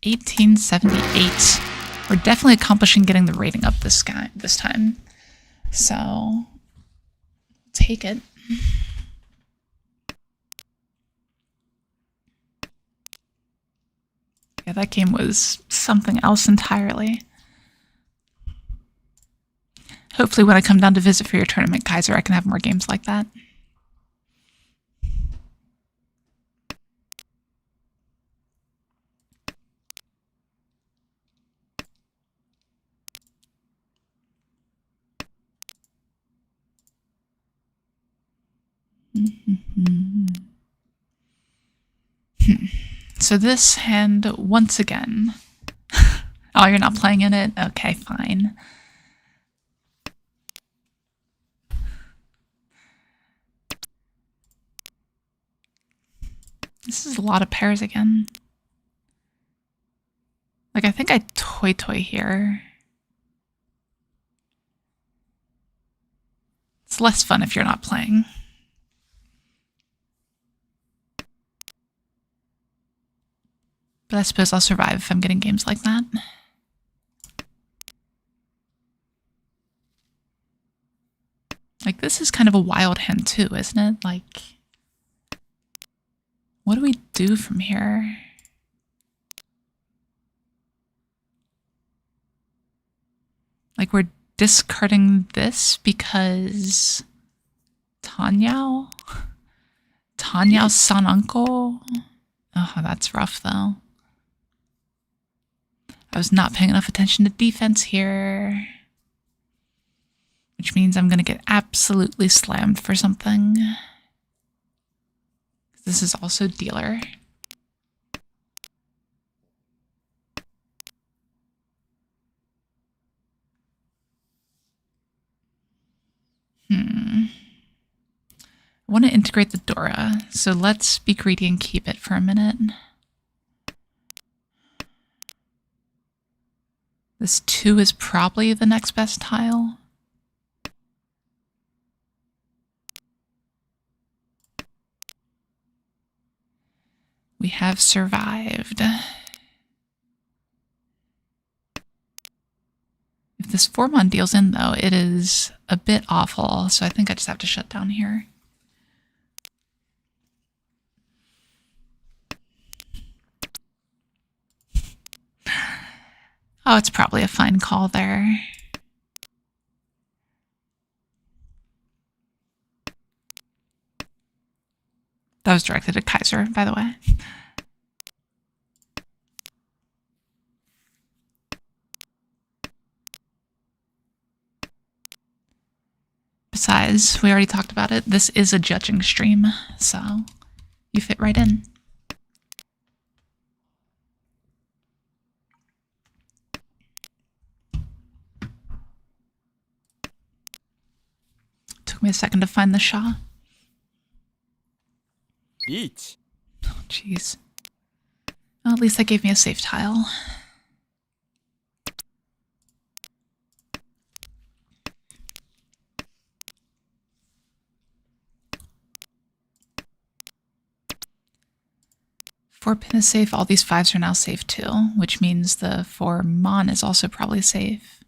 1878. We're definitely accomplishing getting the rating up this time. So, take it. Yeah, that game was something else entirely. Hopefully when I come down to visit for your tournament, Kaiser, I can have more games like that. So this hand, once again... Oh, you're not playing in it? Okay, fine. This is a lot of pairs again. Like, I think I toy here. It's less fun if you're not playing. But I suppose I'll survive if I'm getting games like that. Like, this is kind of a wild hand too, isn't it? Like, what do we do from here? Like, we're discarding this because Tanyao? Tanyao's son uncle? Oh, that's rough though. I was not paying enough attention to defense here. Which means I'm going to get absolutely slammed for something. This is also dealer. I want to integrate the Dora, so let's be greedy and keep it for a minute. This 2 is probably the next best tile. We have survived. If this 4-mon deals in, though, it is a bit awful, so I think I just have to shut down here. Oh, it's probably a fine call there. That was directed at Kaiser, by the way. Besides, we already talked about it. This is a judging stream, so you fit right in. Took me a second to find the Shah. Riichi. Oh, jeez. Well, at least that gave me a safe tile. Four pin is safe. All these fives are now safe too, which means the 4 mon is also probably safe.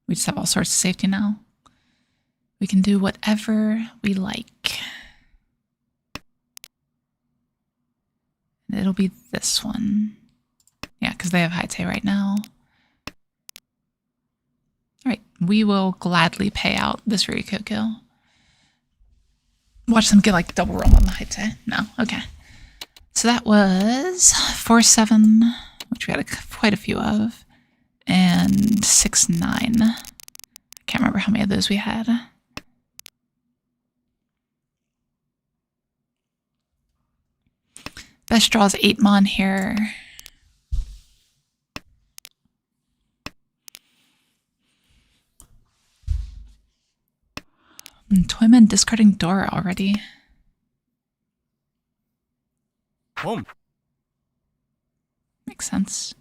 We just have all sorts of safety now. We can do whatever we like. It'll be this one. Yeah, because they have Haite right now. All right, we will gladly pay out this Ryukoko. Watch them get like double roll on the Haite. No, okay. So that was 4-7, which we had quite a few of, and 6-9. I can't remember how many of those we had. Best draw is 8 mon here. Toyman discarding Dora already. Home. Makes sense.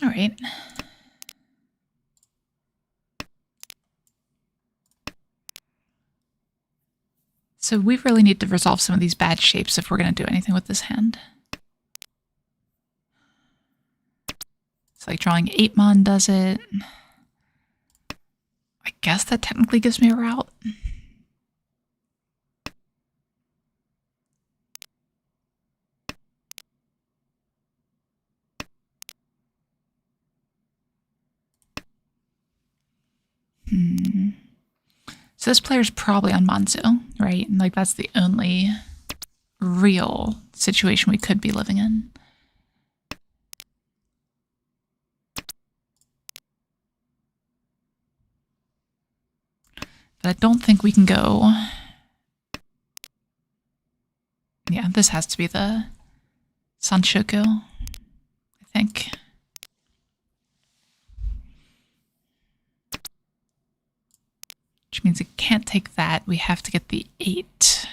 All right. So we really need to resolve some of these bad shapes if we're going to do anything with this hand. It's like drawing 8 mon does it. I guess that technically gives me a route. So this player's probably on Manzu, right? And like that's the only real situation we could be living in. But I don't think we can go. Yeah, this has to be the Sanshoku, I think. Which means it can't take that. We have to get the 8.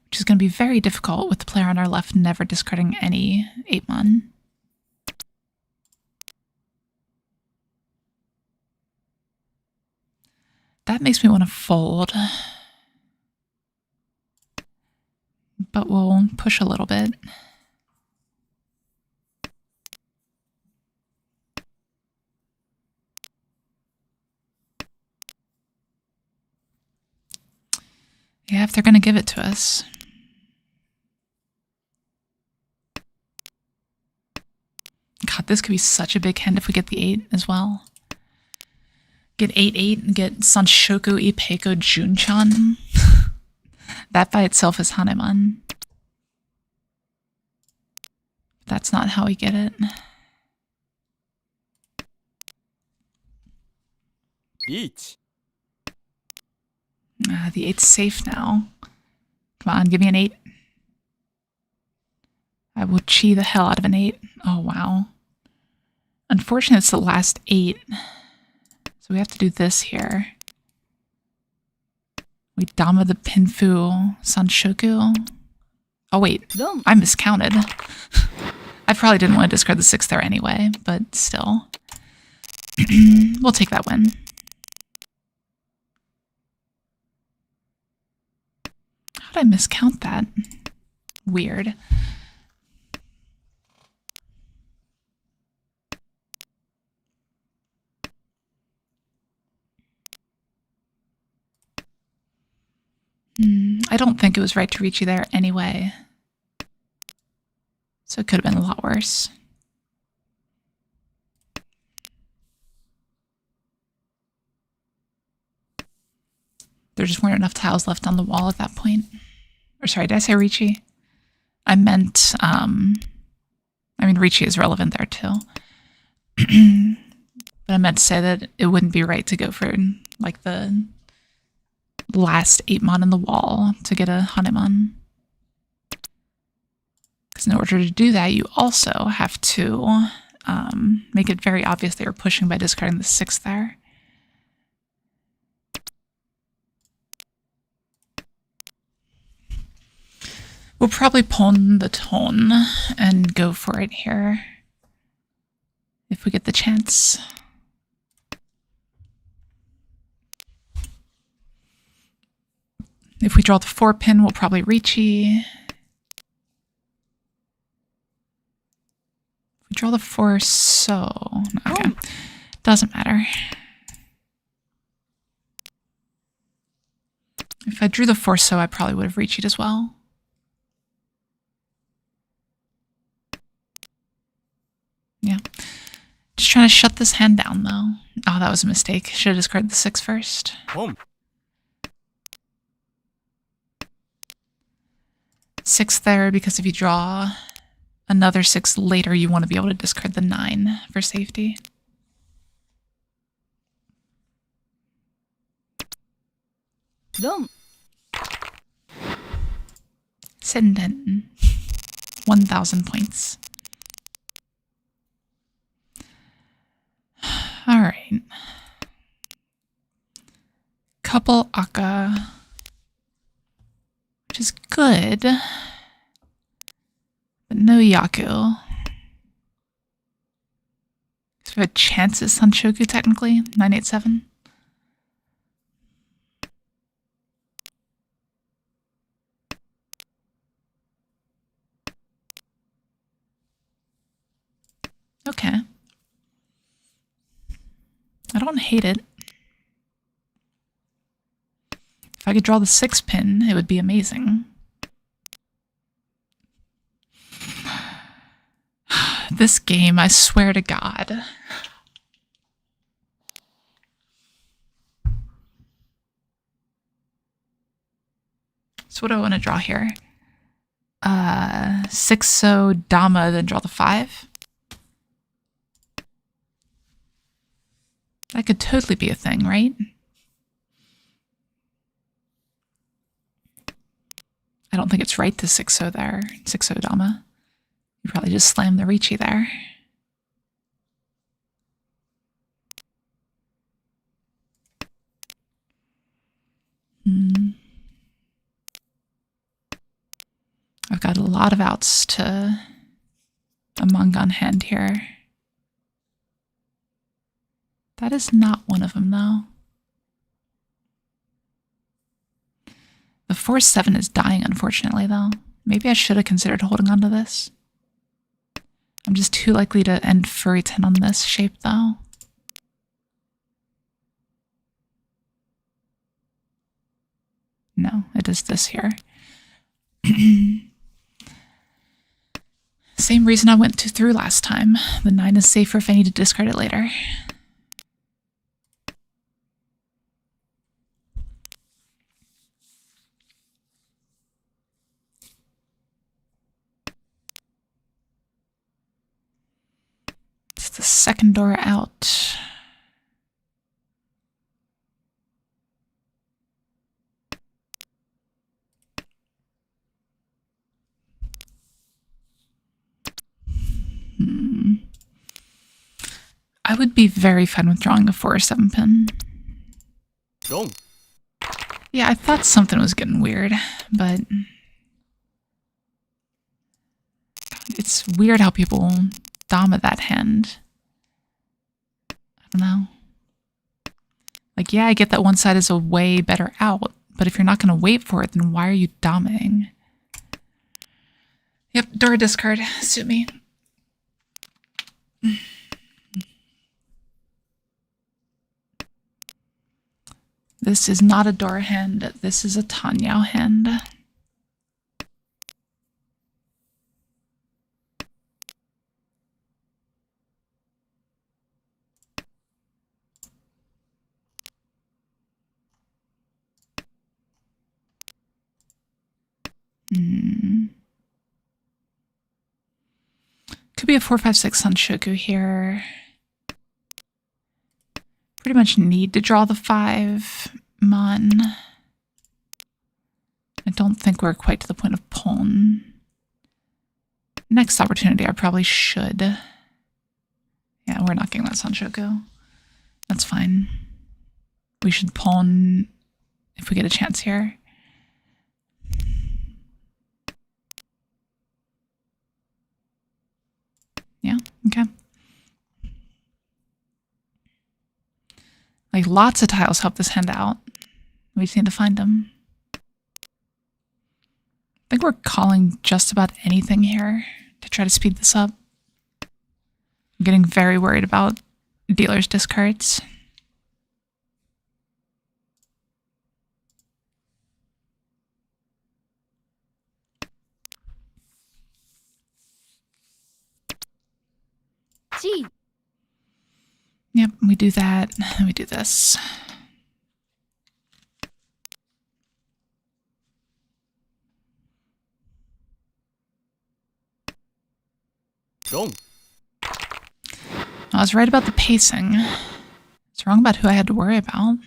Which is going to be very difficult with the player on our left never discarding any 8 mon. That makes me want to fold. But we'll push a little bit. Yeah, if they're going to give it to us. God, this could be such a big hand if we get the 8 as well. Get 8-8 and get Sanshoku Ipeko Junchan. That by itself is Hanemon. That's not how we get it. Riichi. The 8's safe now. Come on, give me an 8. I will chi the hell out of an 8. Oh, wow. Unfortunately, it's the last 8. So we have to do this here. We Dama the Pinfu Sanshoku. Oh, wait. Rung. I miscounted. I probably didn't want to discard the 6 there anyway, but still. We'll take that win. How did I miscount that? Weird. I don't think it was right to Riichi there anyway. So it could have been a lot worse. There just weren't enough tiles left on the wall at that point. Or sorry, did I say Riichi? I meant, I mean, Riichi is relevant there too. But I meant to say that it wouldn't be right to go for, like, the last 8 mon in the wall to get a Hanemon. Because in order to do that, you also have to make it very obvious that you're pushing by discarding the 6 there. We'll probably pawn the tone and go for it here if we get the chance. If we draw the 4 pin, we'll probably Riichi. If we draw the 4 so... Okay, doesn't matter. If I drew the 4 so, I probably would have Riichi'd as well. Yeah. Just trying to shut this hand down, though. Oh, that was a mistake. Should have discarded the 6 first. 6 there, because if you draw another 6 later, you want to be able to discard the 9 for safety. Rung. Senden. 1,000 points. All right. Couple Aka, which is good, but no Yaku. So we have a chance at Sanshoku, technically, 987. Okay. I don't hate it. If I could draw the 6 pin, it would be amazing. This game, I swear to God. So what do I want to draw here? 6 so Dama, then draw the 5. That could totally be a thing, right? I don't think it's right to 6-0 there. 6-0 Dama. You probably just slammed the Riichi there. I've got a lot of outs to a Mangan hand here. That is not one of them, though. The 4-7 is dying, unfortunately, though. Maybe I should have considered holding on to this. I'm just too likely to end furry 10 on this shape, though. No, it is this here. Same reason I went through last time. The 9 is safer if I need to discard it later. It's the second door out. I would be very fine with drawing a 4 or 7 pin. Rung. Yeah, I thought something was getting weird, but it's weird how people Dama that hand. I don't know. Like, yeah, I get that one side is a way better out, but if you're not going to wait for it, then why are you Damaing? Yep, door discard. Suit me. This is not a Dora hand. This is a Tanyao hand. Could be a 4-5-6 Sanshoku here. Pretty much need to draw the 5 Mon. I don't think we're quite to the point of Pon. Next opportunity, I probably should. Yeah, we're not getting that Sanshoku. That's fine. We should Pon if we get a chance here. Yeah, okay. Like, lots of tiles help this hand out. We just need to find them. I think we're calling just about anything here to try to speed this up. I'm getting very worried about dealer's discards. G. Yep, we do that, and we do this. Rung. I was right about the pacing. I was wrong about who I had to worry about.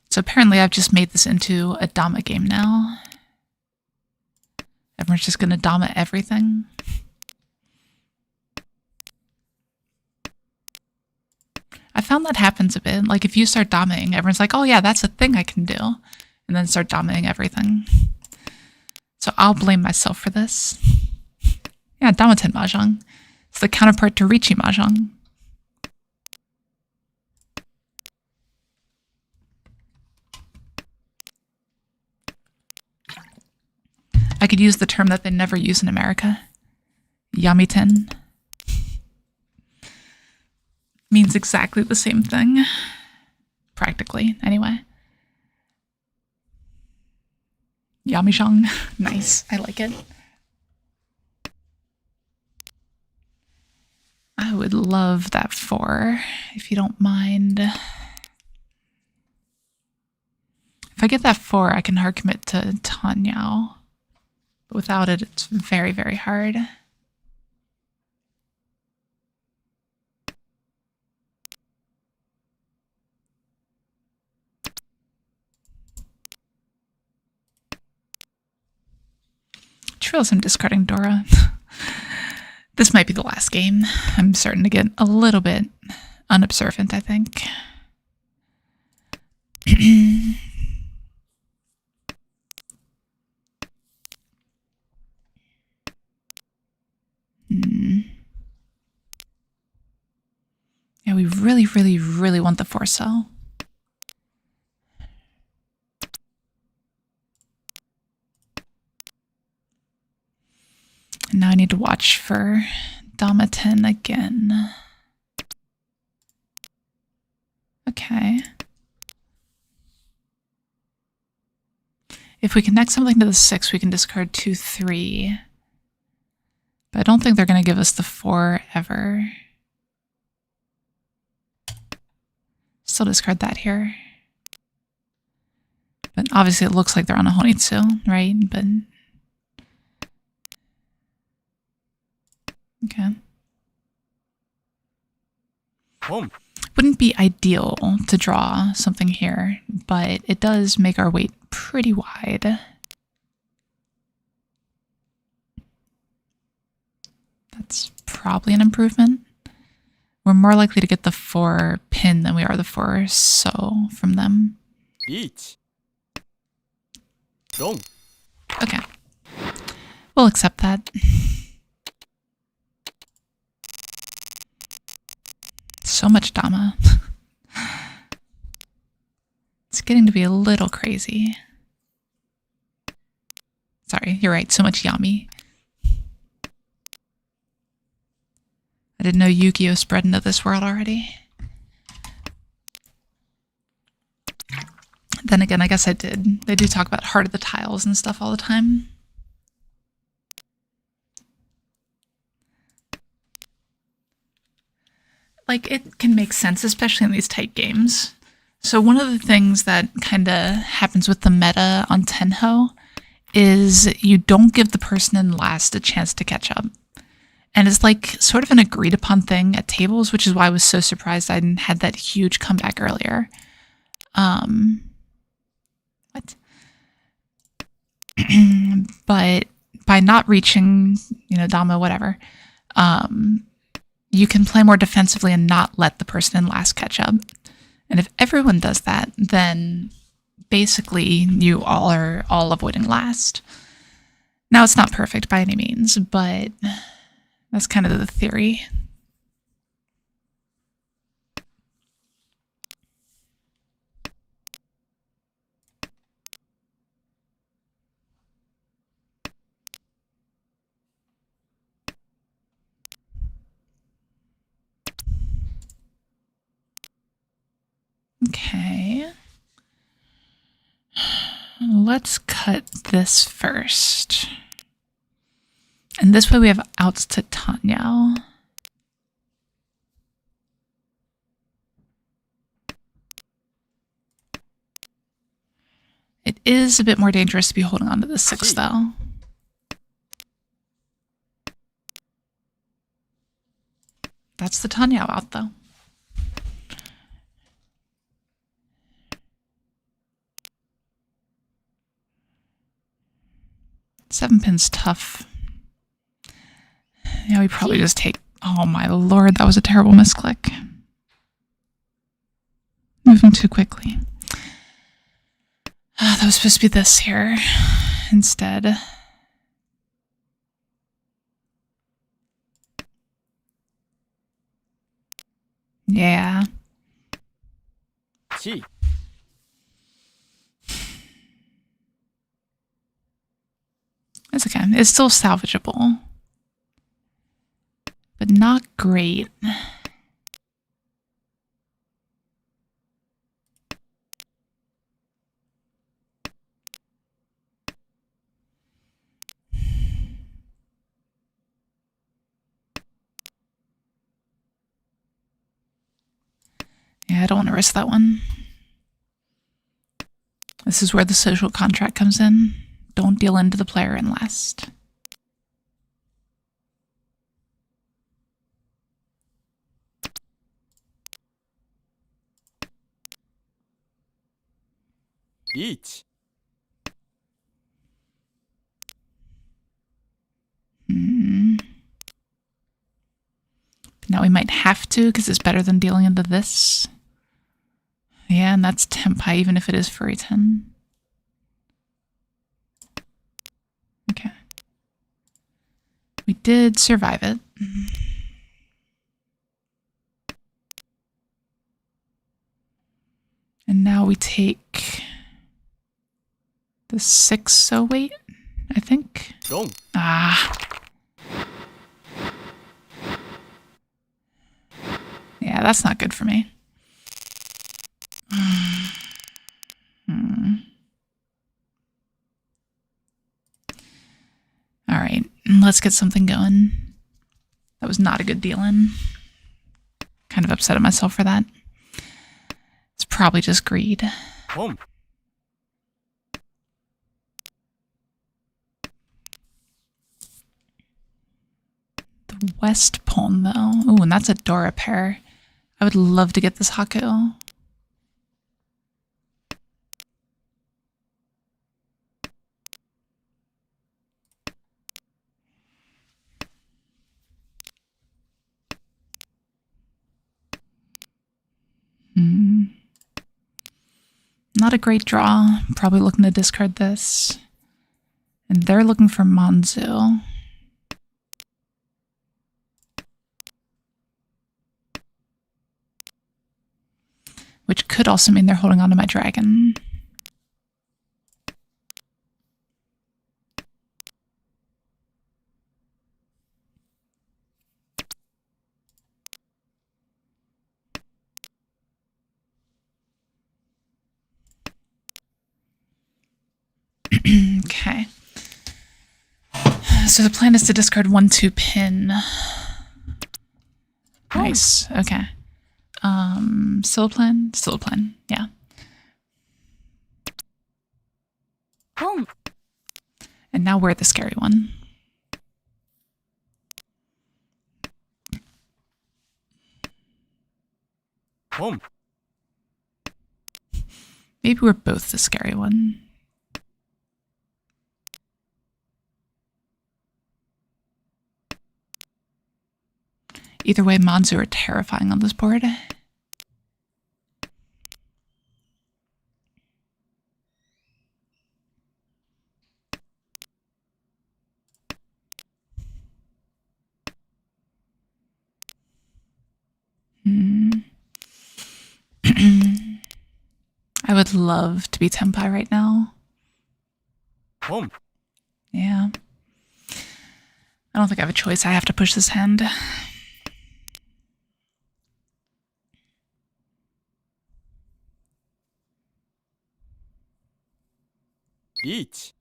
So apparently I've just made this into a Dama game now. Everyone's just going to Dama everything. I found that happens a bit. Like, if you start Damaing, everyone's like, oh yeah, that's a thing I can do. And then start Damaing everything. So I'll blame myself for this. Yeah, Dama-ten Mahjong. It's the counterpart to Riichi Mahjong. I could use the term that they never use in America. Yamiten. Means exactly the same thing. Practically, anyway. Yamijong. Nice. I like it. I would love that 4, if you don't mind. If I get that 4, I can hard commit to Tanyao. But without it, it's very, very hard. Trails, I'm discarding Dora. This might be the last game. I'm starting to get a little bit unobservant, I think. Yeah, we really, really, really want the 4 cell. And now I need to watch for Dama-ten again. Okay. If we connect something to the 6, we can discard 2, 3. But I don't think they're going to give us the 4 ever. Still discard that here. But obviously it looks like they're on a Honitsu, right? But okay. Home. Wouldn't be ideal to draw something here, but it does make our weight pretty wide. That's probably an improvement. We're more likely to get the 4 pin than we are the 4 so from them. Riichi. Rung. Okay. We'll accept that. So much Dama. It's getting to be a little crazy. Sorry, you're right. So much Yami. I didn't know Yu-Gi-Oh! Spread into this world already. Then again, I guess I did. They do talk about Heart of the Tiles and stuff all the time. Like, it can make sense, especially in these type games. So one of the things that kind of happens with the meta on Tenho is you don't give the person in last a chance to catch up. And it's like sort of an agreed upon thing at tables, which is why I was so surprised I had that huge comeback earlier. What? But by not reaching, Dama, whatever, you can play more defensively and not let the person in last catch up. And if everyone does that, then basically you all are all avoiding last. Now, it's not perfect by any means, but that's kind of the theory. Okay. Let's cut this first. And this way we have outs to Tanyao. It is a bit more dangerous to be holding on to the 6, though. That's the Tanyao out, though. Seven pin's tough. Yeah, we probably just take... Oh my lord, that was a terrible misclick. Moving too quickly. That was supposed to be this here instead. Yeah. Chi. It's okay. It's still salvageable. But not great. Yeah, I don't want to risk that one. This is where the social contract comes in. Don't deal into the player in last. Riichi. Now we might have to, because it's better than dealing into this. Yeah, and that's Tempai, even if it is Furry 10. Okay. We did survive it. And now we take the 6 so wait, I think. Rung. Ah. Yeah, that's not good for me. All right, let's get something going. That was not a good deal in. Kind of upset at myself for that. It's probably just greed. Home. The West pawn, though. Ooh, and that's a Dora pair. I would love to get this Haku. Not a great draw. Probably looking to discard this. And they're looking for Manzu. Which could also mean they're holding on to my dragon. Okay. So the plan is to discard 1/2 pin. Nice. Okay. Still a plan? Still a plan. Yeah. Rung. And now we're the scary one. Home. Maybe we're both the scary one. Either way, Manzu are terrifying on this board. I would love to be Tenpai right now. Home. Yeah. I don't think I have a choice. I have to push this hand. Riichi.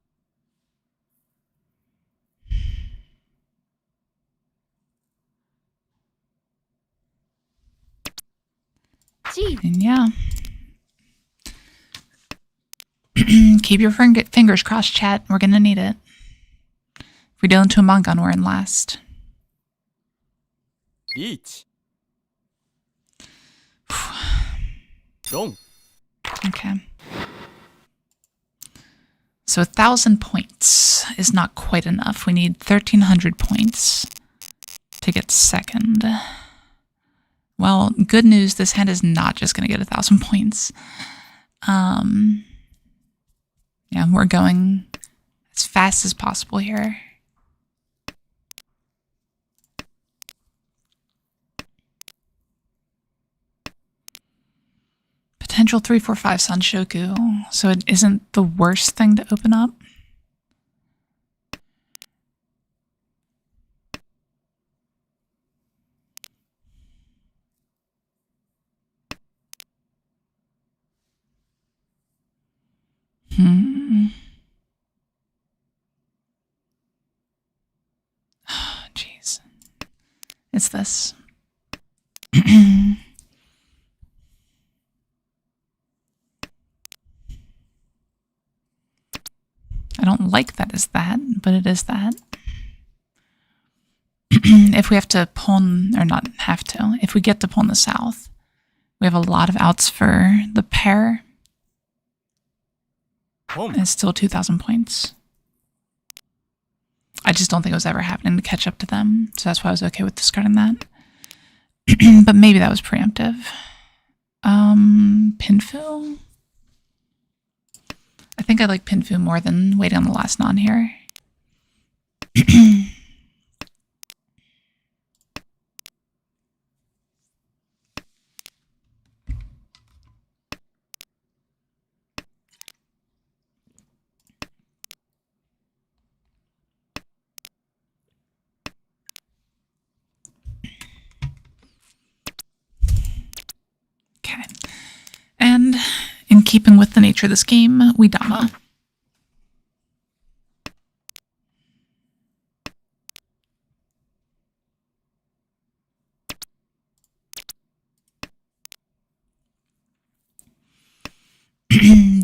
Chi. And yeah. Keep your fingers crossed, chat. We're going to need it. If we deal into a Mangan, we're in last. Riichi. Rung. Okay. So 1,000 points is not quite enough. We need 1,300 points to get second. Well, good news, this hand is not just going to get 1,000 points. Yeah, we're going as fast as possible here. Potential 3, 4, 5 Sanshoku, so it isn't the worst thing to open up. Oh, jeez. It's this. I don't like that as that, but it is that. If we have to pawn, or not have to, if we get to pawn the south, we have a lot of outs for the pair. Home. And it's still 2,000 points. I just don't think it was ever happening to catch up to them, so that's why I was okay with discarding that. But maybe that was preemptive. Pinfu? I think I like Pinfu more than waiting on the last non here. Okay. And in keeping with the nature of this game, we Dama.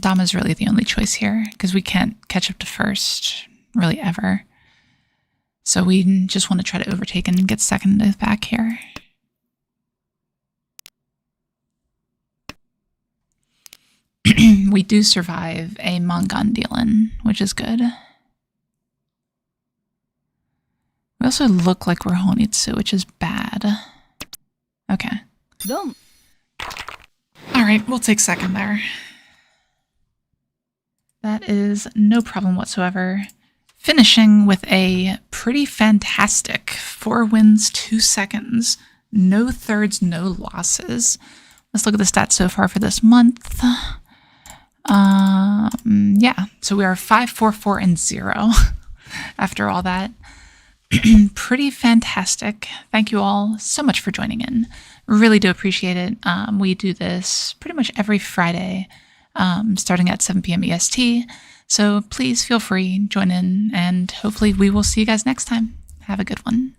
Dama's really the only choice here, because we can't catch up to first, really ever. So we just want to try to overtake and get second back here. We do survive a Mangan deal-in, which is good. We also look like we're Honitsu, which is bad. Okay. Rung. Alright, we'll take second there. That is no problem whatsoever. Finishing with a pretty fantastic 4 wins, 2 seconds. No thirds, no losses. Let's look at the stats so far for this month. Yeah, so we are 5, 4, 4, and 0 after all that. Pretty fantastic. Thank you all so much for joining in. Really do appreciate it. We do this pretty much every Friday starting at 7 p.m. EST. So please feel free, join in, and hopefully we will see you guys next time. Have a good one.